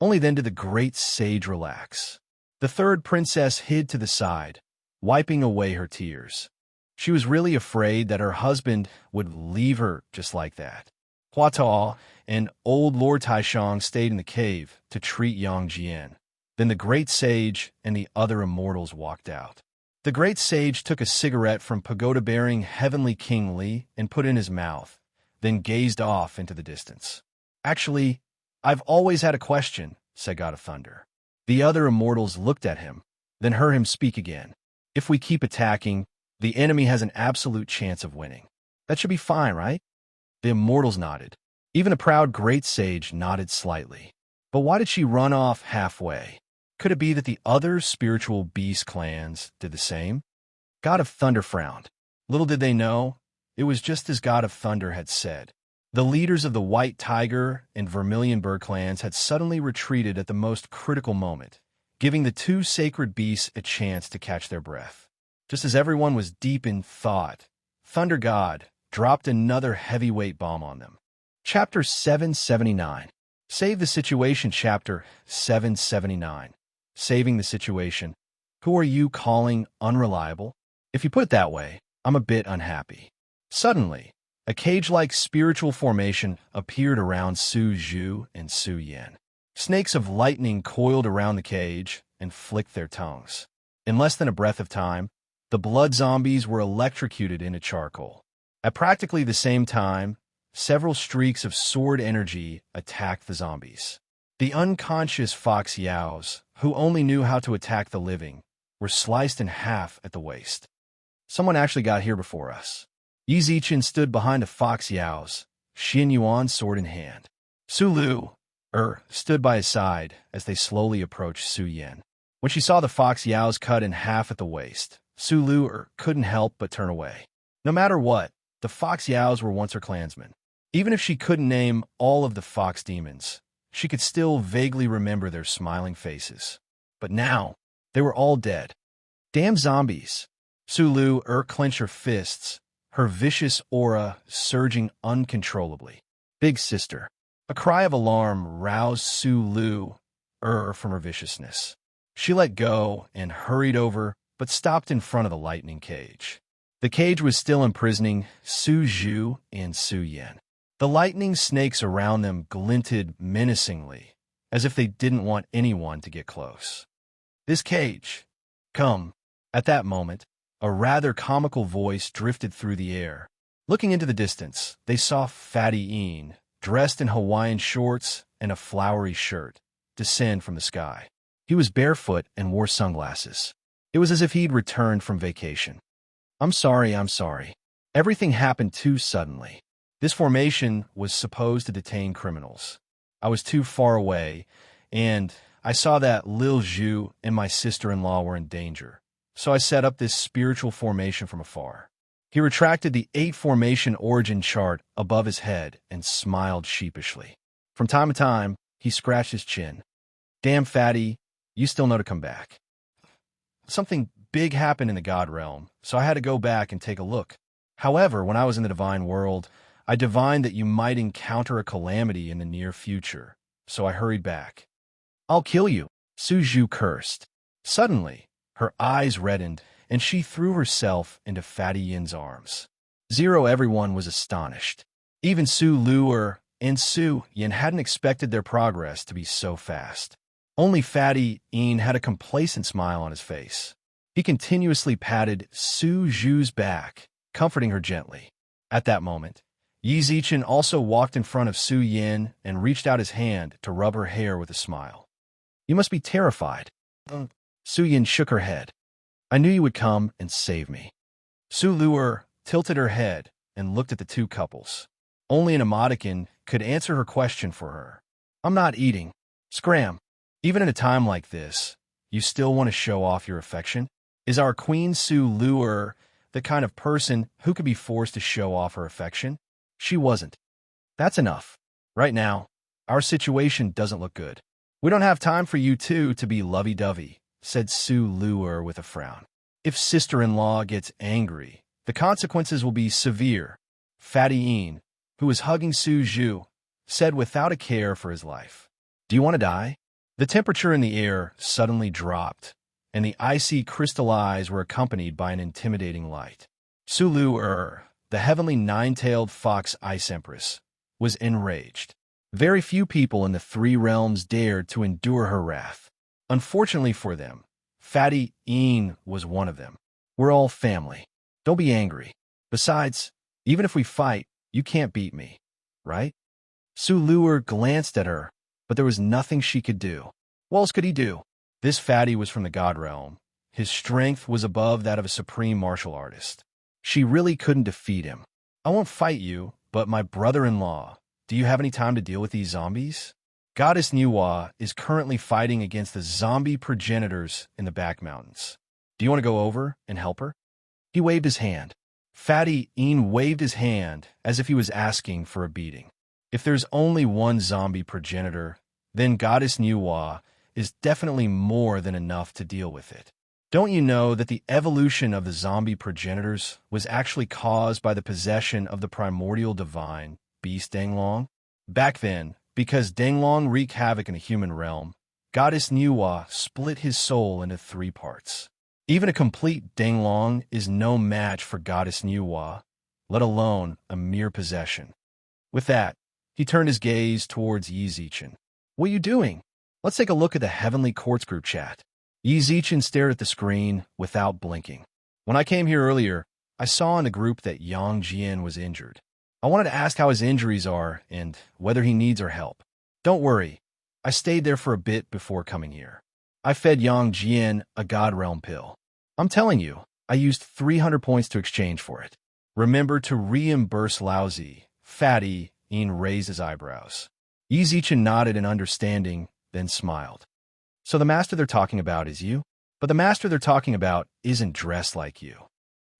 Only then did the great sage relax. The third princess hid to the side, wiping away her tears. She was really afraid that her husband would leave her just like that. Huata and Old Lord Taishang stayed in the cave to treat Yang Jian. Then the great sage and the other immortals walked out. The great sage took a cigarette from pagoda-bearing Heavenly King Li and put it in his mouth, then gazed off into the distance. Actually, I've always had a question, said God of Thunder. The other immortals looked at him, then heard him speak again. If we keep attacking, the enemy has an absolute chance of winning. That should be fine, right? The immortals nodded. Even the proud great sage nodded slightly. But why did she run off halfway? Could it be that the other spiritual beast clans did the same? God of Thunder frowned. Little did they know, it was just as God of Thunder had said. The leaders of the White Tiger and Vermilion Bird clans had suddenly retreated at the most critical moment, giving the two sacred beasts a chance to catch their breath. Just as everyone was deep in thought, Thunder God dropped another heavyweight bomb on them. Chapter 779. Save the Situation. Chapter 779. Saving the situation. Who are you calling unreliable? If you put it that way, I'm a bit unhappy. Suddenly, a cage-like spiritual formation appeared around Su Zhu and Su Yan. Snakes of lightning coiled around the cage and flicked their tongues. In less than a breath of time, the blood zombies were electrocuted into charcoal. At practically the same time, several streaks of sword energy attacked the zombies. The unconscious Fox Yaos, who only knew how to attack the living, were sliced in half at the waist. Someone actually got here before us. Yi Zichen stood behind a Fox Yao's, Xin Yuan sword in hand. Su Lu stood by his side as they slowly approached Su Yan. When she saw the Fox Yao's cut in half at the waist, Su Lu couldn't help but turn away. No matter what, the Fox Yao's were once her clansmen. Even if she couldn't name all of the fox demons, she could still vaguely remember their smiling faces. But now, they were all dead. Damn zombies. Su Lu clenched her fists, her vicious aura surging uncontrollably. Big sister. A cry of alarm roused Su Lu from her viciousness. She let go and hurried over, but stopped in front of the lightning cage. The cage was still imprisoning Su Zhu and Su Yan. The lightning snakes around them glinted menacingly, as if they didn't want anyone to get close. This cage. Come. At that moment, a rather comical voice drifted through the air. Looking into the distance, they saw Fatty Een, dressed in Hawaiian shorts and a flowery shirt, descend from the sky. He was barefoot and wore sunglasses. It was as if he'd returned from vacation. I'm sorry. Everything happened too suddenly. This formation was supposed to detain criminals. I was too far away, and I saw that Lil Zhu and my sister-in-law were in danger. So I set up this spiritual formation from afar. He retracted the 8-formation origin chart above his head and smiled sheepishly. From time to time, he scratched his chin. Damn, Fatty, you still know to come back. Something big happened in the God realm, so I had to go back and take a look. However, when I was in the divine world, I divined that you might encounter a calamity in the near future, so I hurried back. I'll kill you, Su Zhu cursed. Suddenly, her eyes reddened, and she threw herself into Fatty Yin's arms. Everyone was astonished. Even Su Luer and Su Yin hadn't expected their progress to be so fast. Only Fatty Yin had a complacent smile on his face. He continuously patted Su Zhu's back, comforting her gently. At that moment, Yi Zichen also walked in front of Su Yin and reached out his hand to rub her hair with a smile. You must be terrified. Su Yin shook her head. I knew you would come and save me. Su Luer tilted her head and looked at the two couples. Only an Emoticon could answer her question for her. I'm not eating. Scram. Even at a time like this, you still want to show off your affection? Is our Queen Su Luer the kind of person who could be forced to show off her affection? She wasn't. That's enough. Right now, our situation doesn't look good. We don't have time for you two to be lovey-dovey, said Su Luer with a frown. If sister-in-law gets angry, the consequences will be severe. Fatty Een, who was hugging Su Zhu, said without a care for his life. Do you want to die? The temperature in the air suddenly dropped, and the icy crystal eyes were accompanied by an intimidating light. Su Luer, the heavenly nine-tailed fox ice empress, was enraged. Very few people in the 3 realms dared to endure her wrath. Unfortunately for them, Fatty Een was one of them. We're all family. Don't be angry. Besides, even if we fight, you can't beat me, right? Su Luer glanced at her, but there was nothing she could do. What else could he do? This Fatty was from the God realm. His strength was above that of a supreme martial artist. She really couldn't defeat him. I won't fight you, but my brother-in-law, do you have any time to deal with these zombies? Goddess Nuwa is currently fighting against the zombie progenitors in the back mountains. Do you want to go over and help her? He waved his hand. Fatty Een waved his hand as if he was asking for a beating. If there's only one zombie progenitor, then Goddess Nuwa is definitely more than enough to deal with it. Don't you know that the evolution of the zombie progenitors was actually caused by the possession of the primordial divine, Beast Danglong? Back then, because Danglong wreaked havoc in the human realm, Goddess Nuwa split his soul into 3 parts. Even a complete Danglong is no match for Goddess Nuwa, let alone a mere possession. With that, he turned his gaze towards Yi Zichen. What are you doing? Let's take a look at the Heavenly Courts group chat. Yi Zichen stared at the screen without blinking. When I came here earlier, I saw in the group that Yang Jian was injured. I wanted to ask how his injuries are and whether he needs our help. Don't worry, I stayed there for a bit before coming here. I fed Yang Jian a God Realm pill. I'm telling you, I used 300 points to exchange for it. Remember to reimburse Laozi. Fatty Een raised his eyebrows. Yi Zichen nodded in understanding, then smiled. So the master they're talking about is you? But the master they're talking about isn't dressed like you.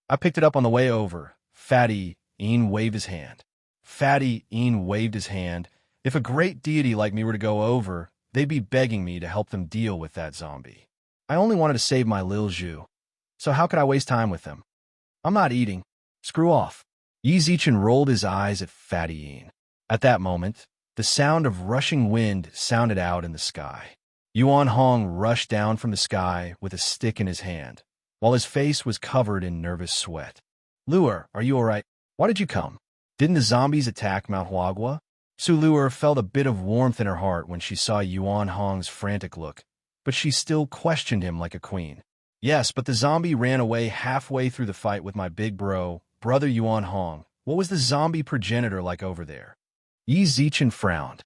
I picked it up on the way over. Fatty Een waved his hand. Fatty Een waved his hand. If a great deity like me were to go over, they'd be begging me to help them deal with that zombie. I only wanted to save my Lil Zhu. So how could I waste time with them? I'm not eating. Screw off. Yi Zichen rolled his eyes at Fatty Een. At that moment, the sound of rushing wind sounded out in the sky. Yuan Hong rushed down from the sky with a stick in his hand, while his face was covered in nervous sweat. Luer, are you all right? Why did you come? Didn't the zombies attack Mount Huagua? Su Luer felt a bit of warmth in her heart when she saw Yuan Hong's frantic look, but she still questioned him like a queen. Yes, but the zombie ran away halfway through the fight with my big brother Yuan Hong. What was the zombie progenitor like over there? Yi Zichen frowned.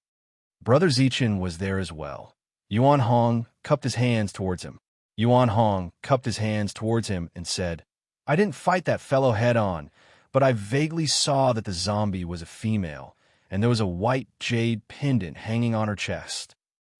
Brother Zichen was there as well. Yuan Hong cupped his hands towards him. Yuan Hong cupped his hands towards him and said, I didn't fight that fellow head-on, but I vaguely saw that the zombie was a female, and there was a white jade pendant hanging on her chest.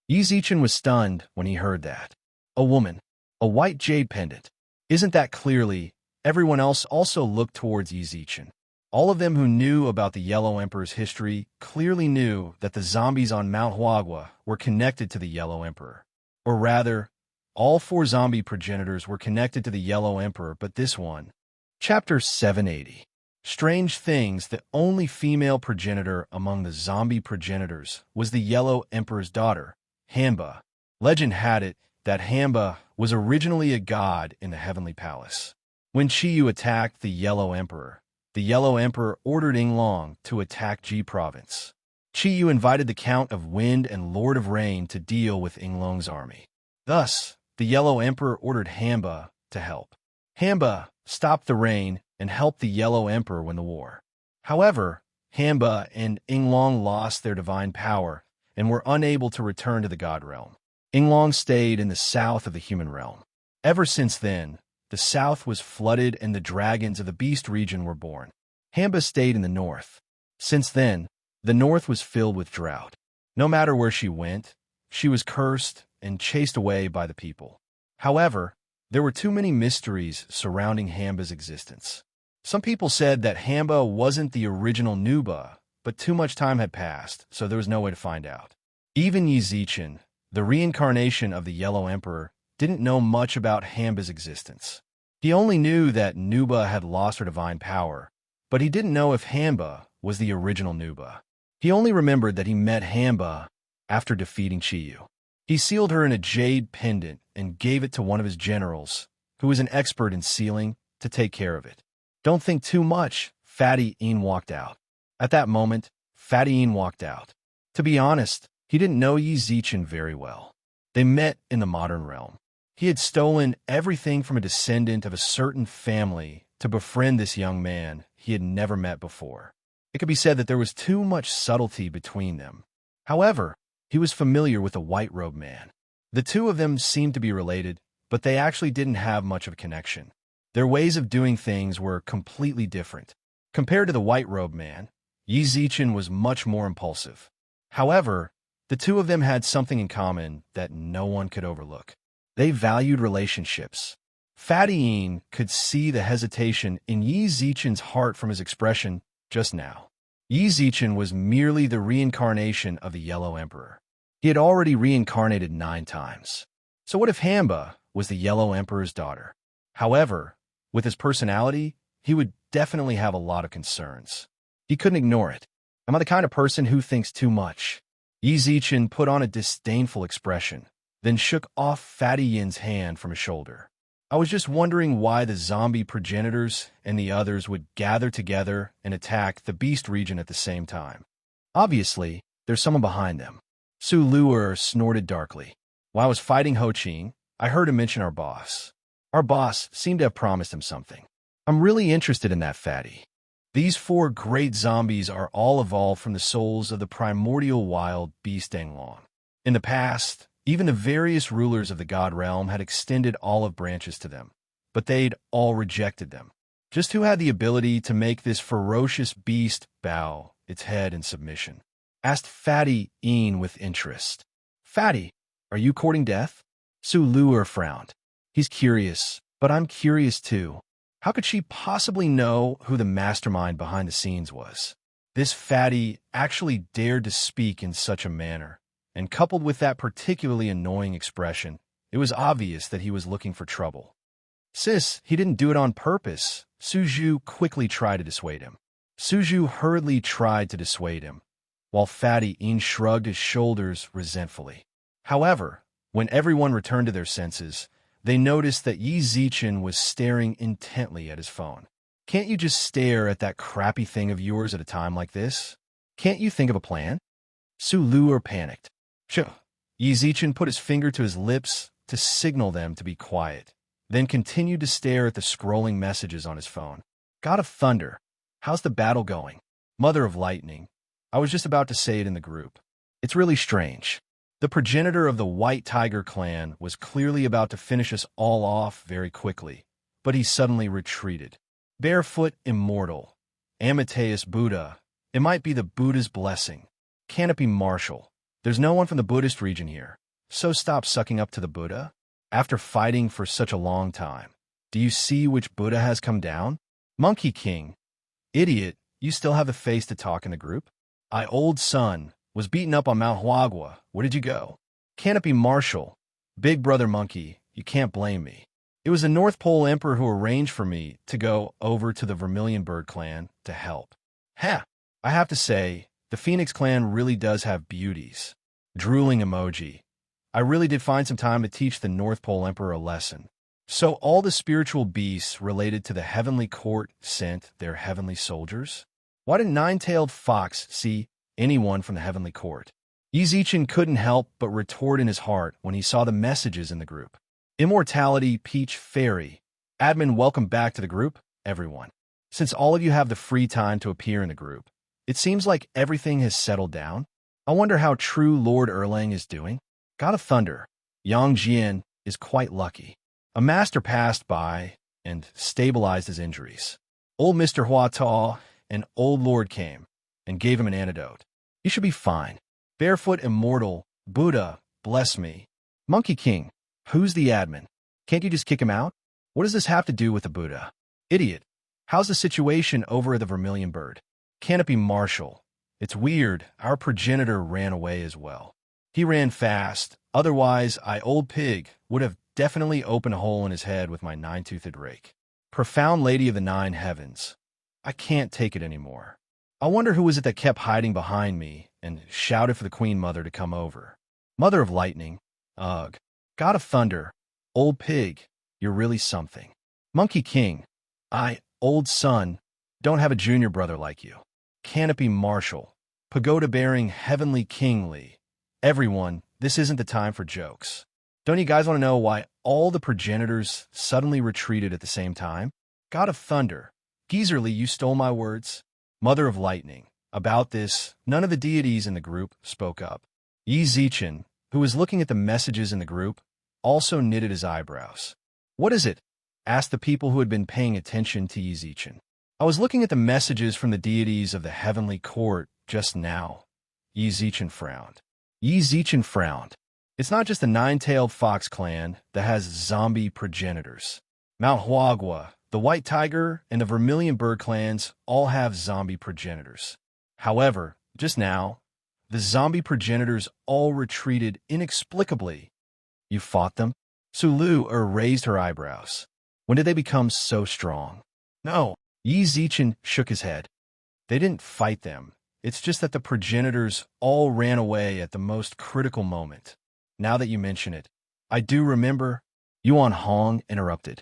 Yi Zichen was stunned when he heard that. A woman. A white jade pendant. Isn't that clearly? Everyone else also looked towards Yi Zichen. All of them who knew about the Yellow Emperor's history clearly knew that the zombies on Mount Huagua were connected to the Yellow Emperor. Or rather, all 4 zombie progenitors were connected to the Yellow Emperor, but this one. Chapter 780. Strange things, the only female progenitor among the zombie progenitors was the Yellow Emperor's daughter, Hamba. Legend had it that Hamba was originally a god in the Heavenly Palace. When Qiyu attacked the Yellow Emperor ordered Yinglong to attack Ji Province. Qiyu invited the Count of Wind and Lord of Rain to deal with Yinglong's army. Thus, the Yellow Emperor ordered Hamba to help. Hamba stopped the rain and helped the Yellow Emperor win the war. However, Hamba and Yinglong lost their divine power and were unable to return to the God realm. Yinglong stayed in the south of the human realm. Ever since then, the south was flooded and the dragons of the beast region were born. Hamba stayed in the north. Since then, the north was filled with drought. No matter where she went, she was cursed and chased away by the people. However, there were too many mysteries surrounding Hamba's existence. Some people said that Hamba wasn't the original Nuba, but too much time had passed, so there was no way to find out. Even Yi Zichen, the reincarnation of the Yellow Emperor, didn't know much about Hamba's existence. He only knew that Nuba had lost her divine power, but he didn't know if Hamba was the original Nuba. He only remembered that he met Hamba after defeating Qiyu. He sealed her in a jade pendant and gave it to one of his generals, who was an expert in sealing, to take care of it. Don't think too much, Fatty Een walked out. At that moment, Fatty Een walked out. To be honest, he didn't know Yi Zichen very well. They met in the modern realm. He had stolen everything from a descendant of a certain family to befriend this young man he had never met before. It could be said that there was too much subtlety between them. However, he was familiar with the white-robed man. The two of them seemed to be related, but they actually didn't have much of a connection. Their ways of doing things were completely different. Compared to the white-robed man, Yi Zichen was much more impulsive. However, the two of them had something in common that no one could overlook. They valued relationships. Fatty Een could see the hesitation in Yi Zichen's heart from his expression just now. Yi Zichen was merely the reincarnation of the Yellow Emperor. He had already reincarnated 9 times. So what if Hamba was the Yellow Emperor's daughter? However, with his personality, he would definitely have a lot of concerns. He couldn't ignore it. Am I the kind of person who thinks too much? Yi Zichen put on a disdainful expression, then shook off Fatty Yin's hand from his shoulder. I was just wondering why the zombie progenitors and the others would gather together and attack the beast region at the same time. Obviously, there's someone behind them. Su Luer snorted darkly. While I was fighting Ho Qing, I heard him mention our boss. Our boss seemed to have promised him something. I'm really interested in that, Fatty. These 4 great zombies are all evolved from the souls of the primordial wild beast Yinglong. In the past, even the various rulers of the God realm had extended olive branches to them, but they'd all rejected them. Just who had the ability to make this ferocious beast bow its head in submission? Asked Fatty Een with interest. Fatty, are you courting death? Su Luer frowned. He's curious, but I'm curious too. How could she possibly know who the mastermind behind the scenes was? This Fatty actually dared to speak in such a manner, and coupled with that particularly annoying expression, it was obvious that he was looking for trouble. Sis, he didn't do it on purpose. Suju quickly tried to dissuade him. Suju hurriedly tried to dissuade him, while Fatty Een shrugged his shoulders resentfully. However, when everyone returned to their senses, they noticed that Yi Zichen was staring intently at his phone. Can't you just stare at that crappy thing of yours at a time like this? Can't you think of a plan? Su Luer panicked. Sure. Yi Zichen put his finger to his lips to signal them to be quiet, then continued to stare at the scrolling messages on his phone. God of Thunder. How's the battle going? Mother of Lightning. I was just about to say it in the group. It's really strange. The progenitor of the White Tiger clan was clearly about to finish us all off very quickly, but he suddenly retreated. Barefoot Immortal. Amateus Buddha. It might be the Buddha's blessing. Canopy Marshal. There's no one from the Buddhist region here, so stop sucking up to the Buddha. After fighting for such a long time, do you see which Buddha has come down? Monkey King. Idiot, you still have the face to talk in the group? I, old son, was beaten up on Mount Huagua. Where did you go? Canopy Marshal. Big brother monkey, you can't blame me. It was the North Pole Emperor who arranged for me to go over to the Vermilion Bird clan to help. Ha! I have to say, the Phoenix clan really does have beauties. Drooling emoji. I really did find some time to teach the North Pole Emperor a lesson. So all the spiritual beasts related to the heavenly court sent their heavenly soldiers? Why didn't Nine-Tailed Fox see anyone from the heavenly court? Yizichin couldn't help but retort in his heart when he saw the messages in the group. Immortality Peach Fairy. Admin, welcome back to the group, everyone. Since all of you have the free time to appear in the group, it seems like everything has settled down. I wonder how true Lord Erlang is doing. God of Thunder. Yang Jian is quite lucky. A master passed by and stabilized his injuries. Old Mr. Hua Ta, an old lord, came and gave him an antidote. He should be fine. Barefoot Immortal. Buddha, bless me. Monkey King. Who's the admin? Can't you just kick him out? What does this have to do with the Buddha? Idiot. How's the situation over at the Vermilion Bird? Canopy Marshal. It's weird. Our progenitor ran away as well. He ran fast. Otherwise, I, old pig, would have definitely opened a hole in his head with my nine-toothed rake. Profound Lady of the Nine Heavens. I can't take it anymore. I wonder who was it that kept hiding behind me and shouted for the Queen Mother to come over. Mother of Lightning. Ugh. God of Thunder. Old pig, you're really something. Monkey King. I, old son, don't have a junior brother like you. Canopy Marshal. Pagoda-bearing Heavenly Kingly. Everyone, this isn't the time for jokes. Don't you guys want to know why all the progenitors suddenly retreated at the same time? God of Thunder. Geezerly, you stole my words. Mother of Lightning. About this, none of the deities in the group spoke up. Yi Zichin, who was looking at the messages in the group, also knitted his eyebrows. What is it? Asked the people who had been paying attention to Yi Zichin. I was looking at the messages from the deities of the heavenly court just now. Yi Zichin frowned. Yi Zichin frowned. It's not just the Nine-Tailed Fox clan that has zombie progenitors. Mount Huagua, the White Tiger, and the Vermilion Bird clans all have zombie progenitors. However, just now, the zombie progenitors all retreated inexplicably. You fought them? Sulu raised her eyebrows. When did they become so strong? No. Yi Zichin shook his head. They didn't fight them. It's just that the progenitors all ran away at the most critical moment. Now that you mention it, I do remember. Yuan Hong interrupted.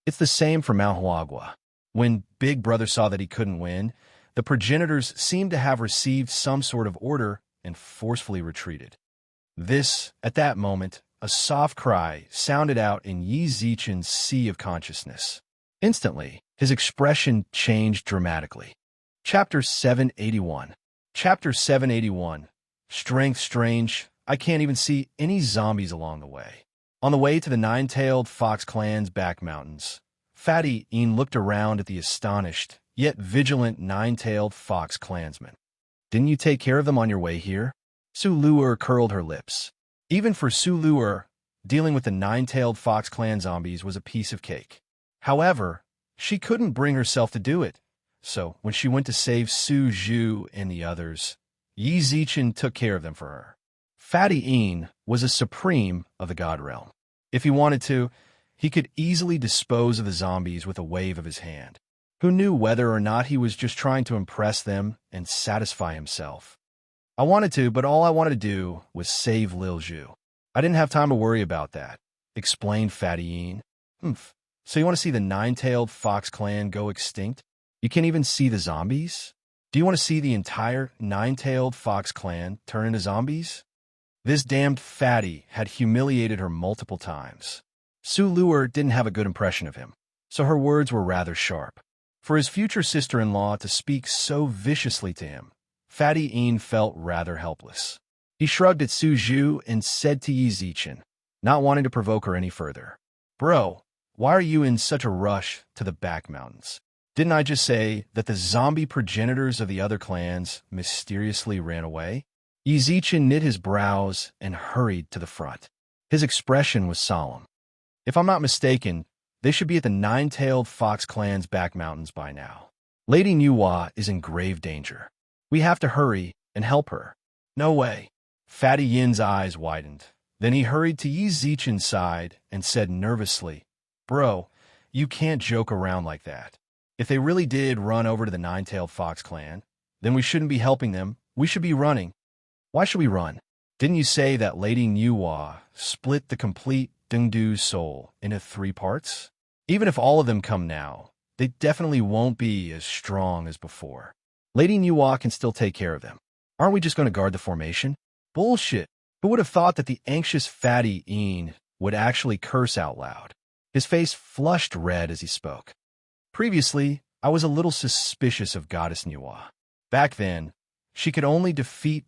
It's the same for Mount Huagua. When Big Brother saw that he couldn't win, the progenitors seemed to have received some sort of order and forcefully retreated. At that moment, a soft cry sounded out in Yi Zichin's sea of consciousness. Instantly, his expression changed dramatically. Chapter 781. Chapter 781. Strength strange. I can't even see any zombies along the way. On the way to the Nine-Tailed Fox clan's back mountains, Fatty Een looked around at the astonished, yet vigilant Nine-Tailed Fox clansmen. Didn't you take care of them on your way here? Su Luer curled her lips. Even for Su Luer, dealing with the Nine-Tailed Fox clan zombies was a piece of cake. However, she couldn't bring herself to do it. So, when she went to save Su Zhu and the others, Yi Zichin took care of them for her. Fatty Een was a supreme of the God Realm. If he wanted to, he could easily dispose of the zombies with a wave of his hand. Who knew whether or not he was just trying to impress them and satisfy himself? I wanted to, but all I wanted to do was save Lil Zhu. I didn't have time to worry about that, explained Fatty Een. Humph. So you want to see the Nine-Tailed Fox clan go extinct? You can't even see the zombies? Do you want to see the entire Nine-Tailed Fox clan turn into zombies? This damned fatty had humiliated her multiple times. Su Luer didn't have a good impression of him, so her words were rather sharp. For his future sister-in-law to speak so viciously to him, Fatty Een felt rather helpless. He shrugged at Su Zhu and said to Yi Zichen, not wanting to provoke her any further, "Bro, why are you in such a rush to the back mountains? Didn't I just say that the zombie progenitors of the other clans mysteriously ran away?" Yi Zichen knit his brows and hurried to the front. His expression was solemn. "If I'm not mistaken, they should be at the Nine-Tailed Fox clan's back mountains by now. Lady Nuwa is in grave danger. We have to hurry and help her." "No way." Fatty Yin's eyes widened. Then he hurried to Yi Zichen's side and said nervously, "Bro, you can't joke around like that. If they really did run over to the Nine-Tailed Fox clan, then we shouldn't be helping them. We should be running." "Why should we run? Didn't you say that Lady Nuwa split the complete Dengdu's soul into 3 parts? Even if all of them come now, they definitely won't be as strong as before. Lady Nuwa can still take care of them. Aren't we just going to guard the formation?" "Bullshit. Who would have thought that the anxious Fatty Een would actually curse out loud?" His face flushed red as he spoke. "Previously, I was a little suspicious of Goddess Nuwa. Back then, she could only defeat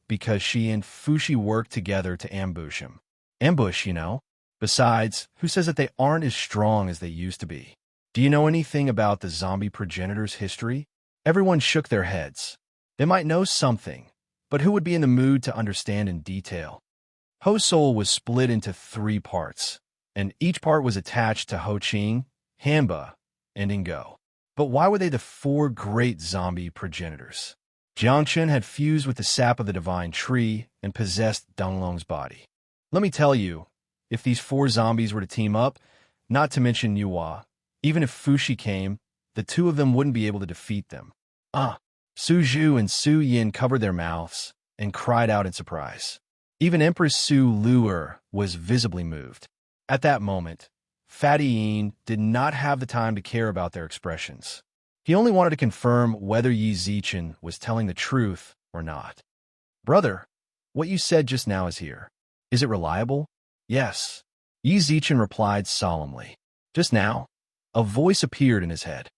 because she and Fushi worked together to ambush him. Ambush, you know. Besides, who says that they aren't as strong as they used to be? Do you know anything about the zombie progenitor's history?" Everyone shook their heads. They might know something, but who would be in the mood to understand in detail? Ho's soul was split into 3 parts, and each part was attached to Ho Qing, Hanba, and Ingo. But why were they the 4 great zombie progenitors? Jiangchen had fused with the sap of the divine tree and possessed Donglong's body. Let me tell you, if these 4 zombies were to team up, not to mention Nuwa, even if Fushi came, the 2 of them wouldn't be able to defeat them. Su Zhu and Su Yin covered their mouths and cried out in surprise. Even Empress Su Luer was visibly moved. At that moment, Fatty Een did not have the time to care about their expressions. He only wanted to confirm whether Yi Zichen was telling the truth or not. "Brother, what you said just now is here. Is it reliable?" "Yes," Yi Zichen replied solemnly. Just now, a voice appeared in his head.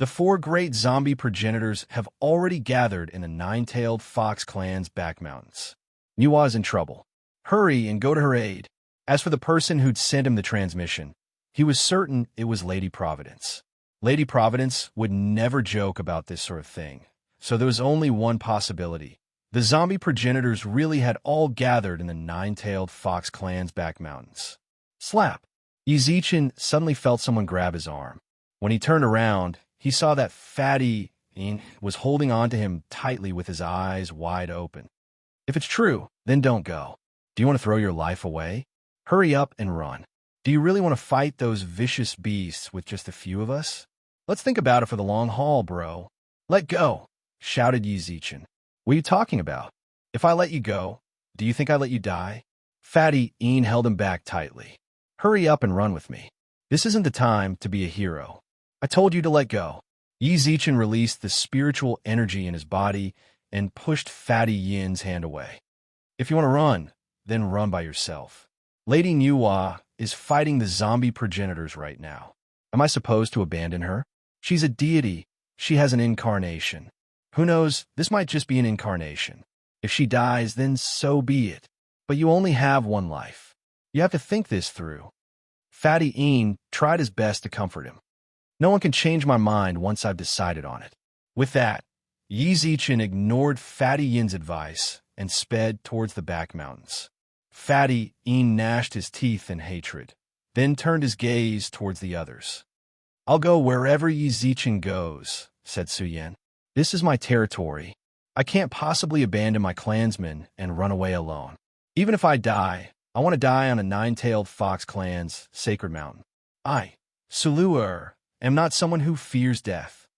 "The 4 great zombie progenitors have already gathered in the Nine-Tailed Fox clan's back mountains. Nuwa's in trouble. Hurry and go to her aid." As for the person who'd sent him the transmission, he was certain it was Lady Providence. Lady Providence would never joke about this sort of thing, so there was only one possibility. The zombie progenitors really had all gathered in the Nine-Tailed Fox clan's back mountains. Slap! Yi Zichen suddenly felt someone grab his arm. When he turned around, he saw that Fatty Een was holding on to him tightly with his eyes wide open. "If it's true, then don't go. Do you want to throw your life away? Hurry up and run. Do you really want to fight those vicious beasts with just a few of us? Let's think about it for the long haul, bro." "Let go!" shouted Yi Zichen. "What are you talking about? If I let you go, do you think I let you die?" Fatty Een held him back tightly. "Hurry up and run with me. This isn't the time to be a hero. I told you to let go." Yi Zichen released the spiritual energy in his body and pushed Fatty Yin's hand away. "If you want to run, then run by yourself. Lady Nuwa is fighting the zombie progenitors right now. Am I supposed to abandon her? She's a deity. She has an incarnation. Who knows, this might just be an incarnation. If she dies, then so be it. But you only have one life. You have to think this through." Fatty Een tried his best to comfort him. "No one can change my mind once I've decided on it." With that, Yi Zichen ignored Fatty Yin's advice and sped towards the back mountains. Fatty Een gnashed his teeth in hatred, then turned his gaze towards the others. "I'll go wherever Yi Zichen goes," said Su Yin. "This is my territory. I can't possibly abandon my clansmen and run away alone. Even if I die, I want to die on a Nine-Tailed Fox clan's sacred mountain. I, Su Luer, am not someone who fears death."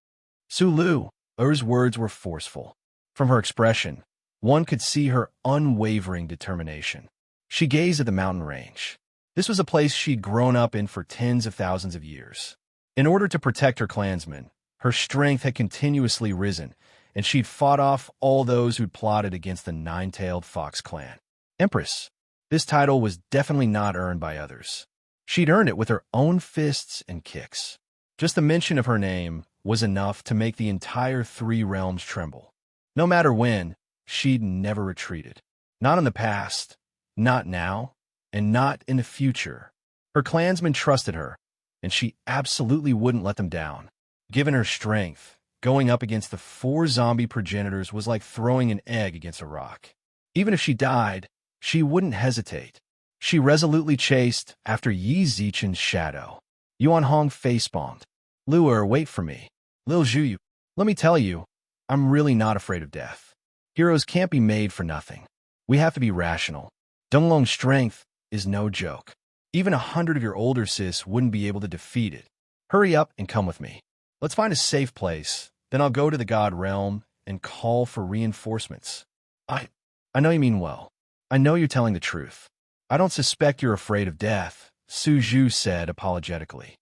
Su Luer's words were forceful. From her expression, one could see her unwavering determination. She gazed at the mountain range. This was a place she'd grown up in for tens of thousands of years. In order to protect her clansmen, her strength had continuously risen, and she'd fought off all those who'd plotted against the Nine-Tailed Fox clan. Empress. This title was definitely not earned by others. She'd earned it with her own fists and kicks. Just the mention of her name was enough to make the entire three realms tremble. No matter when, she'd never retreated. Not in the past, not now, and not in the future. Her clansmen trusted her, and she absolutely wouldn't let them down. Given her strength, going up against the four zombie progenitors was like throwing an egg against a rock. Even if she died, she wouldn't hesitate. She resolutely chased after Yi Zichen's shadow. Yuan Hong facepalmed. "Luer, wait for me. Lil Zhuyu, let me tell you, I'm really not afraid of death. Heroes can't be made for nothing. We have to be rational. Donglong's strength is no joke. Even 100 of your older sis wouldn't be able to defeat it. Hurry up and come with me. Let's find a safe place. Then I'll go to the God Realm and call for reinforcements." I know you mean well. I know you're telling the truth. I don't suspect you're afraid of death, Su Zhu said apologetically.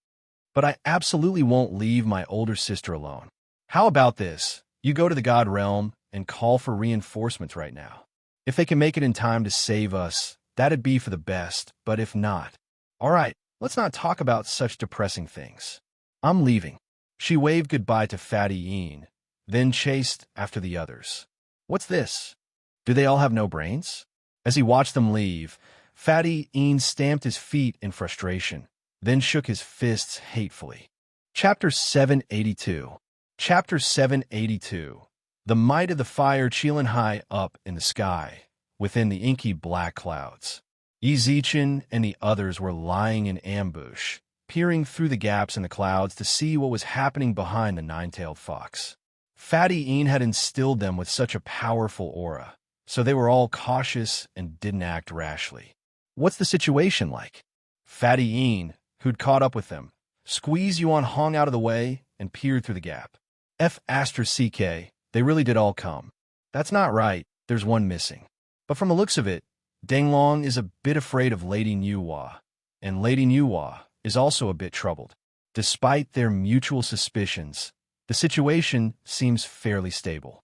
But I absolutely won't leave my older sister alone. How about this? You go to the God Realm and call for reinforcements right now. If they can make it in time to save us, that'd be for the best, but if not, all right, let's not talk about such depressing things. I'm leaving. She waved goodbye to Fatty Yeen, then chased after the others. What's this? Do they all have no brains? As he watched them leave, Fatty Yeen stamped his feet in frustration, then shook his fists hatefully. Chapter 782. Chapter 782. The might of the fire chilling high up in the sky, within the inky black clouds. Yi Zichen and the others were lying in ambush, peering through the gaps in the clouds to see what was happening behind the nine-tailed fox. Fatty Yeen had instilled them with such a powerful aura, so they were all cautious and didn't act rashly. What's the situation like? Fatty Yeen, who'd caught up with them, squeezed Yuan Hong out of the way and peered through the gap. CK, they really did all come. That's not right, there's one missing. But from the looks of it, Danglong is a bit afraid of Lady Nuwa, and Lady Nuwa is also a bit troubled. Despite their mutual suspicions, the situation seems fairly stable.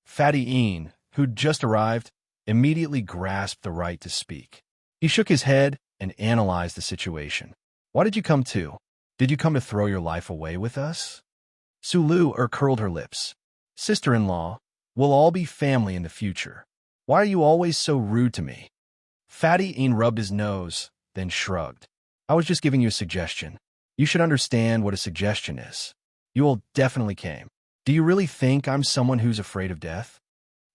Fatty Yeen, who'd just arrived, immediately grasped the right to speak. He shook his head and analyzed the situation. Why did you come too? Did you come to throw your life away with us? Sulu curled her lips. Sister-in-law, we'll all be family in the future. Why are you always so rude to me? Fatty Yeen rubbed his nose, then shrugged. I was just giving you a suggestion. You should understand what a suggestion is. You all definitely came. Do you really think I'm someone who's afraid of death?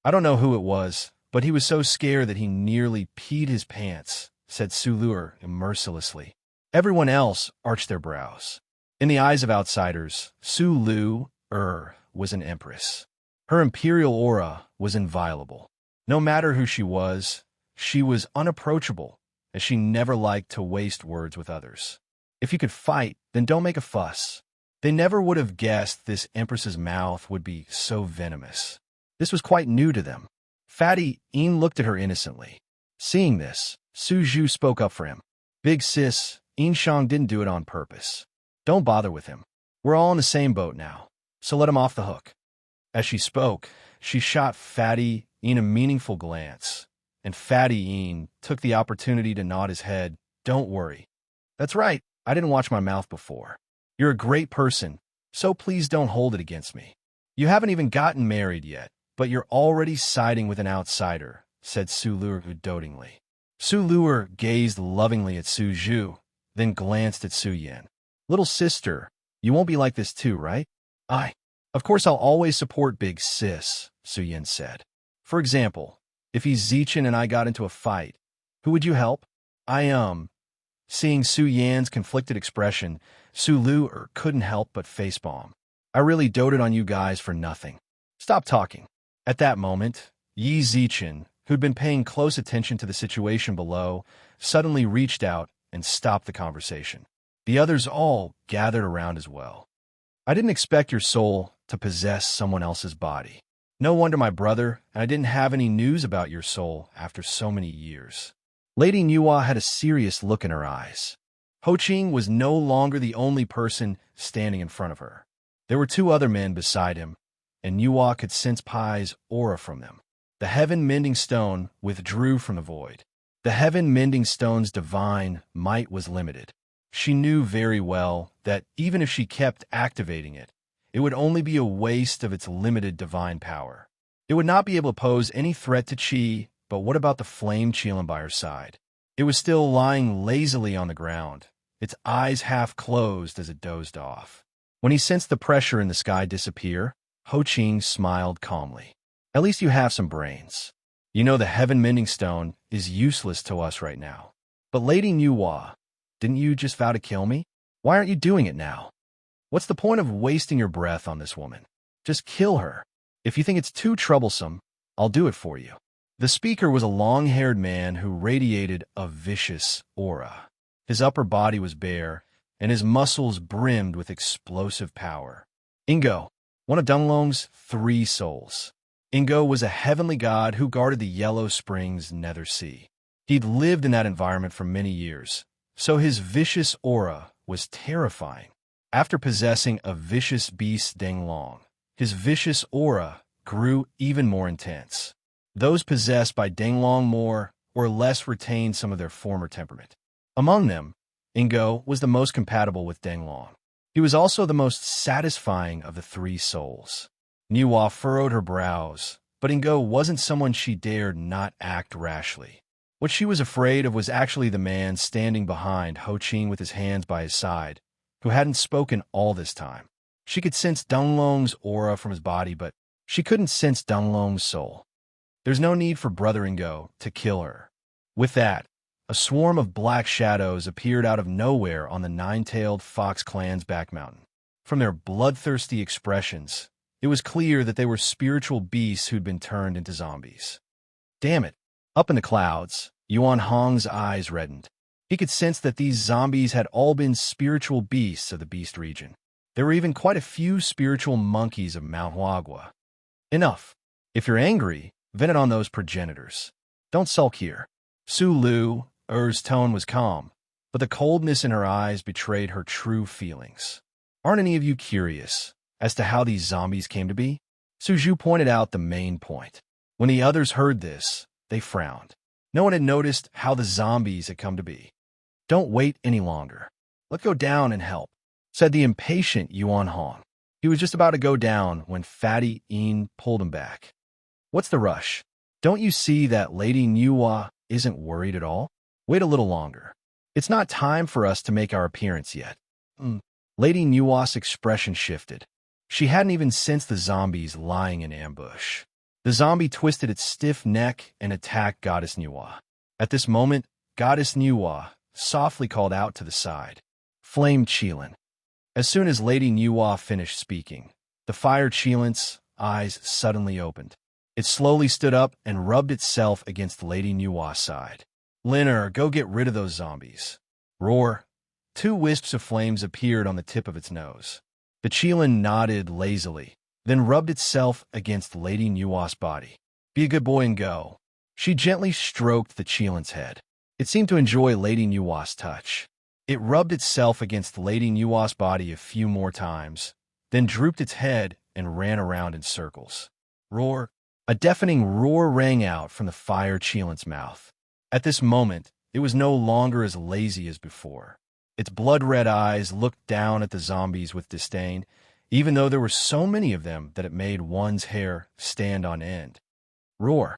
I don't know who it was, but he was so scared that he nearly peed his pants, said Sulu mercilessly. Everyone else arched their brows. In the eyes of outsiders, Sulu was an empress. Her imperial aura was inviolable. No matter who she was unapproachable, as she never liked to waste words with others. If you could fight, then don't make a fuss. They never would have guessed this empress's mouth would be so venomous. This was quite new to them. Fatty Yeen looked at her innocently. Seeing this, Su Zhu spoke up for him. Big sis, Yin Shang didn't do it on purpose. Don't bother with him. We're all in the same boat now, so let him off the hook. As she spoke, she shot Fatty Yeen a meaningful glance, and Fatty Yeen took the opportunity to nod his head. Don't worry. That's right, I didn't watch my mouth before. You're a great person, so please don't hold it against me. You haven't even gotten married yet, but you're already siding with an outsider, said Su Luer dotingly. Su Luer gazed lovingly at Su Zhu, then glanced at Su Yan. Little sister, you won't be like this too, right? Of course I'll always support big sis, Su Yan said. For example, if Yi Zichen and I got into a fight, who would you help? Seeing Su Yan's conflicted expression, Su Luer couldn't help but facepalm. I really doted on you guys for nothing. Stop talking. At that moment, Yi Zichen, who'd been paying close attention to the situation below, suddenly reached out and stopped the conversation. The others all gathered around as well. I didn't expect your soul to possess someone else's body. No wonder my brother and I didn't have any news about your soul after so many years. Lady Nuwa had a serious look in her eyes. Ho Ching was no longer the only person standing in front of her. There were two other men beside him, and Nuwa could sense Pai's aura from them. The heaven-mending stone withdrew from the void. The heaven-mending stone's divine might was limited. She knew very well that even if she kept activating it, it would only be a waste of its limited divine power. It would not be able to pose any threat to Qi, but what about the flame Qilin by her side? It was still lying lazily on the ground, its eyes half closed as it dozed off. When he sensed the pressure in the sky disappear, Ho Qing smiled calmly. At least you have some brains. You know the heaven-mending stone is useless to us right now. But Lady Nuwa, didn't you just vow to kill me? Why aren't you doing it now? What's the point of wasting your breath on this woman? Just kill her. If you think it's too troublesome, I'll do it for you. The speaker was a long-haired man who radiated a vicious aura. His upper body was bare, and his muscles brimmed with explosive power. Ingo, one of Dunlong's 3 souls. Ingo was a heavenly god who guarded the Yellow Springs Nether Sea. He'd lived in that environment for many years, so his vicious aura was terrifying. After possessing a vicious beast Danglong, his vicious aura grew even more intense. Those possessed by Danglong more or less retained some of their former temperament. Among them, Ingo was the most compatible with Danglong. He was also the most satisfying of the 3 souls. Nuwa furrowed her brows, but Ingo wasn't someone she dared not act rashly. What she was afraid of was actually the man standing behind Ho Qing with his hands by his side, who hadn't spoken all this time. She could sense Dunlong's aura from his body, but she couldn't sense Dunlong's soul. There's no need for Brother Ingo to kill her. With that, a swarm of black shadows appeared out of nowhere on the 9-tailed fox clan's back mountain. From their bloodthirsty expressions, it was clear that they were spiritual beasts who'd been turned into zombies. Damn it! Up in the clouds, Yuan Hong's eyes reddened. He could sense that these zombies had all been spiritual beasts of the beast region. There were even quite a few spiritual monkeys of Mount Huagua. Enough. If you're angry, vent it on those progenitors. Don't sulk here. Su Lu, Er's tone was calm, but the coldness in her eyes betrayed her true feelings. Aren't any of you curious as to how these zombies came to be? Su Zhu pointed out the main point. When the others heard this, they frowned. No one had noticed how the zombies had come to be. Don't wait any longer. Let's go down and help, said the impatient Yuan Hong. He was just about to go down when Fatty Yin pulled him back. What's the rush? Don't you see that Lady Nuwa isn't worried at all? Wait a little longer. It's not time for us to make our appearance yet. Lady Nuwa's expression shifted. She hadn't even sensed the zombies lying in ambush. The zombie twisted its stiff neck and attacked Goddess Nuwa. At this moment, Goddess Nuwa softly called out to the side, Flame Qilin. As soon as Lady Nuwa finished speaking, the fire Qilin's eyes suddenly opened. It slowly stood up and rubbed itself against Lady Nuwa's side. Linner, go get rid of those zombies. Roar. 2 wisps of flames appeared on the tip of its nose. The Qilin nodded lazily, then rubbed itself against Lady Nuwa's body. Be a good boy and go. She gently stroked the Qilin's head. It seemed to enjoy Lady Nuwa's touch. It rubbed itself against Lady Nuwa's body a few more times, then drooped its head and ran around in circles. Roar. A deafening roar rang out from the fire Qilin's mouth. At this moment, it was no longer as lazy as before. Its blood-red eyes looked down at the zombies with disdain, even though there were so many of them that it made one's hair stand on end. Roar.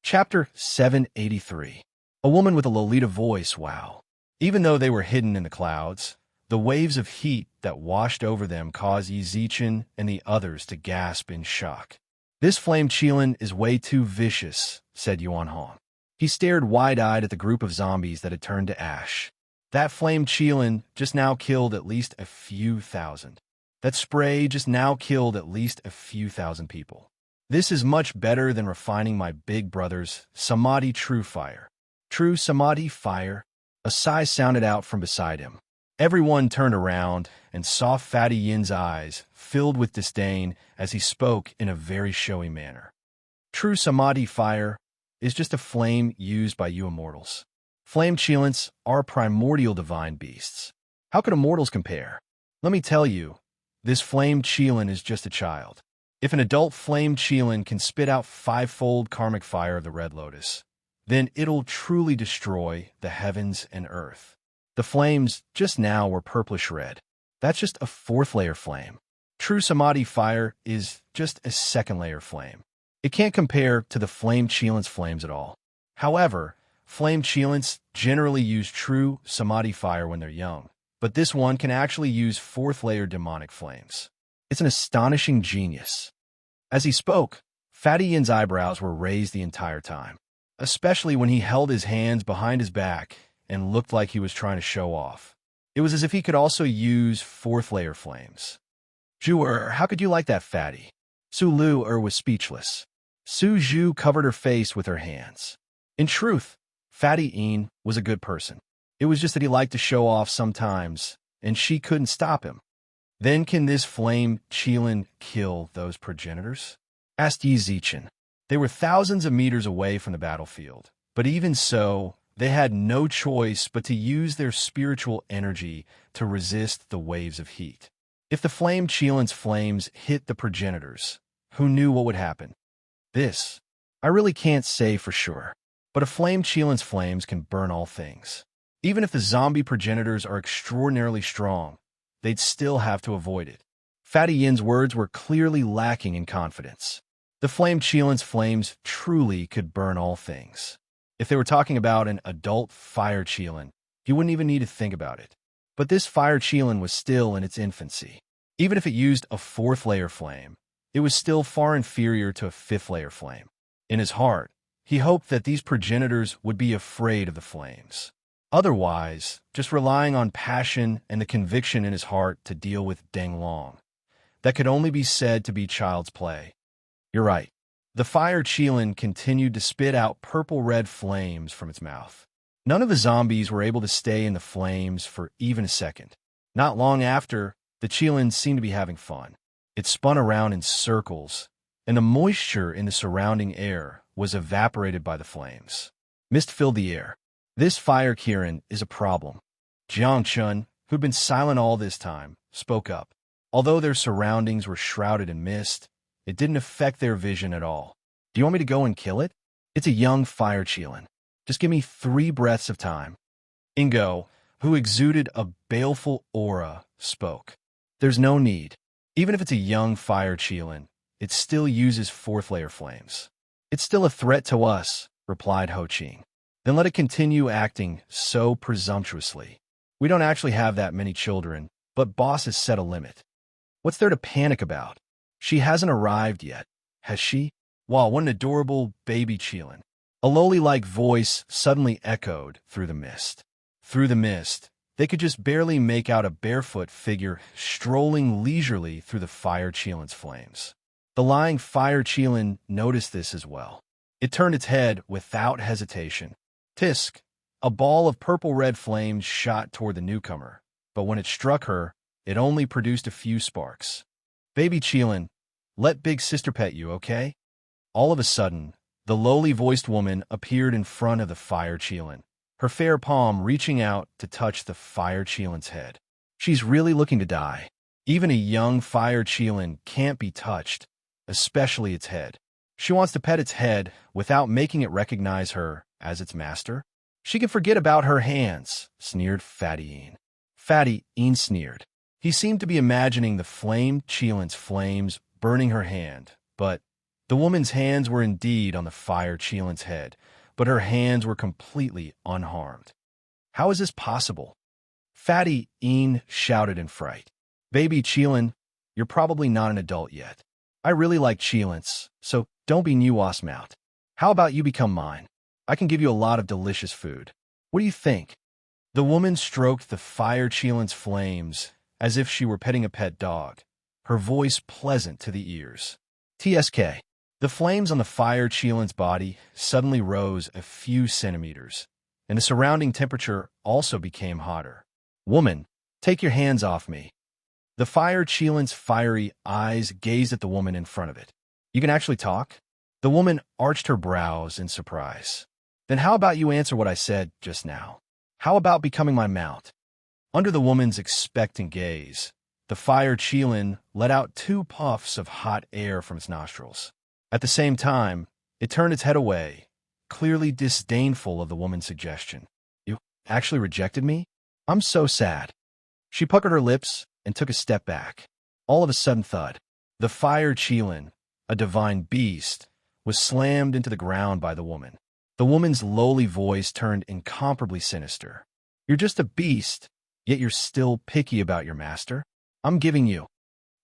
Chapter 783. A woman with a Lolita voice, wow. Even though they were hidden in the clouds, the waves of heat that washed over them caused Yi Zichen and the others to gasp in shock. This flame Qilin is way too vicious, said Yuan Hong. He stared wide-eyed at the group of zombies that had turned to ash. That flame Qilin just now killed at least a few thousand. That spray just now killed at least a few thousand people. This is much better than refining my big brother's Samadhi True Fire. True Samadhi Fire? A sigh sounded out from beside him. Everyone turned around and saw Fatty Yin's eyes filled with disdain as he spoke in a very showy manner. True Samadhi Fire is just a flame used by you immortals. Flame Qilins are primordial divine beasts. How could immortals compare? Let me tell you, this flame Qilin is just a child. If an adult flame Qilin can spit out 5-fold karmic fire of the Red Lotus, then it'll truly destroy the heavens and earth. The flames just now were purplish red. That's just a fourth layer flame. True samadhi fire is just a second layer flame. It can't compare to the flame cheelant's flames at all. However, flame cheelants generally use true samadhi fire when they're young, but this one can actually use fourth layer demonic flames. It's an astonishing genius. As he spoke, Fatty Yin's eyebrows were raised the entire time, especially when he held his hands behind his back and looked like he was trying to show off. It was as if he could also use fourth layer flames. Zhu, how could you like that, Fatty? Su Lu was speechless. Su Zhu covered her face with her hands. In truth, Fatty Yin was a good person. It was just that he liked to show off sometimes, and she couldn't stop him. Then can this flame cheelan kill those progenitors? Asked Yi Zichen. They were thousands of meters away from the battlefield, but even so, they had no choice but to use their spiritual energy to resist the waves of heat. If the flame cheelan's flames hit the progenitors, who knew what would happen? This, I really can't say for sure, but a flame cheelan's flames can burn all things. Even if the zombie progenitors are extraordinarily strong, they'd still have to avoid it. Fatty Yin's words were clearly lacking in confidence. The flame cheelan's flames truly could burn all things. If they were talking about an adult fire cheelan, you wouldn't even need to think about it. But this fire cheelan was still in its infancy. Even if it used a fourth layer flame, it was still far inferior to a fifth layer flame. In his heart, he hoped that these progenitors would be afraid of the flames. Otherwise, just relying on passion and the conviction in his heart to deal with Deng Long, that could only be said to be child's play. You're right. The fire cheelan continued to spit out purple-red flames from its mouth. None of the zombies were able to stay in the flames for even a second. Not long after, the cheelan seemed to be having fun. It spun around in circles, and the moisture in the surrounding air was evaporated by the flames. Mist filled the air. This fire Kiran is a problem. Jiang Chun, who'd been silent all this time, spoke up. Although their surroundings were shrouded in mist, it didn't affect their vision at all. Do you want me to go and kill it? It's a young fire cheelan. Just give me 3 breaths of time. Ingo, who exuded a baleful aura, spoke. There's no need. Even if it's a young fire cheelan, it still uses fourth layer flames. It's still a threat to us, replied Ho Qing. Then let it continue acting so presumptuously. We don't actually have that many children, but boss has set a limit. What's there to panic about? She hasn't arrived yet, has she? Wow, what an adorable baby cheelan. A lowly-like voice suddenly echoed through the mist. Through the mist, they could just barely make out a barefoot figure strolling leisurely through the fire cheelan's flames. The lying fire cheelan noticed this as well. It turned its head without hesitation. Tisk! A ball of purple-red flames shot toward the newcomer, but when it struck her, it only produced a few sparks. Baby cheelan, let big sister pet you, okay? All of a sudden, the lowly-voiced woman appeared in front of the fire cheelan, her fair palm reaching out to touch the fire cheelan's head. She's really looking to die. Even a young fire cheelan can't be touched, especially its head. She wants to pet its head without making it recognize her as its master. She can forget about her hands, sneered Fatty Yin. Fatty Yin sneered. He seemed to be imagining the flame cheelan's flames burning her hand, but the woman's hands were indeed on the fire cheelan's head, but her hands were completely unharmed. How is this possible? Fatty Yin shouted in fright. Baby cheelan, you're probably not an adult yet. I really like cheelants, so don't be nuas mout. How about you become mine? I can give you a lot of delicious food. What do you think? The woman stroked the fire cheelan's flames as if she were petting a pet dog, her voice pleasant to the ears. TSK. The flames on the fire cheelan's body suddenly rose a few centimeters, and the surrounding temperature also became hotter. Woman, take your hands off me. The fire cheelan's fiery eyes gazed at the woman in front of it. You can actually talk? The woman arched her brows in surprise. Then how about you answer what I said just now? How about becoming my mount? Under the woman's expectant gaze, the fire cheelan let out 2 puffs of hot air from its nostrils. At the same time, it turned its head away, clearly disdainful of the woman's suggestion. You actually rejected me? I'm so sad. She puckered her lips and took a step back. All of a sudden, thud. The fire Qilin, a divine beast, was slammed into the ground by the woman. The woman's lowly voice turned incomparably sinister. You're just a beast, yet you're still picky about your master. I'm giving you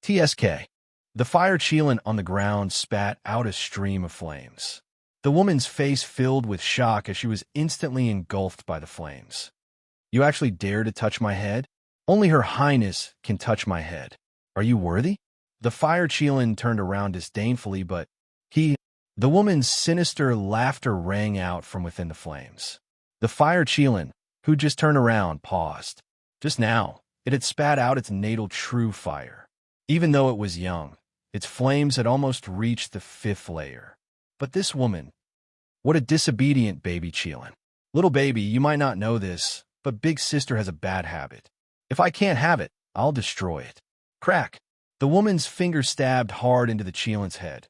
TSK. The fire Qilin on the ground spat out a stream of flames. The woman's face filled with shock as she was instantly engulfed by the flames. You actually dare to touch my head? Only Her Highness can touch my head. Are you worthy? The fire Qilin turned around disdainfully, but the woman's sinister laughter rang out from within the flames. The fire Qilin, who just turned around, paused. Just now, it had spat out its natal true fire. Even though it was young, its flames had almost reached the 5th layer. But this woman, what a disobedient baby Qilin. Little baby, you might not know this, but Big Sister has a bad habit. If I can't have it, I'll destroy it. Crack! The woman's finger stabbed hard into the Qilin's head,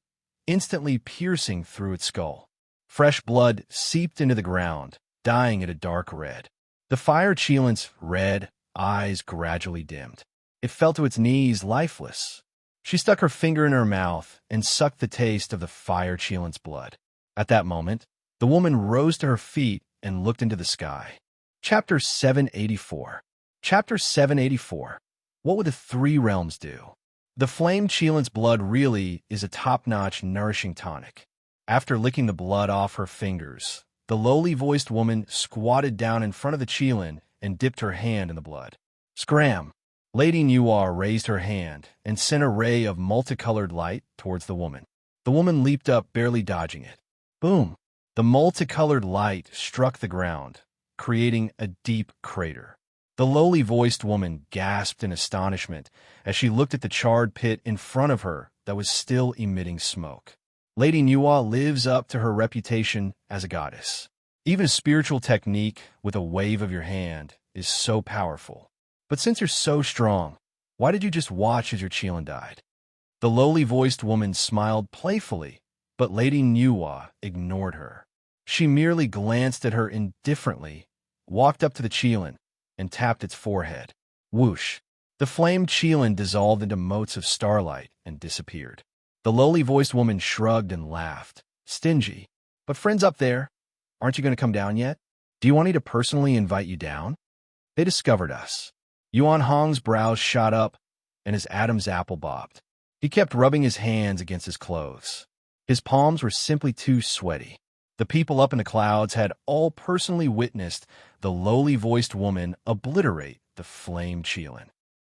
instantly piercing through its skull. Fresh blood seeped into the ground, dyeing it a dark red. The fire Qilin's red eyes gradually dimmed. It fell to its knees, lifeless. She stuck her finger in her mouth and sucked the taste of the fire Qilin's blood. At that moment, the woman rose to her feet and looked into the sky. Chapter 784. Chapter 784. What would the 3 realms do? The flame Qilin's blood really is a top-notch, nourishing tonic. After licking the blood off her fingers, the lowly-voiced woman squatted down in front of the Qilin and dipped her hand in the blood. Scram! Lady Nuar raised her hand and sent a ray of multicolored light towards the woman. The woman leaped up, barely dodging it. Boom! The multicolored light struck the ground, creating a deep crater. The lowly-voiced woman gasped in astonishment as she looked at the charred pit in front of her that was still emitting smoke. Lady Nuwa lives up to her reputation as a goddess. Even a spiritual technique with a wave of your hand is so powerful. But since you're so strong, why did you just watch as your Qilin died? The lowly-voiced woman smiled playfully, but Lady Nuwa ignored her. She merely glanced at her indifferently, walked up to the Qilin, and tapped its forehead. Whoosh! The flamed Qilin dissolved into motes of starlight and disappeared. The lowly-voiced woman shrugged and laughed. Stingy. But friends up there, aren't you going to come down yet? Do you want me to personally invite you down? They discovered us. Yuan Hong's brows shot up, and his Adam's apple bobbed. He kept rubbing his hands against his clothes. His palms were simply too sweaty. The people up in the clouds had all personally witnessed the lowly-voiced woman obliterate the flame Qilin.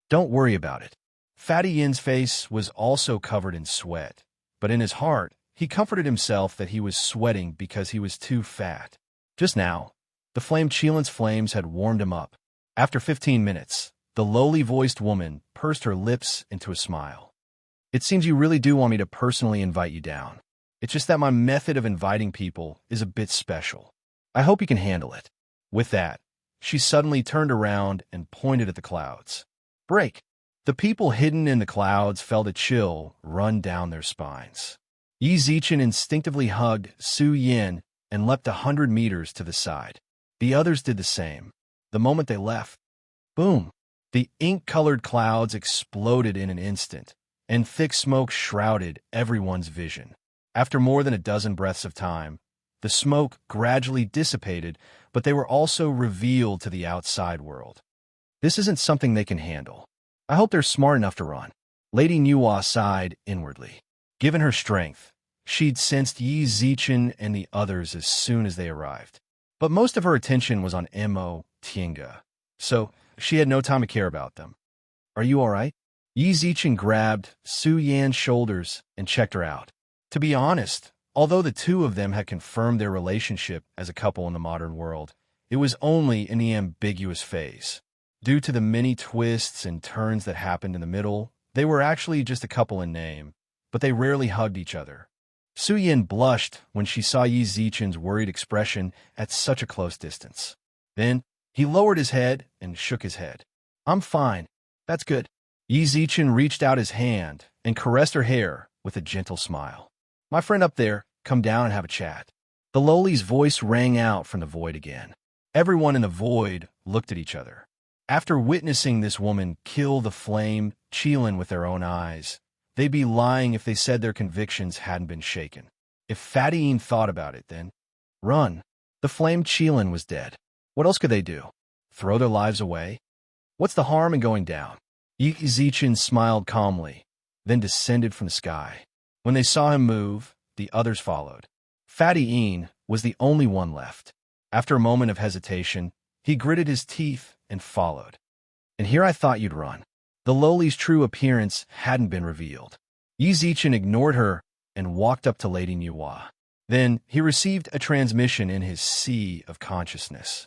Don't worry about it. Fatty Yin's face was also covered in sweat, but in his heart, he comforted himself that he was sweating because he was too fat. Just now, the flame Qilin's flames had warmed him up. After 15 minutes, the lowly-voiced woman pursed her lips into a smile. It seems you really do want me to personally invite you down. It's just that my method of inviting people is a bit special. I hope you can handle it. With that, she suddenly turned around and pointed at the clouds. Break! The people hidden in the clouds felt a chill run down their spines. Yi Zichen instinctively hugged Su Yin and leapt 100 meters to the side. The others did the same. The moment they left, boom! The ink-colored clouds exploded in an instant, and thick smoke shrouded everyone's vision. After more than a dozen breaths of time, the smoke gradually dissipated, but they were also revealed to the outside world. This isn't something they can handle. I hope they're smart enough to run. Lady Nuwa sighed inwardly. Given her strength, she'd sensed Yi Zichen and the others as soon as they arrived. But most of her attention was on Mo Tienga, so she had no time to care about them. Are you all right? Yi Zichen grabbed Su Yan's shoulders and checked her out. To be honest, although the two of them had confirmed their relationship as a couple in the modern world, it was only in the ambiguous phase. Due to the many twists and turns that happened in the middle, they were actually just a couple in name, but they rarely hugged each other. Su Yin blushed when she saw Yi Zichen's worried expression at such a close distance. Then, he lowered his head and shook his head. I'm fine. That's good. Yi Zichen reached out his hand and caressed her hair with a gentle smile. My friend up there, come down and have a chat. The lowly's voice rang out from the void again. Everyone in the void looked at each other. After witnessing this woman kill the flame Chelan with their own eyes, they'd be lying if they said their convictions hadn't been shaken. If Fattyeen thought about it, then run. The flame Chelan was dead. What else could they do? Throw their lives away? What's the harm in going down? Yizichin smiled calmly, then descended from the sky. When they saw him move, the others followed. Fattyeen was the only one left. After a moment of hesitation, he gritted his teeth and followed. And here I thought you'd run. The lowly's true appearance hadn't been revealed. Yizichin ignored her and walked up to Lady Nuwa. Then he received a transmission in his sea of consciousness.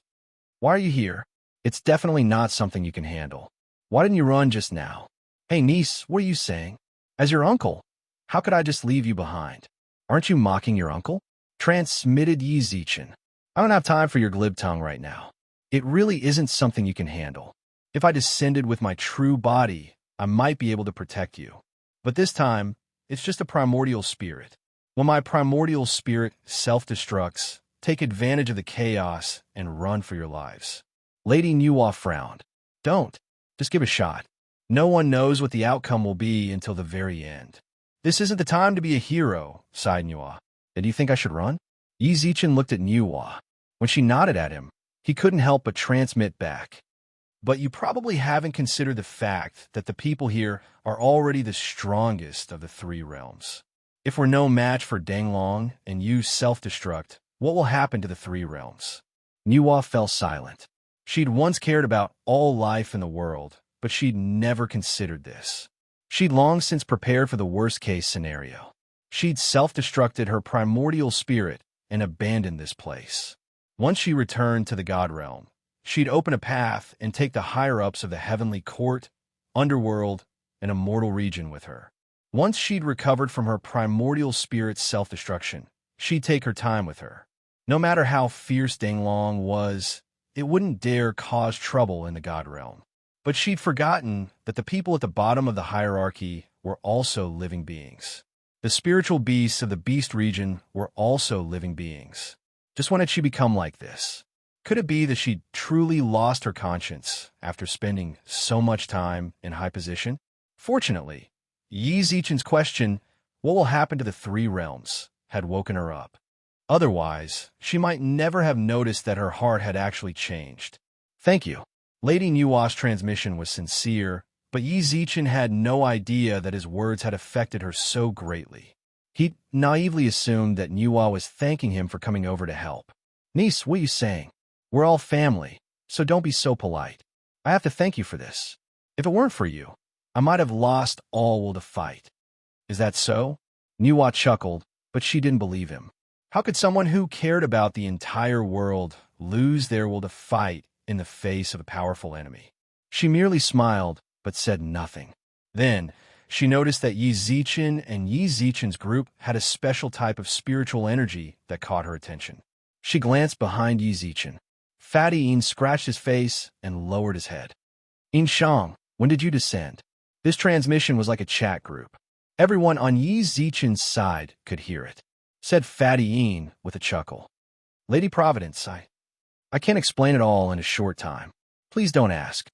Why are you here? It's definitely not something you can handle. Why didn't you run just now? Hey, niece, what are you saying? As your uncle, how could I just leave you behind? Aren't you mocking your uncle? Transmitted Yizichin. I don't have time for your glib tongue right now. It really isn't something you can handle. If I descended with my true body, I might be able to protect you. But this time, it's just a primordial spirit. When my primordial spirit self-destructs, take advantage of the chaos and run for your lives. Lady Nuwa frowned. Don't. Just give a shot. No one knows what the outcome will be until the very end. This isn't the time to be a hero, sighed Nuwa. And do you think I should run? Yizichin looked at Nuwa. When she nodded at him, he couldn't help but transmit back. But you probably haven't considered the fact that the people here are already the strongest of the three realms. If we're no match for Danglong and you self-destruct, what will happen to the three realms? Nuwa fell silent. She'd once cared about all life in the world, but she'd never considered this. She'd long since prepared for the worst-case scenario. She'd self-destructed her primordial spirit and abandoned this place. Once she returned to the God Realm, she'd open a path and take the higher-ups of the heavenly court, underworld, and immortal region with her. Once she'd recovered from her primordial spirit's self-destruction, she'd take her time with her. No matter how fierce Danglong was, it wouldn't dare cause trouble in the God Realm. But she'd forgotten that the people at the bottom of the hierarchy were also living beings. The spiritual beasts of the beast region were also living beings. Just when had she become like this? Could it be that she'd truly lost her conscience after spending so much time in high position? Fortunately, Yizichin's question, what will happen to the three realms, had woken her up. Otherwise, she might never have noticed that her heart had actually changed. Thank you. Lady Nuwa's transmission was sincere, but Yizichin had no idea that his words had affected her so greatly. He naively assumed that Nuwa was thanking him for coming over to help. Niece, what are you saying? We're all family, so don't be so polite. I have to thank you for this. If it weren't for you, I might have lost all will to fight. Is that so? Nuwa chuckled, but she didn't believe him. How could someone who cared about the entire world lose their will to fight in the face of a powerful enemy? She merely smiled, but said nothing. Then, she noticed that Yizichin and Yizichin's group had a special type of spiritual energy that caught her attention. She glanced behind Yizichin. Fattyeen scratched his face and lowered his head. Inshang, when did you descend? This transmission was like a chat group. Everyone on Yizichin's side could hear it, said Fattyeen with a chuckle. Lady Providence, I can't explain it all in a short time. Please don't ask.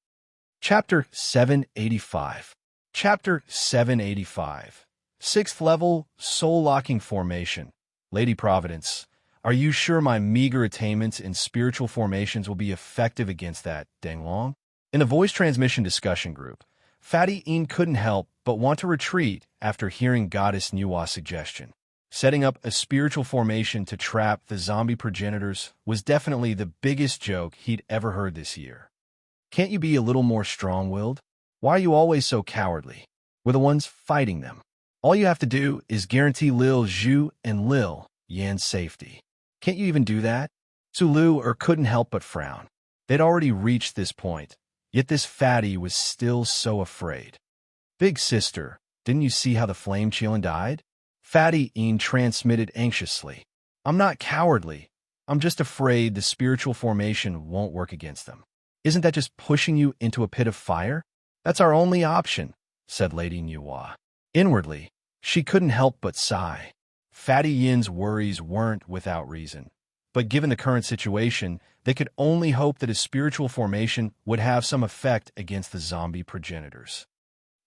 Chapter 785. Chapter 785. 6th level, soul-locking formation. Lady Providence, are you sure my meager attainments in spiritual formations will be effective against that, Danglong? In the voice transmission discussion group, Fattyeen couldn't help but want to retreat after hearing Goddess Nuwa's suggestion. Setting up a spiritual formation to trap the zombie progenitors was definitely the biggest joke he'd ever heard this year. Can't you be a little more strong-willed? Why are you always so cowardly? We're the ones fighting them. All you have to do is guarantee Lil Zhu and Lil Yan's safety. Can't you even do that? Sulu couldn't help but frown. They'd already reached this point, yet this fatty was still so afraid. Big sister, didn't you see how the flame Chelan died? Fattyeen transmitted anxiously. I'm not cowardly. I'm just afraid the spiritual formation won't work against them. Isn't that just pushing you into a pit of fire? That's our only option, said Lady Nuwa. Inwardly, she couldn't help but sigh. Fatty Yin's worries weren't without reason. but given the current situation, they could only hope that his spiritual formation would have some effect against the zombie progenitors.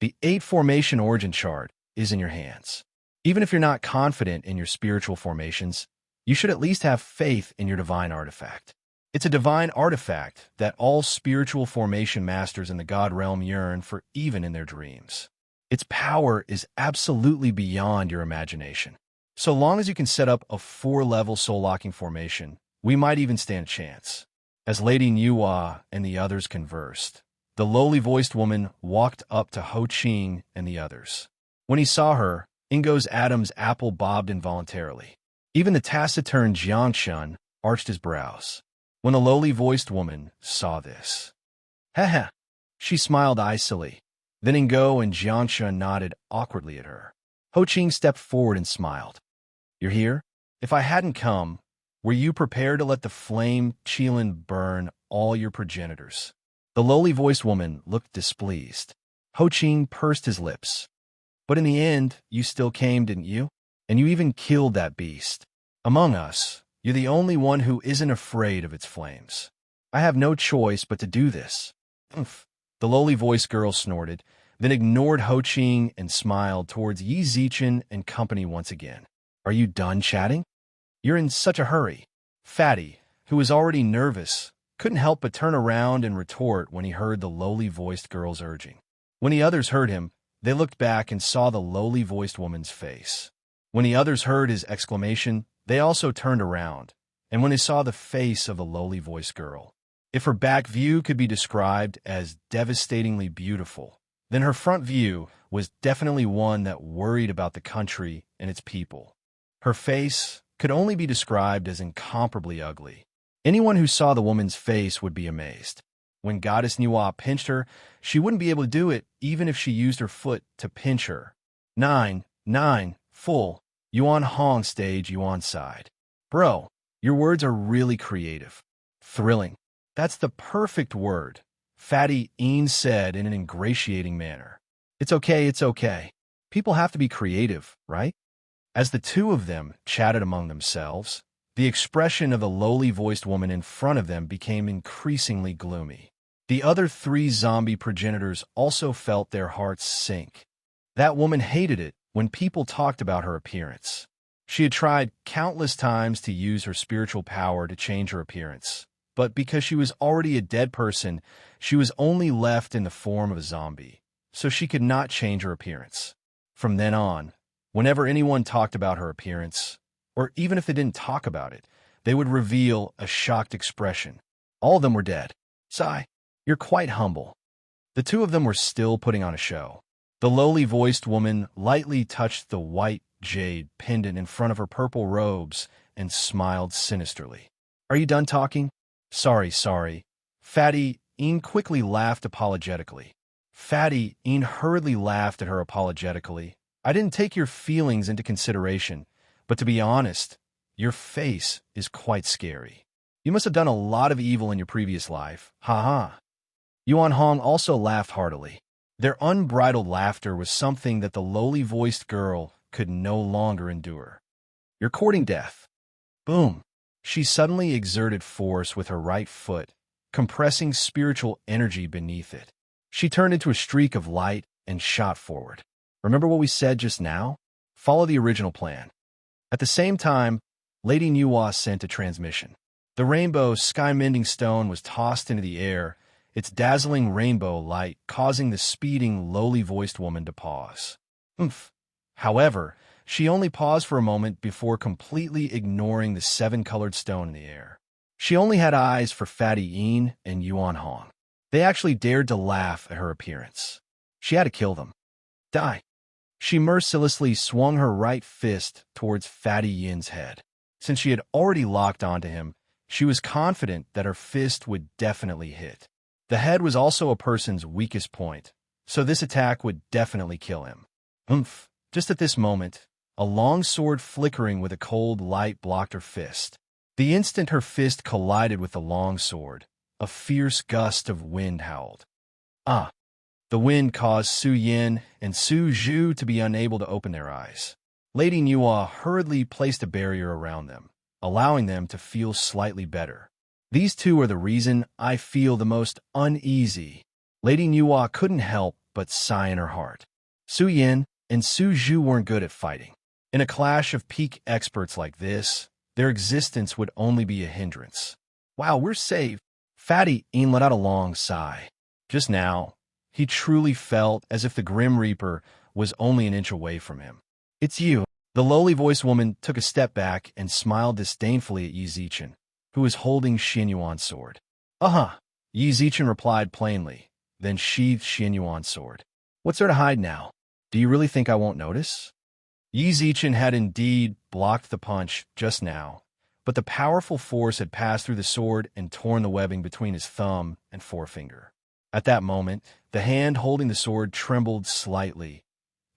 The 8 formation origin chart is in your hands. Even if you're not confident in your spiritual formations, you should at least have faith in your divine artifact. It's a divine artifact that all spiritual formation masters in the God realm yearn for even in their dreams. Its power is absolutely beyond your imagination. So long as you can set up a 4-level soul-locking formation, we might even stand a chance. As Lady Nuwa and the others conversed, the lowly-voiced woman walked up to Ho Ching and the others. When he saw her, Ingo's Adam's apple bobbed involuntarily. Even the taciturn Jiangshun arched his brows. When the lowly-voiced woman saw this, "Heh." She smiled icily. Then Ingo and Jiangshun nodded awkwardly at her. Ho Ching stepped forward and smiled. "You're here? If I hadn't come, were you prepared to let the flame Qilin burn all your progenitors?" The lowly-voiced woman looked displeased. Ho Ching pursed his lips. "But in the end, you still came, didn't you? And you even killed that beast. Among us, you're the only one who isn't afraid of its flames. I have no choice but to do this." "Umph." The lowly-voiced girl snorted, then ignored Ho Ching and smiled towards Yi Zichen and company once again. "Are you done chatting? You're in such a hurry." Fatty, who was already nervous, couldn't help but turn around and retort when he heard the lowly-voiced girl's urging. When the others heard him, they looked back and saw the lowly-voiced woman's face. When the others heard his exclamation, they also turned around, and when they saw the face of the lowly-voiced girl, if her back view could be described as devastatingly beautiful, then her front view was definitely one that worried about the country and its people. Her face could only be described as incomparably ugly. Anyone who saw the woman's face would be amazed. When Goddess Nuwa pinched her, she wouldn't be able to do it even if she used her foot to pinch her. 9, full. Yuan Hong stage, Yuan side. Bro, your words are really creative. Thrilling. That's the perfect word, Fatty Een said in an ingratiating manner. It's okay. People have to be creative, right? As the two of them chatted among themselves, the expression of the lowly-voiced woman in front of them became increasingly gloomy. The other 3 zombie progenitors also felt their hearts sink. That woman hated it when people talked about her appearance. She had tried countless times to use her spiritual power to change her appearance, but because she was already a dead person, she was only left in the form of a zombie, so she could not change her appearance. From then on, whenever anyone talked about her appearance, or even if they didn't talk about it, they would reveal a shocked expression. All of them were dead. "Sigh, you're quite humble." The two of them were still putting on a show. The lowly-voiced woman lightly touched the white jade pendant in front of her purple robes and smiled sinisterly. "Are you done talking?" Sorry. Fatty Een quickly laughed apologetically. Fatty Een hurriedly laughed at her apologetically. "I didn't take your feelings into consideration, but to be honest, your face is quite scary. You must have done a lot of evil in your previous life. Ha." Yuan Hong also laughed heartily. Their unbridled laughter was something that the lowly-voiced girl could no longer endure. "You're courting death." Boom. She suddenly exerted force with her right foot, compressing spiritual energy beneath it. She turned into a streak of light and shot forward. Remember what we said just now? Follow the original plan. At the same time, Lady Nuwa sent a transmission. The rainbow sky-mending stone was tossed into the air, its dazzling rainbow light causing the speeding, lowly-voiced woman to pause. "Umph." However, she only paused for a moment before completely ignoring the 7-colored stone in the air. She only had eyes for Fatty Een and Yuan Hong. They actually dared to laugh at her appearance. She had to kill them. "Die." She mercilessly swung her right fist towards Fatty Yin's head. Since she had already locked onto him, she was confident that her fist would definitely hit. The head was also a person's weakest point, so this attack would definitely kill him. Oomph! Just at this moment, a long sword flickering with a cold light blocked her fist. The instant her fist collided with the long sword, a fierce gust of wind howled. Ah! The wind caused Su Yin and Su Zhu to be unable to open their eyes. Lady Nuwa hurriedly placed a barrier around them, allowing them to feel slightly better. These two are the reason I feel the most uneasy. Lady Nuwa couldn't help but sigh in her heart. Su Yin and Su Zhu weren't good at fighting. In a clash of peak experts like this, their existence would only be a hindrance. Wow, we're safe. Fatty Yin let out a long sigh. Just now, he truly felt as if the Grim Reaper was only an inch away from him. It's you. The lowly-voiced woman took a step back and smiled disdainfully at Yi Zichen, who was holding Xin Yuan's sword. Uh-huh, Yi Zichen replied plainly, then sheathed Xin Yuan's sword. What's there to hide now? Do you really think I won't notice? Yi Zichen had indeed blocked the punch just now, but the powerful force had passed through the sword and torn the webbing between his thumb and forefinger. At that moment, the hand holding the sword trembled slightly.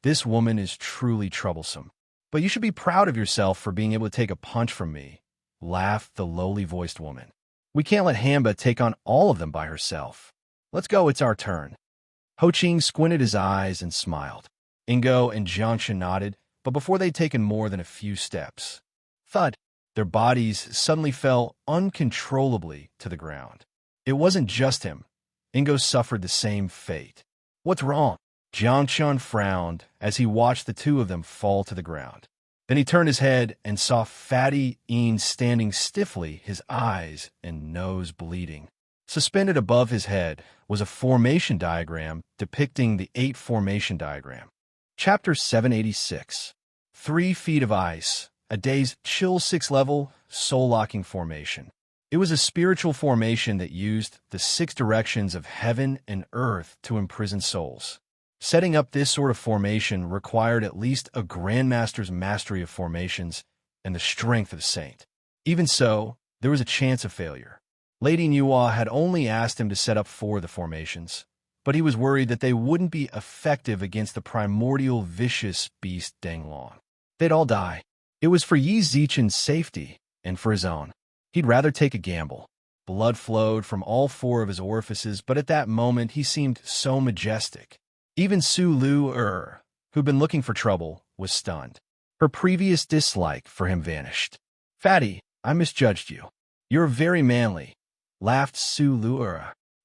This woman is truly troublesome. But you should be proud of yourself for being able to take a punch from me, laughed the lowly-voiced woman. We can't let Hamba take on all of them by herself. Let's go, it's our turn. Ho Qing squinted his eyes and smiled. Ingo and Jiangshan nodded, but before they'd taken more than a few steps, thud, their bodies suddenly fell uncontrollably to the ground. It wasn't just him. Ingo suffered the same fate. What's wrong? Jiangshan frowned as he watched the two of them fall to the ground. Then he turned his head and saw Fatty Yin standing stiffly, his eyes and nose bleeding. Suspended above his head was a formation diagram depicting the 8 formation diagram. Chapter 786. 3 feet of ice, a day's chill 6-level, soul-locking formation. It was a spiritual formation that used the 6 directions of heaven and earth to imprison souls. Setting up this sort of formation required at least a Grandmaster's mastery of formations and the strength of a saint. Even so, there was a chance of failure. Lady Nuwa had only asked him to set up 4 of the formations, but he was worried that they wouldn't be effective against the primordial vicious beast Danglong. They'd all die. It was for Yi Zichen's safety and for his own. He'd rather take a gamble. Blood flowed from all 4 of his orifices, but at that moment he seemed so majestic. Even Su Lu who'd been looking for trouble, was stunned. Her previous dislike for him vanished. Fatty, I misjudged you. You're very manly, laughed Su Lu.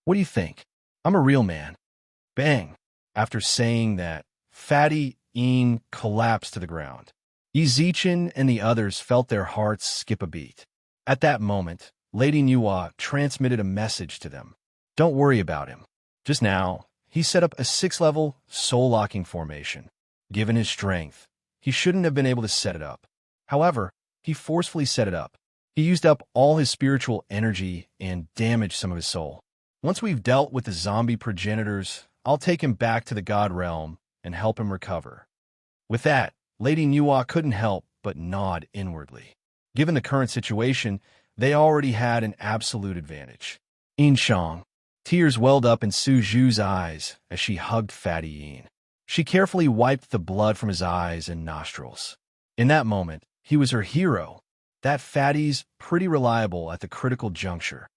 What do you think? I'm a real man. Bang! After saying that, Fatty Yin collapsed to the ground. Yi Zichen and the others felt their hearts skip a beat. At that moment, Lady Nuwa transmitted a message to them. Don't worry about him. Just now, he set up a 6-level, soul-locking formation. Given his strength, he shouldn't have been able to set it up. However, he forcefully set it up. He used up all his spiritual energy and damaged some of his soul. Once we've dealt with the zombie progenitors, I'll take him back to the God Realm and help him recover. With that, Lady Nuwa couldn't help but nod inwardly. Given the current situation, they already had an absolute advantage. Inshang. Tears welled up in Su Zhu's eyes as she hugged Fatty Yin. She carefully wiped the blood from his eyes and nostrils. In that moment, he was her hero. That Fatty's pretty reliable at the critical juncture.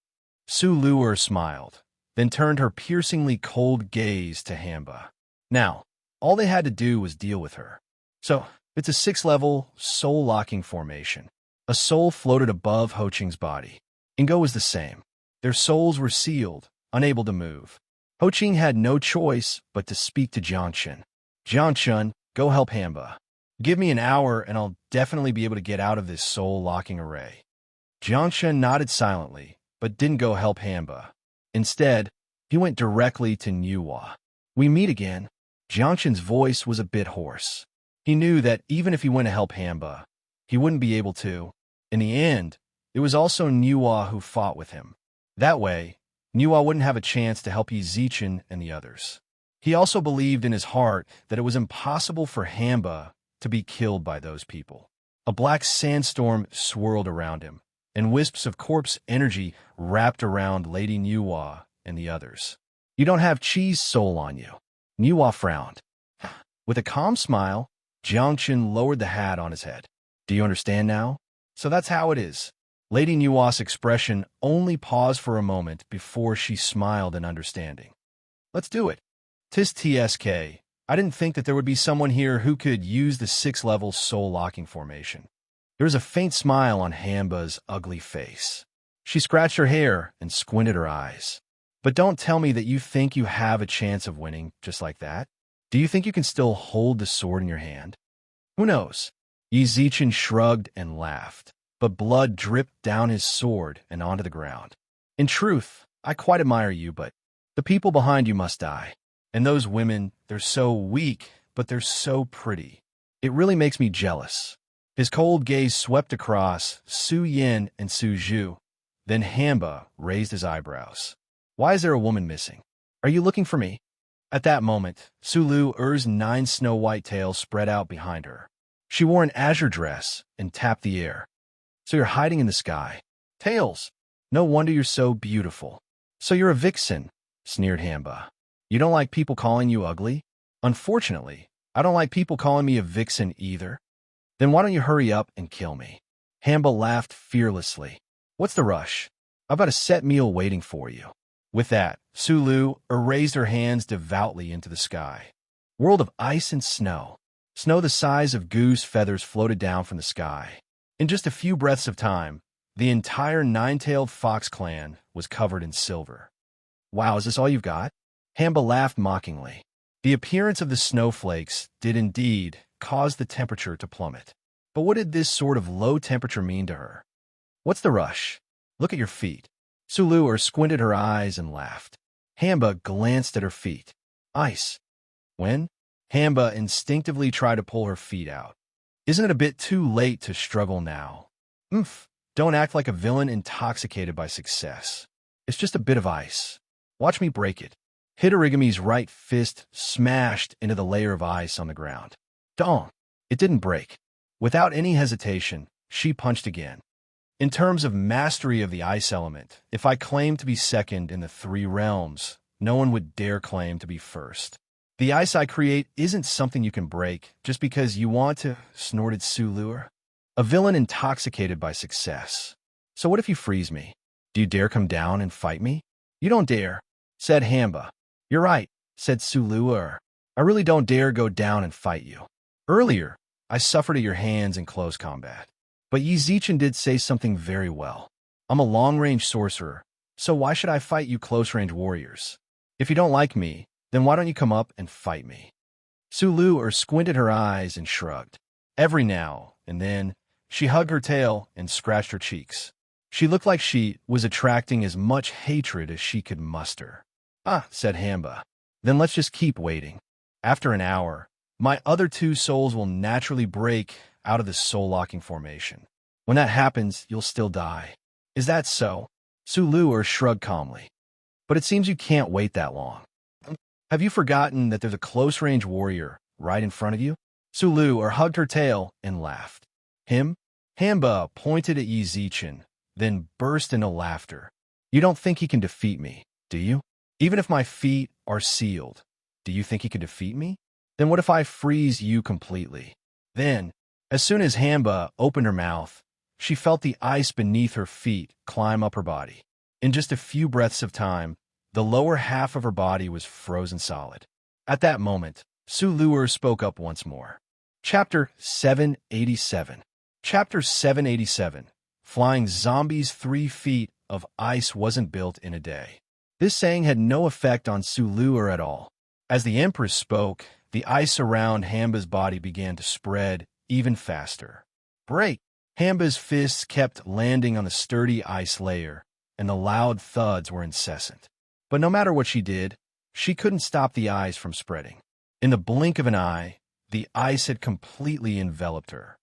Su Lu smiled, then turned her piercingly cold gaze to Hamba. Now, all they had to do was deal with her. So, it's a 6-level, soul-locking formation. A soul floated above Ho Qing's body. Ingo was the same. Their souls were sealed, unable to move. Ho Qing had no choice but to speak to Jiangshan. Jiangshan, go help Hamba. Give me an hour and I'll definitely be able to get out of this soul-locking array. Jiangshan nodded silently, but didn't go help Hamba. Instead, he went directly to Nuwa. We meet again. Jiangshan's voice was a bit hoarse. He knew that even if he went to help Hamba, he wouldn't be able to. In the end, it was also Nuwa who fought with him. That way, Nuwa wouldn't have a chance to help Yi Zichen and the others. He also believed in his heart that it was impossible for Hamba to be killed by those people. A black sandstorm swirled around him, and wisps of corpse energy wrapped around Lady Nuwa and the others. You don't have cheese soul on you. Nuwa frowned. With a calm smile, Jiangshan lowered the hat on his head. Do you understand now? So that's how it is. Lady Nuwa's expression only paused for a moment before she smiled in understanding. Let's do it. Tis TSK. I didn't think that there would be someone here who could use the 6-level soul-locking formation. There was a faint smile on Hamba's ugly face. She scratched her hair and squinted her eyes. But don't tell me that you think you have a chance of winning just like that. Do you think you can still hold the sword in your hand? Who knows? Yizichin shrugged and laughed, but blood dripped down his sword and onto the ground. In truth, I quite admire you, but the people behind you must die. And those women, they're so weak, but they're so pretty. It really makes me jealous. His cold gaze swept across Su Yin and Su Zhu. Then Hamba raised his eyebrows. Why is there a woman missing? Are you looking for me? At that moment, Su Lu's 9 snow-white tails spread out behind her. She wore an azure dress and tapped the air. So you're hiding in the sky. Tails! No wonder you're so beautiful. So you're a vixen, sneered Hamba. You don't like people calling you ugly? Unfortunately, I don't like people calling me a vixen either. Then why don't you hurry up and kill me? Hamba laughed fearlessly. What's the rush? I've got a set meal waiting for you. With that, Su Lu raised her hands devoutly into the sky. World of ice and snow. Snow the size of goose feathers floated down from the sky. In just a few breaths of time, the entire 9-tailed fox clan was covered in silver. Wow, is this all you've got? Hamba laughed mockingly. The appearance of the snowflakes did indeed cause the temperature to plummet. But what did this sort of low temperature mean to her? What's the rush? Look at your feet. Su Lu squinted her eyes and laughed. Hamba glanced at her feet. Ice. When? Hamba instinctively tried to pull her feet out. Isn't it a bit too late to struggle now? Don't act like a villain intoxicated by success. It's just a bit of ice. Watch me break it. Hitorigami's right fist smashed into the layer of ice on the ground. Dong! It didn't break. Without any hesitation, she punched again. In terms of mastery of the ice element, if I claimed to be second in the 3 realms, no one would dare claim to be first. The ice I create isn't something you can break just because you want to, snorted Su Lu. A villain intoxicated by success. So what if you freeze me? Do you dare come down and fight me? You don't dare, said Hamba. You're right, said Su Lu. I really don't dare go down and fight you. Earlier, I suffered at your hands in close combat. But Yizichin did say something very well. I'm a long-range sorcerer, so why should I fight you close-range warriors? If you don't like me, then why don't you come up and fight me? Su Lu squinted her eyes and shrugged. Every now and then, she hugged her tail and scratched her cheeks. She looked like she was attracting as much hatred as she could muster. Ah, said Hamba. Then let's just keep waiting. After an hour, my other 2 souls will naturally break out of the soul-locking formation. When that happens, you'll still die. Is that so? Su Lu shrugged calmly. But it seems you can't wait that long. Have you forgotten that there's a close-range warrior right in front of you? Su Lu hugged her tail and laughed. Him? Hamba pointed at Yizichin, then burst into laughter. You don't think he can defeat me, do you? Even if my feet are sealed, do you think he can defeat me? Then what if I freeze you completely? Then, as soon as Hamba opened her mouth, she felt the ice beneath her feet climb up her body. In just a few breaths of time, the lower half of her body was frozen solid. At that moment, Su Lu spoke up once more. Chapter 787. Chapter 787. Flying zombies 3 feet of ice wasn't built in a day. This saying had no effect on Su Lu at all. As the Empress spoke, the ice around Hamba's body began to spread even faster. Break! Hamba's fists kept landing on the sturdy ice layer, and the loud thuds were incessant. But no matter what she did, she couldn't stop the ice from spreading. In the blink of an eye, the ice had completely enveloped her.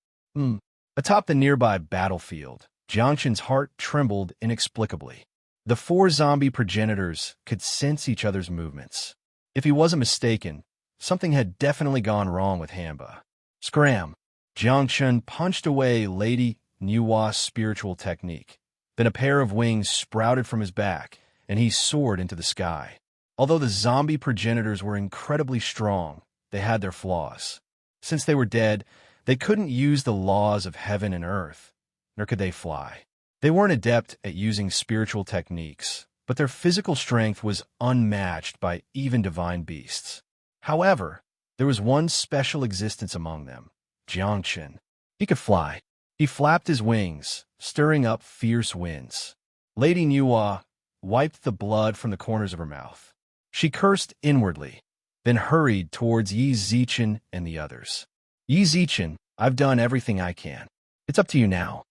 Atop the nearby battlefield, Jiangxin's heart trembled inexplicably. The 4 zombie progenitors could sense each other's movements. If he wasn't mistaken, something had definitely gone wrong with Hamba. Scram! Jiangxin punched away Lady Nuwa's spiritual technique. Then a pair of wings sprouted from his back, and he soared into the sky. Although the zombie progenitors were incredibly strong, they had their flaws. Since they were dead, they couldn't use the laws of heaven and earth, nor could they fly. They weren't adept at using spiritual techniques, but their physical strength was unmatched by even divine beasts. However, there was one special existence among them, Jiangxin. He could fly. He flapped his wings, stirring up fierce winds. Lady Nuwa wiped the blood from the corners of her mouth. She cursed inwardly, then hurried towards Yi Zichen and the others. Yi Zichen, I've done everything I can. It's up to you now.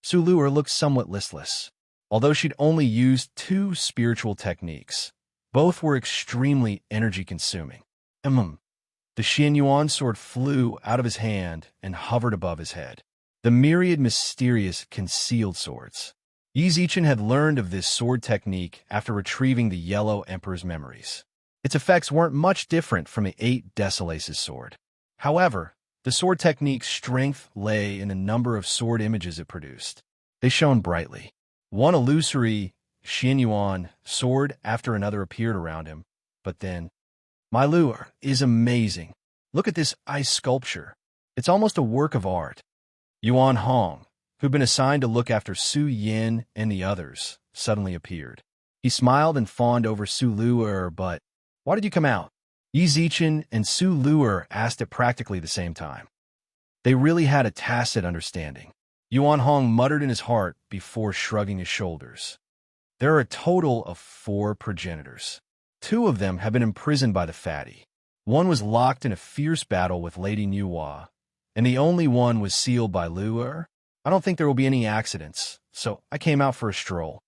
Su Lu'er looked somewhat listless. Although she'd only used 2 spiritual techniques, both were extremely energy-consuming. The Xian Yuan sword flew out of his hand and hovered above his head. The myriad mysterious concealed swords. Yi Zichen had learned of this sword technique after retrieving the Yellow Emperor's memories. Its effects weren't much different from the 8 Desolace's sword. However, the sword technique's strength lay in the number of sword images it produced. They shone brightly. One illusory Xian Yuan sword after another appeared around him, but then, "My Lu'er is amazing. Look at this ice sculpture. It's almost a work of art." Yuan Hong, who'd been assigned to look after Su Yin and the others, suddenly appeared. He smiled and fawned over Su Lu'er, but, "Why did you come out?" Yi Zichen and Su Lu'er asked at practically the same time. They really had a tacit understanding. Yuan Hong muttered in his heart before shrugging his shoulders. There are a total of 4 progenitors. 2 of them have been imprisoned by the fatty. One was locked in a fierce battle with Lady Nuwa, and the only one was sealed by Lu'er. I don't think there will be any accidents, so I came out for a stroll.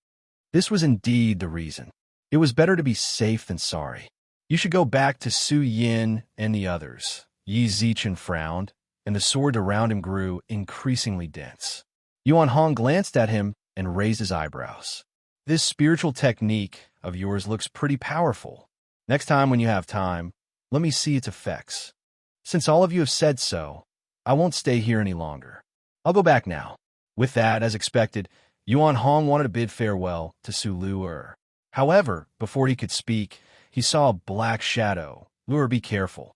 This was indeed the reason. It was better to be safe than sorry. You should go back to Su Yin and the others. Yi Zichen frowned, and the sword around him grew increasingly dense. Yuan Hong glanced at him and raised his eyebrows. This spiritual technique of yours looks pretty powerful. Next time when you have time, let me see its effects. Since all of you have said so, I won't stay here any longer. I'll go back now. With that, as expected, Yuan Hong wanted to bid farewell to Su Lu'er. However, before he could speak, he saw a black shadow. "Lu'er, be careful."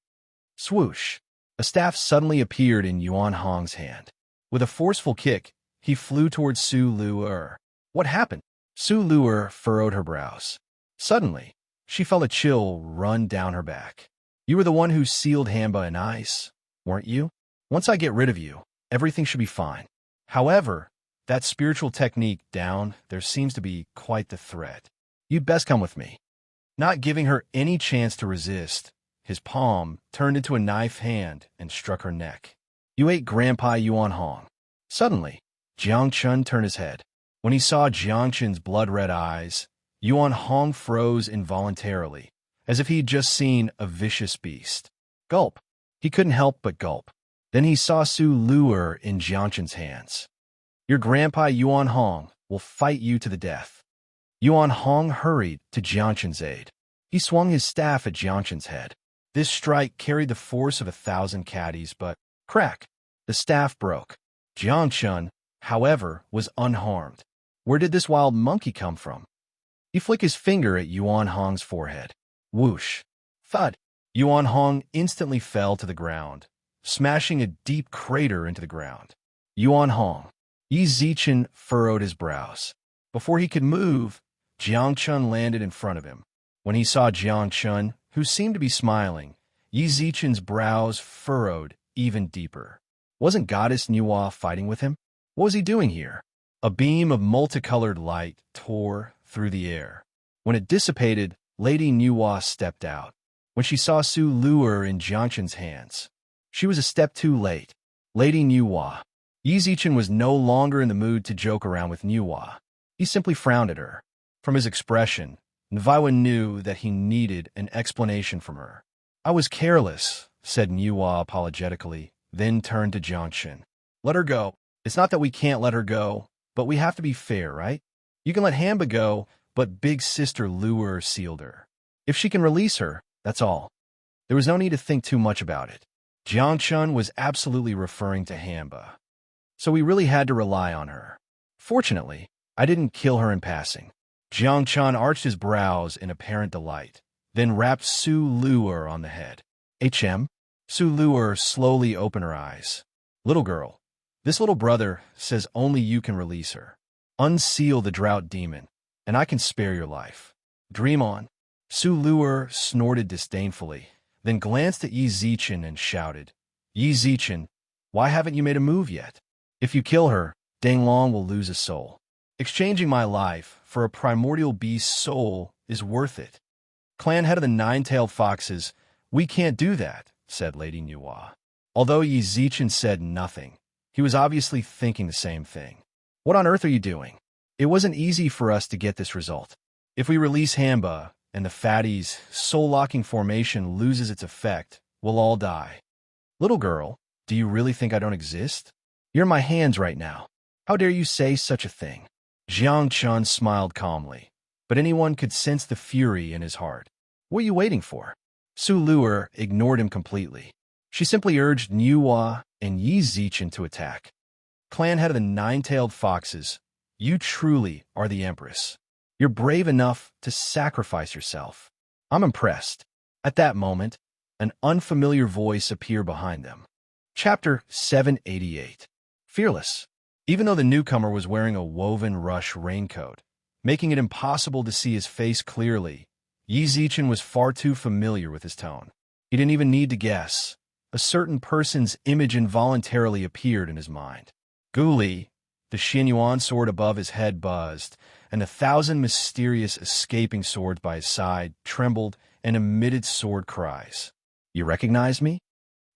Swoosh! A staff suddenly appeared in Yuan Hong's hand. With a forceful kick, he flew towards Su Lu'er. What happened? Su Lu'er furrowed her brows. Suddenly, she felt a chill run down her back. You were the one who sealed Hamba in ice, weren't you? Once I get rid of you, everything should be fine. However, that spiritual technique down there seems to be quite the threat. You'd best come with me. Not giving her any chance to resist, his palm turned into a knife hand and struck her neck. You ate Grandpa Yuan Hong. Suddenly, Jiang Chun turned his head. When he saw Jiang Chun's blood-red eyes, Yuan Hong froze involuntarily, as if he'd just seen a vicious beast. Gulp. He couldn't help but gulp. Then he saw Su Lu'er in Jiang Chun's hands. Your Grandpa Yuan Hong will fight you to the death. Yuan Hong hurried to Jiang Chun's aid. He swung his staff at Jiang Chun's head. This strike carried the force of 1,000 caddies, but, crack, the staff broke. Jiang Chun, however, was unharmed. Where did this wild monkey come from? He flicked his finger at Yuan Hong's forehead. Whoosh! Thud! Yuan Hong instantly fell to the ground, smashing a deep crater into the ground. Yuan Hong. Yi Zichen furrowed his brows. Before he could move, Jiang Chun landed in front of him. When he saw Jiang Chun, who seemed to be smiling, Yi Zichen's brows furrowed even deeper. Wasn't Goddess Nuwa fighting with him? What was he doing here? A beam of multicolored light tore through the air. When it dissipated, Lady Nuwa stepped out. When she saw Su Lu'er in Jiang Chun's hands, she was a step too late. Lady Nuwa. Yi Zichen was no longer in the mood to joke around with Nuwa. He simply frowned at her. From his expression, Nviwa knew that he needed an explanation from her. I was careless, said Nuwa apologetically, then turned to Jiang Chun. Let her go. It's not that we can't let her go, but we have to be fair, right? You can let Hamba go, but big sister Lu'er sealed her. If she can release her, that's all. There was no need to think too much about it. Jiang Chun was absolutely referring to Hamba. So we really had to rely on her. Fortunately, I didn't kill her in passing. Jiang Chun arched his brows in apparent delight, then rapped Su Lu'er on the head. HM? Su Lu'er slowly opened her eyes. Little girl, this little brother says only you can release her. Unseal the drought demon, and I can spare your life. Dream on. Su Lu'er snorted disdainfully, then glanced at Yi Zichen and shouted, Yi Zichen, why haven't you made a move yet? If you kill her, Danglong will lose a soul. Exchanging my life for a primordial beast's soul is worth it. Clan head of the nine-tailed foxes, we can't do that, said Lady Nuwa. Although Yi Zichen said nothing, he was obviously thinking the same thing. What on earth are you doing? It wasn't easy for us to get this result. If we release Hamba and the fatty's soul-locking formation loses its effect, we'll all die. Little girl, do you really think I don't exist? You're in my hands right now. How dare you say such a thing? Jiang Chun smiled calmly, but anyone could sense the fury in his heart. What are you waiting for? Su Luer ignored him completely. She simply urged Nuwa and Yi Zichen to attack. Clan head of the nine-tailed foxes, you truly are the Empress. You're brave enough to sacrifice yourself. I'm impressed. At that moment, an unfamiliar voice appeared behind them. Chapter 788. Fearless. Even though the newcomer was wearing a woven rush raincoat, making it impossible to see his face clearly, Yi Zichen was far too familiar with his tone. He didn't even need to guess. A certain person's image involuntarily appeared in his mind. Gu Li, the Xianyuan sword above his head buzzed, and 1,000 mysterious escaping swords by his side trembled and emitted sword cries. You recognize me?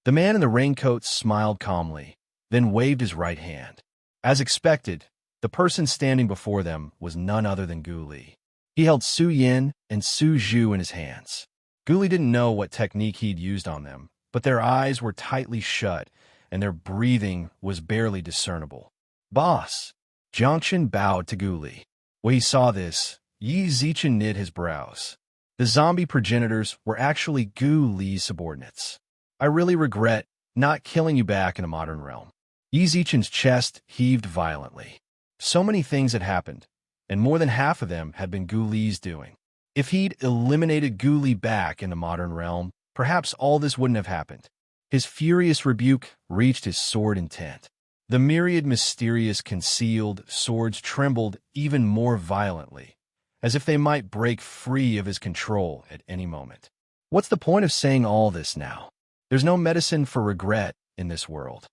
The man in the raincoat smiled calmly, then waved his right hand. As expected, the person standing before them was none other than Gu Li. He held Su Yin and Su Zhu in his hands. Gu Li didn't know what technique he'd used on them, but their eyes were tightly shut, and their breathing was barely discernible. Boss! Jiangchen bowed to Gu Li. When he saw this, Yi Zichen knit his brows. The zombie progenitors were actually Gu Li's subordinates. I really regret not killing you back in the modern realm. Yi Zichen's chest heaved violently. So many things had happened, and more than half of them had been Gu Li's doing. If he'd eliminated Gu Li back in the modern realm, perhaps all this wouldn't have happened. His furious rebuke reached his sword intent. The myriad mysterious concealed swords trembled even more violently, as if they might break free of his control at any moment. What's the point of saying all this now? There's no medicine for regret in this world.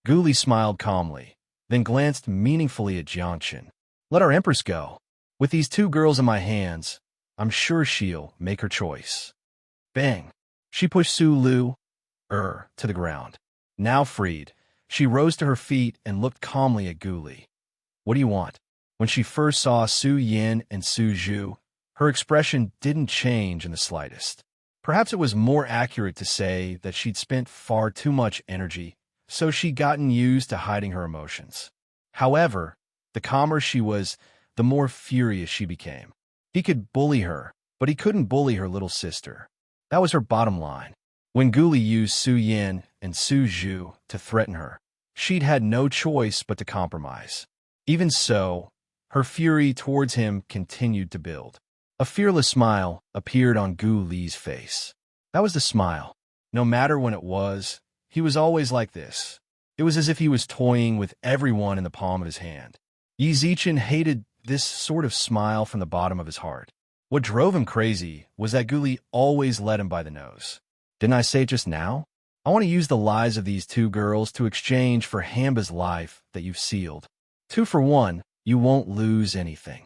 Gu Li smiled calmly, then glanced meaningfully at Jiangchen. Let our Empress go. With these two girls in my hands, I'm sure she'll make her choice. Bang! She pushed Su Lu to the ground. Now freed, she rose to her feet and looked calmly at Gu Li. What do you want? When she first saw Su Yin and Su Zhu, her expression didn't change in the slightest. Perhaps it was more accurate to say that she'd spent far too much energy, so she'd gotten used to hiding her emotions. However, the calmer she was, the more furious she became. He could bully her, but he couldn't bully her little sister. That was her bottom line. When Gu Li used Su Yin and Su Zhu to threaten her, she'd had no choice but to compromise. Even so, her fury towards him continued to build. A fearless smile appeared on Gu Li's face. That was the smile. No matter when it was, he was always like this. It was as if he was toying with everyone in the palm of his hand. Yi Zichen hated this sort of smile from the bottom of his heart. What drove him crazy was that Gu Li always led him by the nose. Didn't I say it just now? I want to use the lives of these two girls to exchange for Hamba's life that you've sealed. 2 for 1, you won't lose anything.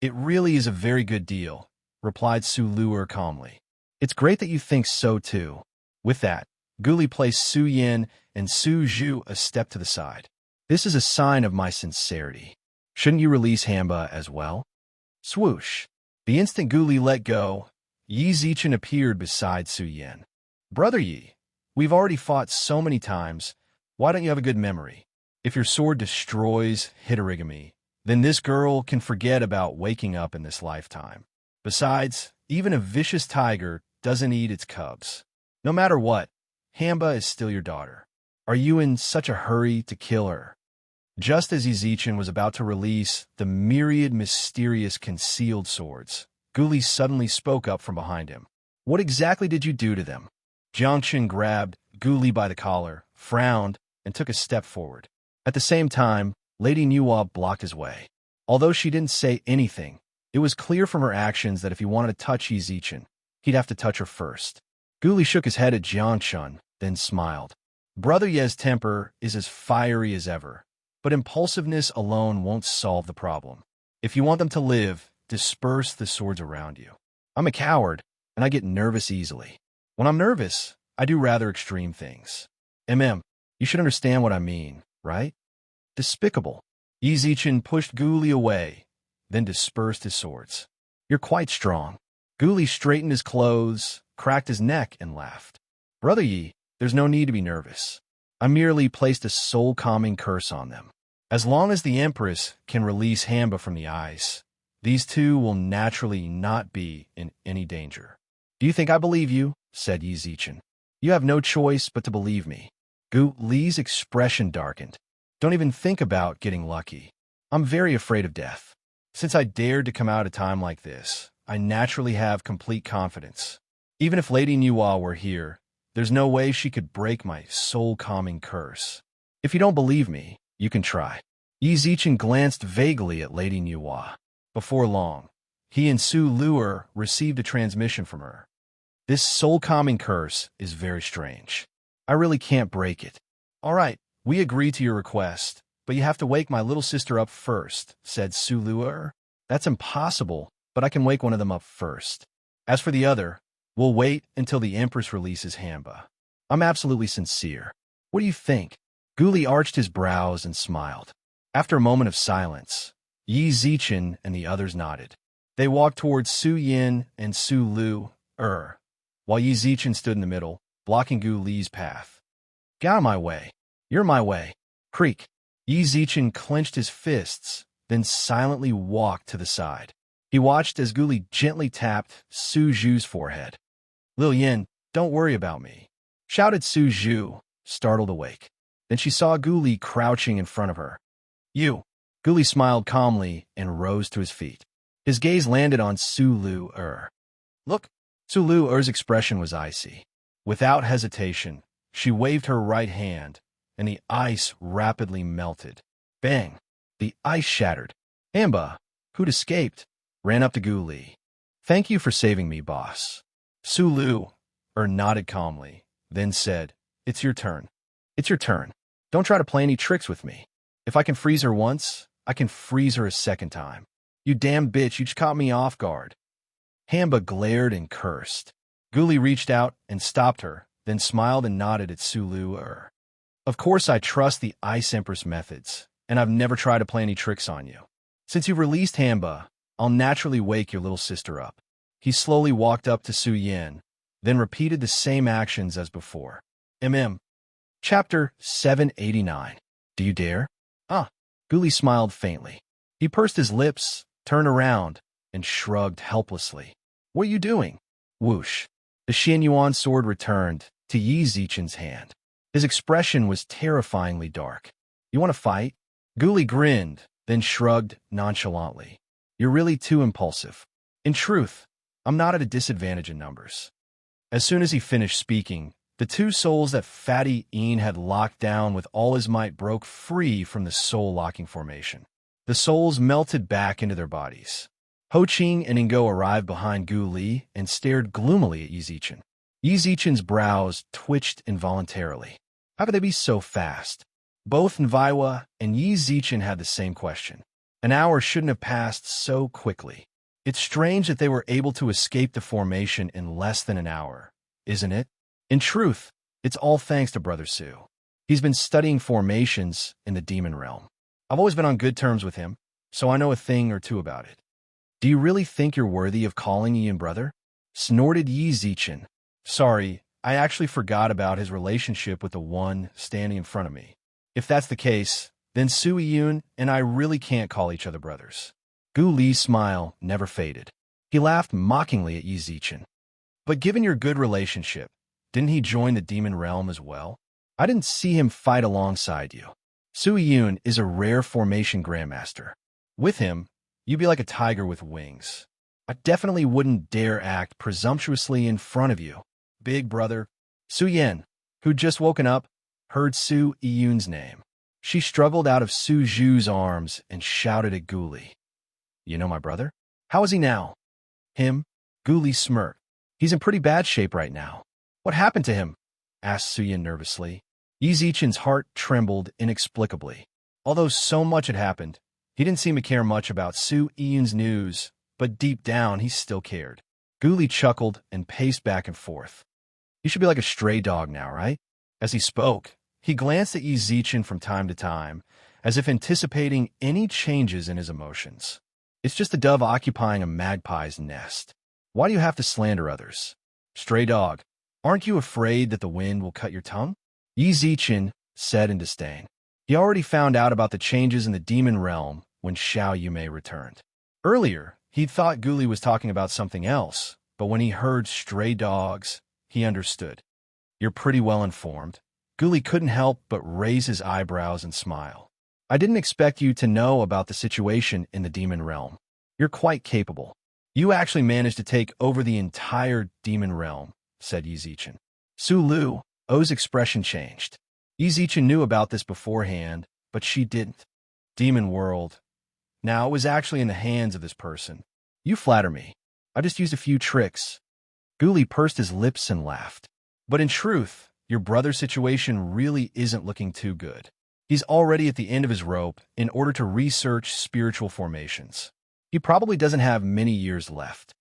It really is a very good deal, replied Su Luer calmly. It's great that you think so too. With that, Gu Li placed Su Yin and Su Zhu a step to the side. This is a sign of my sincerity. Shouldn't you release Hamba as well? Swoosh. The instant Gu Li let go, Yi Zichen appeared beside Su Yin. Brother Yi, we've already fought so many times. Why don't you have a good memory? If your sword destroys Hitorigami, then this girl can forget about waking up in this lifetime. Besides, even a vicious tiger doesn't eat its cubs. No matter what, Hamba is still your daughter. Are you in such a hurry to kill her? Just as Yi Zichen was about to release the myriad mysterious concealed swords, Gu Li suddenly spoke up from behind him. What exactly did you do to them? Jiangchen grabbed Gu Li by the collar, frowned, and took a step forward. At the same time, Lady Nuwa blocked his way. Although she didn't say anything, it was clear from her actions that if he wanted to touch Yi Zichen, he'd have to touch her first. Gu Li shook his head at Jiangchen, then smiled. Brother Ye's temper is as fiery as ever. But impulsiveness alone won't solve the problem. If you want them to live, disperse the swords around you. I'm a coward, and I get nervous easily. When I'm nervous, I do rather extreme things. You should understand what I mean, right? Despicable. Yi Zichen pushed Guli away, then dispersed his swords. You're quite strong. Guli straightened his clothes, cracked his neck, and laughed. Brother Yi, there's no need to be nervous. I merely placed a soul-calming curse on them. As long as the Empress can release Hamba from the ice, these two will naturally not be in any danger. Do you think I believe you? Said Yi Zichen. You have no choice but to believe me. Gu Li's expression darkened. Don't even think about getting lucky. I'm very afraid of death. Since I dared to come out at a time like this, I naturally have complete confidence. Even if Lady Nuwa were here, there's no way she could break my soul-calming curse. If you don't believe me, you can try. Yi Zichen glanced vaguely at Lady Nuwa. Before long, he and Su Luer received a transmission from her. This soul-calming curse is very strange. I really can't break it. All right, we agree to your request, but you have to wake my little sister up first, said Su Luer. That's impossible, but I can wake one of them up first. As for the other, we'll wait until the Empress releases Hamba. I'm absolutely sincere. What do you think? Guli arched his brows and smiled. After a moment of silence, Yi Zichen and the others nodded. They walked towards Su Yin and Su Luer, while Yi Zichen stood in the middle, blocking Gu Li's path. Get out of my way. You're my way. Creak. Yi Zichen clenched his fists, then silently walked to the side. He watched as Gu Li gently tapped Su Zhu's forehead. Lil Yin, don't worry about me, shouted Su Zhu, startled awake. Then she saw Gu Li crouching in front of her. You. Gu Li smiled calmly and rose to his feet. His gaze landed on Su Luer. Look. Su Luer's expression was icy. Without hesitation, she waved her right hand, and the ice rapidly melted. Bang! The ice shattered. Hamba, who'd escaped, ran up to Gu Li. Thank you for saving me, boss. Su Luer nodded calmly, then said, It's your turn. It's your turn. Don't try to play any tricks with me. If I can freeze her once, I can freeze her a second time. You damn bitch, you just caught me off guard. Hamba glared and cursed. Gu Li reached out and stopped her, then smiled and nodded at Su Luer. Of course I trust the Ice Empress methods, and I've never tried to play any tricks on you. Since you've released Hamba, I'll naturally wake your little sister up. He slowly walked up to Su Yin, then repeated the same actions as before. Chapter 789. Do you dare? Gu Li smiled faintly. He pursed his lips, turned around, and shrugged helplessly. What are you doing? Whoosh. The Xian Yuan sword returned to Yi Zichen's hand. His expression was terrifyingly dark. You want to fight? Gu Li grinned, then shrugged nonchalantly. You're really too impulsive. In truth, I'm not at a disadvantage in numbers. As soon as he finished speaking, the two souls that Fatty Een had locked down with all his might broke free from the soul-locking formation. The souls melted back into their bodies. Ho Qing and Ingo arrived behind Gu Li and stared gloomily at Yi Zichen. Yi Zichen's brows twitched involuntarily. How could they be so fast? Both Nviwa and Yi Zichen had the same question. An hour shouldn't have passed so quickly. It's strange that they were able to escape the formation in less than an hour, isn't it? In truth, it's all thanks to Brother Su. He's been studying formations in the demon realm. I've always been on good terms with him, so I know a thing or two about it. Do you really think you're worthy of calling Ian brother? Snorted Yi Zichen. Sorry, I actually forgot about his relationship with the one standing in front of me. If that's the case, then Su Yun and I really can't call each other brothers. Gu Li's smile never faded. He laughed mockingly at Yi Zichen. But given your good relationship, didn't he join the demon realm as well? I didn't see him fight alongside you. Su Yun is a rare formation grandmaster. With him, you'd be like a tiger with wings. I definitely wouldn't dare act presumptuously in front of you. Big brother. Su Yen, who'd just woken up, heard Su Yun's name. She struggled out of Su Zhu's arms and shouted at Gu Li. You know my brother? How is he now? Him? Gu Li smirked. He's in pretty bad shape right now. What happened to him? Asked Su Yin nervously. Yi Zichen's heart trembled inexplicably. Although so much had happened, he didn't seem to care much about Su Yun's news, but deep down he still cared. Guli chuckled and paced back and forth. You should be like a stray dog now, right? As he spoke, he glanced at Yi Zichen from time to time, as if anticipating any changes in his emotions. It's just a dove occupying a magpie's nest. Why do you have to slander others? Stray dog, aren't you afraid that the wind will cut your tongue? Yi Zichen said in disdain. He already found out about the changes in the demon realm when Xiao Yumei returned. Earlier, he thought Guli was talking about something else, but when he heard stray dogs, he understood. You're pretty well informed. Guli couldn't help but raise his eyebrows and smile. I didn't expect you to know about the situation in the demon realm. You're quite capable. You actually managed to take over the entire demon realm, said Yi Zichen. Su Lu O's expression changed. Yi Zichen knew about this beforehand, but she didn't. Demon world. Now it was actually in the hands of this person. You flatter me. I just used a few tricks. Guli pursed his lips and laughed. But in truth, your brother's situation really isn't looking too good. He's already at the end of his rope in order to research spiritual formations. He probably doesn't have many years left.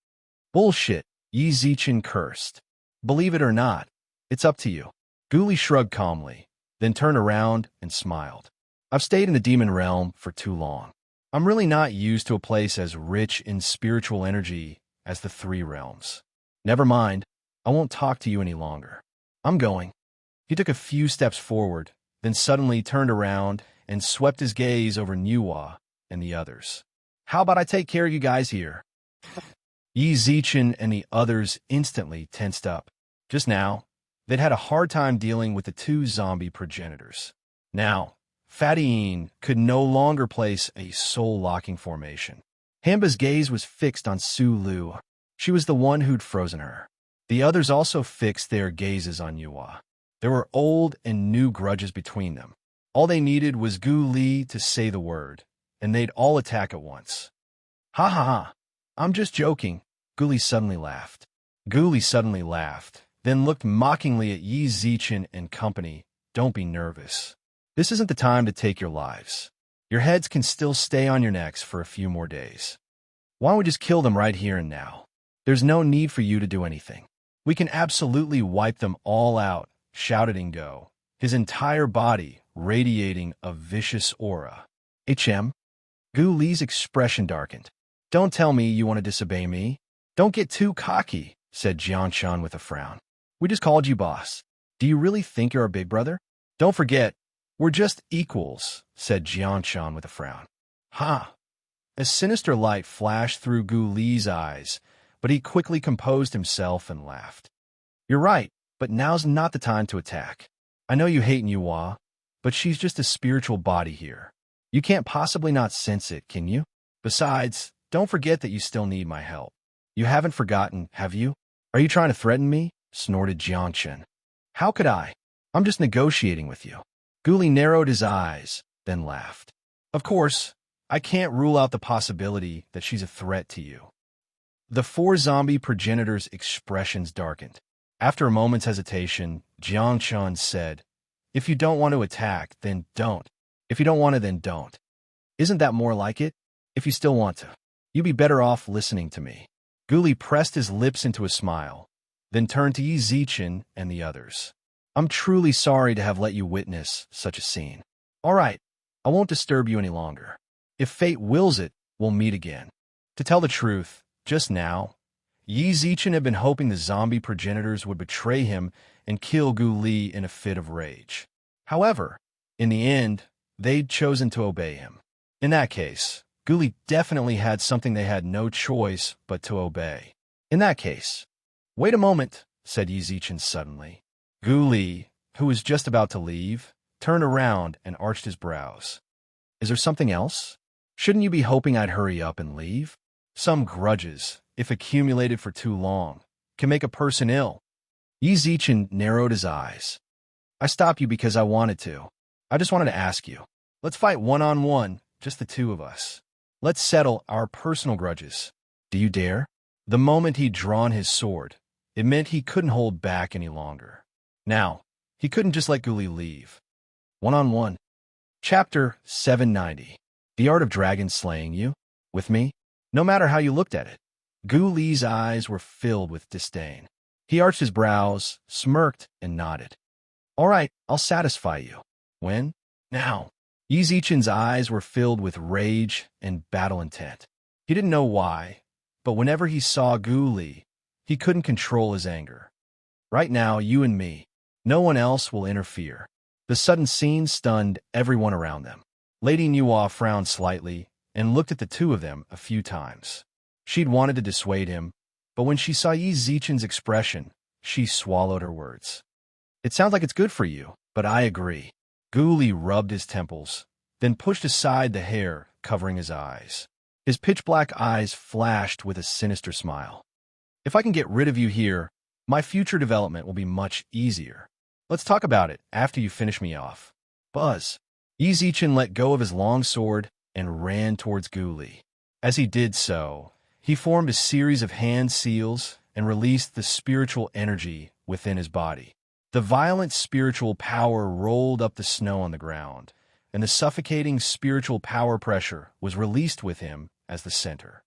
Bullshit, Yi Zichen cursed. Believe it or not, it's up to you. Guli shrugged calmly, then turned around and smiled. I've stayed in the demon realm for too long. I'm really not used to a place as rich in spiritual energy as the three realms. Never mind, I won't talk to you any longer. I'm going. He took a few steps forward, then suddenly turned around and swept his gaze over Nuwa and the others. How about I take care of you guys here? Yi Zichen and the others instantly tensed up. Just now, they'd had a hard time dealing with the two zombie progenitors. Now, Fattyeen could no longer place a soul-locking formation. Hamba's gaze was fixed on Su Lu. She was the one who'd frozen her. The others also fixed their gazes on Yuhua. There were old and new grudges between them. All they needed was Gu Li to say the word, and they'd all attack at once. Ha ha ha, I'm just joking, Guli suddenly laughed. Guli suddenly laughed, then looked mockingly at Yi Zichen and company. Don't be nervous. This isn't the time to take your lives. Your heads can still stay on your necks for a few more days. Why don't we just kill them right here and now? There's no need for you to do anything. We can absolutely wipe them all out, shouted Ingo, his entire body radiating a vicious aura. HM? Gu Li's expression darkened. Don't tell me you want to disobey me. Don't get too cocky, said Jianshan with a frown. We just called you boss. Do you really think you're our big brother? Don't forget, we're just equals, said Jianshan with a frown. Ha! A sinister light flashed through Gu Li's eyes, but he quickly composed himself and laughed. You're right, but now's not the time to attack. I know you hate Nuwa, but she's just a spiritual body here. You can't possibly not sense it, can you? Besides, don't forget that you still need my help. You haven't forgotten, have you? Are you trying to threaten me? Snorted Jianshan. How could I? I'm just negotiating with you. Guli narrowed his eyes, then laughed. Of course, I can't rule out the possibility that she's a threat to you. The four zombie progenitors' expressions darkened. After a moment's hesitation, Jianshan said, If you don't want to attack, then don't. If you don't want to, then don't. Isn't that more like it? If you still want to, you'd be better off listening to me. Guli pressed his lips into a smile, then turned to Yi Zichen and the others. I'm truly sorry to have let you witness such a scene. All right, I won't disturb you any longer. If fate wills it, we'll meet again. To tell the truth, just now, Yi Zichen had been hoping the zombie progenitors would betray him and kill Gu Li in a fit of rage. However, in the end, they'd chosen to obey him. In that case, Gu Li definitely had something they had no choice but to obey. In that case, wait a moment, said Yi Zichen suddenly. Gu Li, who was just about to leave, turned around and arched his brows. Is there something else? Shouldn't you be hoping I'd hurry up and leave? Some grudges, if accumulated for too long, can make a person ill. Yi Zichen narrowed his eyes. I stopped you because I wanted to. I just wanted to ask you. Let's fight one-on-one, just the two of us. Let's settle our personal grudges. Do you dare? The moment he'd drawn his sword, it meant he couldn't hold back any longer. Now, he couldn't just let Gu Li leave. One-on-one. Chapter 790. The Art of Dragon Slaying You? With me? No matter how you looked at it. Gu Li's eyes were filled with disdain. He arched his brows, smirked, and nodded. All right, I'll satisfy you. When? Now. Yi Zichen's eyes were filled with rage and battle intent. He didn't know why, but whenever he saw Gu Li, he couldn't control his anger. Right now, you and me. No one else will interfere. The sudden scene stunned everyone around them. Lady Nuo frowned slightly and looked at the two of them a few times. She'd wanted to dissuade him, but when she saw Yi Zichen's expression, she swallowed her words. It sounds like it's good for you, but I agree. Gu Li rubbed his temples, then pushed aside the hair covering his eyes. His pitch-black eyes flashed with a sinister smile. If I can get rid of you here, my future development will be much easier. Let's talk about it after you finish me off. Buzz. Yi Zichen let go of his long sword and ran towards Gu Li. As he did so, he formed a series of hand seals and released the spiritual energy within his body. The violent spiritual power rolled up the snow on the ground, and the suffocating spiritual power pressure was released with him as the center.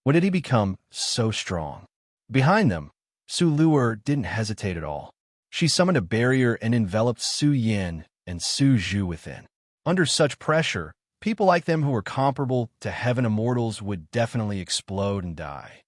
When did he become so strong? Behind them, Su Luer didn't hesitate at all. She summoned a barrier and enveloped Su Yin and Su Zhu within. Under such pressure, people like them who were comparable to heaven immortals would definitely explode and die.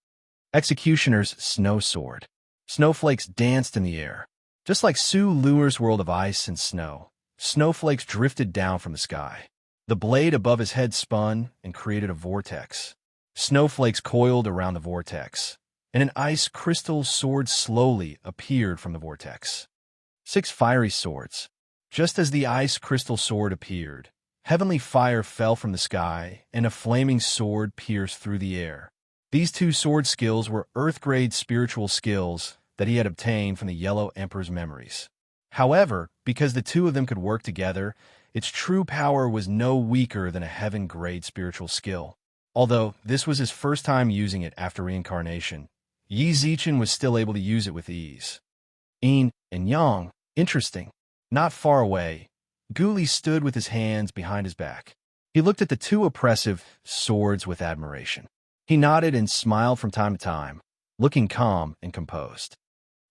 Executioner's snow sword. Snowflakes danced in the air. Just like Su Luer's world of ice and snow, snowflakes drifted down from the sky. The blade above his head spun and created a vortex. Snowflakes coiled around the vortex, and an ice crystal sword slowly appeared from the vortex. 6 fiery swords. Just as the ice crystal sword appeared, heavenly fire fell from the sky, and a flaming sword pierced through the air. These 2 sword skills were Earth-grade spiritual skills that he had obtained from the Yellow Emperor's memories. However, because the 2 of them could work together, its true power was no weaker than a heaven-grade spiritual skill. Although this was his first time using it after reincarnation, Yi Zichen was still able to use it with ease. Yin and Yang, interesting. Not far away, Gu Li stood with his hands behind his back. He looked at the 2 oppressive swords with admiration. He nodded and smiled from time to time, looking calm and composed.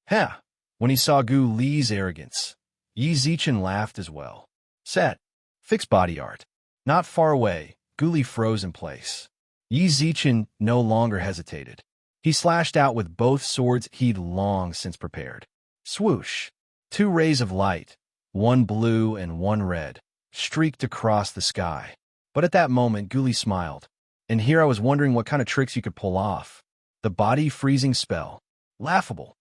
Heh! When he saw Gu Li's arrogance, Yi Zichen laughed as well. Set. Fixed body art. Not far away, Gu Li froze in place. Yi Zichen no longer hesitated. He slashed out with both swords he'd long since prepared. Swoosh! 2 rays of light, one blue and one red, streaked across the sky. But at that moment, Gu Li smiled. And here I was wondering what kind of tricks you could pull off. The body freezing spell. Laughable.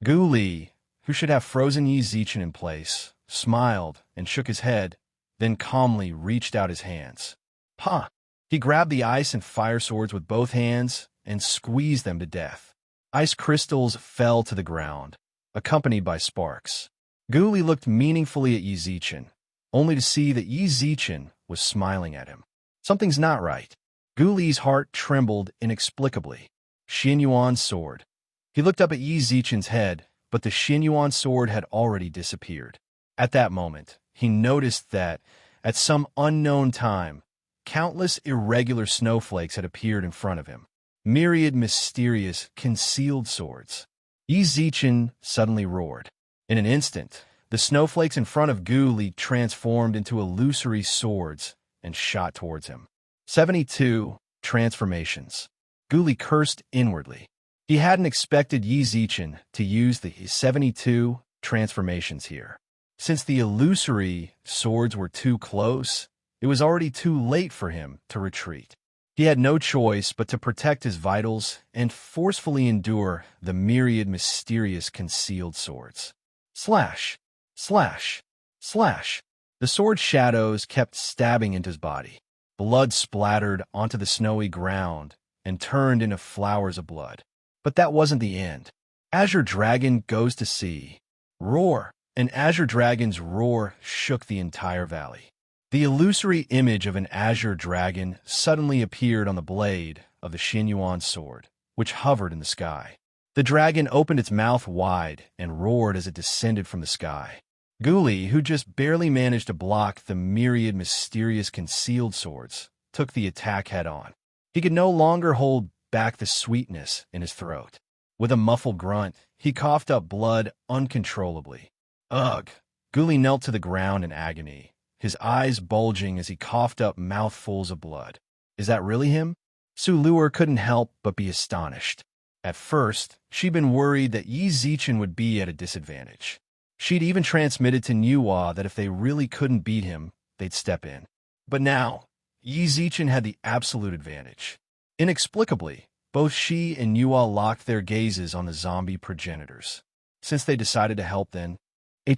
Gu Li, who should have frozen Yi Zichen in place, smiled and shook his head, then calmly reached out his hands. Ha! He grabbed the ice and fire swords with both hands and squeezed them to death. Ice crystals fell to the ground, accompanied by sparks. Gu Li looked meaningfully at Yi Zichen, only to see that Yi Zichen was smiling at him. Something's not right. Gu Li's heart trembled inexplicably. Xin Yuan's sword. He looked up at Yi Zichen's head, but the Xin Yuan sword had already disappeared. At that moment, he noticed that, at some unknown time, countless irregular snowflakes had appeared in front of him. Myriad mysterious, concealed swords. Yi Zichen suddenly roared. In an instant, the snowflakes in front of Gu Li transformed into illusory swords and shot towards him. 72 transformations. Gu Li cursed inwardly. He hadn't expected Yi Zichen to use the 72 transformations here. Since the illusory swords were too close, it was already too late for him to retreat. He had no choice but to protect his vitals and forcefully endure the myriad mysterious concealed swords. Slash! Slash! Slash! The sword shadows kept stabbing into his body. Blood splattered onto the snowy ground and turned into flowers of blood. But that wasn't the end. Azure Dragon goes to sea. Roar! An Azure Dragon's roar shook the entire valley. The illusory image of an Azure Dragon suddenly appeared on the blade of the Xin Yuan sword, which hovered in the sky. The dragon opened its mouth wide and roared as it descended from the sky. Guli, who just barely managed to block the myriad mysterious concealed swords, took the attack head-on. He could no longer hold back the sweetness in his throat. With a muffled grunt, he coughed up blood uncontrollably. Ugh! Guli knelt to the ground in agony, his eyes bulging as he coughed up mouthfuls of blood. Is that really him? Su Luer couldn't help but be astonished. At first, she'd been worried that Yi Zichen would be at a disadvantage. She'd even transmitted to Nuwa that if they really couldn't beat him, they'd step in. But now, Yi Zichen had the absolute advantage. Inexplicably, both she and Nuwa locked their gazes on the zombie progenitors. Since they decided to help then, they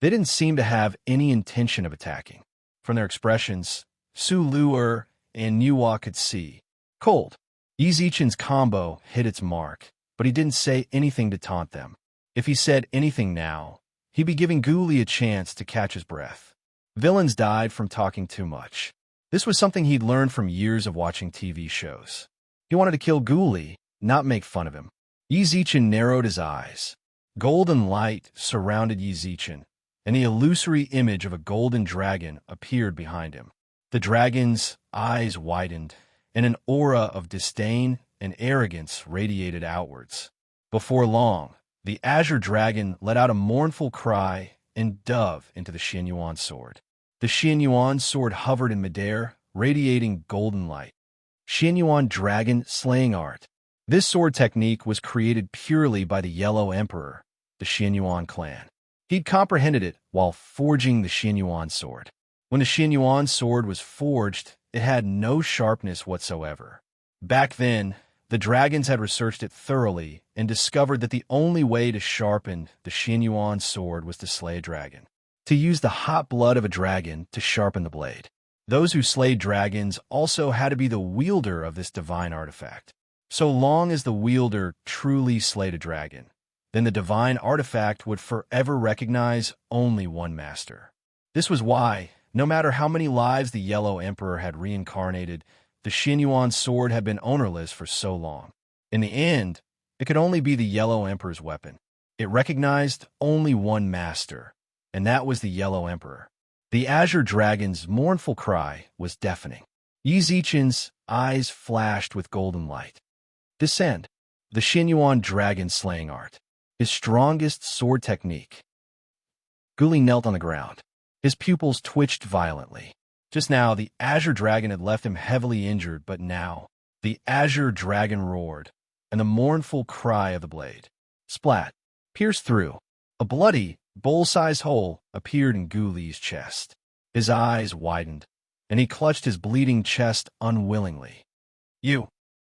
didn't seem to have any intention of attacking. From their expressions, Su Luer and Nuwa could see. Cold. Yi Zichen's combo hit its mark, but he didn't say anything to taunt them. If he said anything now, he'd be giving Guli a chance to catch his breath. Villains died from talking too much. This was something he'd learned from years of watching TV shows. He wanted to kill Guli, not make fun of him. Yi Zichen narrowed his eyes. Golden light surrounded Yi Zichen, and the illusory image of a golden dragon appeared behind him. The dragon's eyes widened, and an aura of disdain and arrogance radiated outwards. Before long, the azure dragon let out a mournful cry and dove into the Xianyuan sword. The Xianyuan sword hovered in midair, radiating golden light. Xianyuan dragon slaying art. This sword technique was created purely by the Yellow Emperor, the Xianyuan clan. He'd comprehended it while forging the Xianyuan sword. When the Xianyuan sword was forged, it had no sharpness whatsoever. Back then, the dragons had researched it thoroughly and discovered that the only way to sharpen the Xianyuan sword was to slay a dragon. To use the hot blood of a dragon to sharpen the blade. Those who slayed dragons also had to be the wielder of this divine artifact. So long as the wielder truly slayed a dragon, then the divine artifact would forever recognize only one master. This was why, no matter how many lives the Yellow Emperor had reincarnated, the Xianyuan sword had been ownerless for so long. In the end, it could only be the Yellow Emperor's weapon. It recognized only one master, and that was the Yellow Emperor. The azure dragon's mournful cry was deafening. Yi Zichen's eyes flashed with golden light. Descend. The Xianyuan dragon slaying art. His strongest sword technique. Guli knelt on the ground. His pupils twitched violently. Just now, the azure dragon had left him heavily injured, but now, the azure dragon roared, and the mournful cry of the blade. Splat. Pierced through. A bloody, bowl-sized hole appeared in Guli's chest. His eyes widened, and he clutched his bleeding chest unwillingly.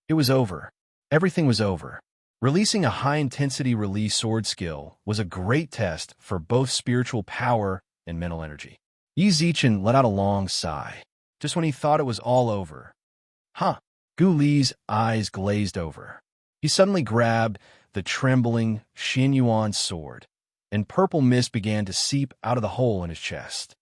It was over. Everything was over. Releasing a high-intensity release sword skill was a great test for both spiritual power and mental energy. Yi Zichen let out a long sigh, just when he thought it was all over. Guli's eyes glazed over. He suddenly grabbed the trembling Xianyuan sword, and purple mist began to seep out of the hole in his chest.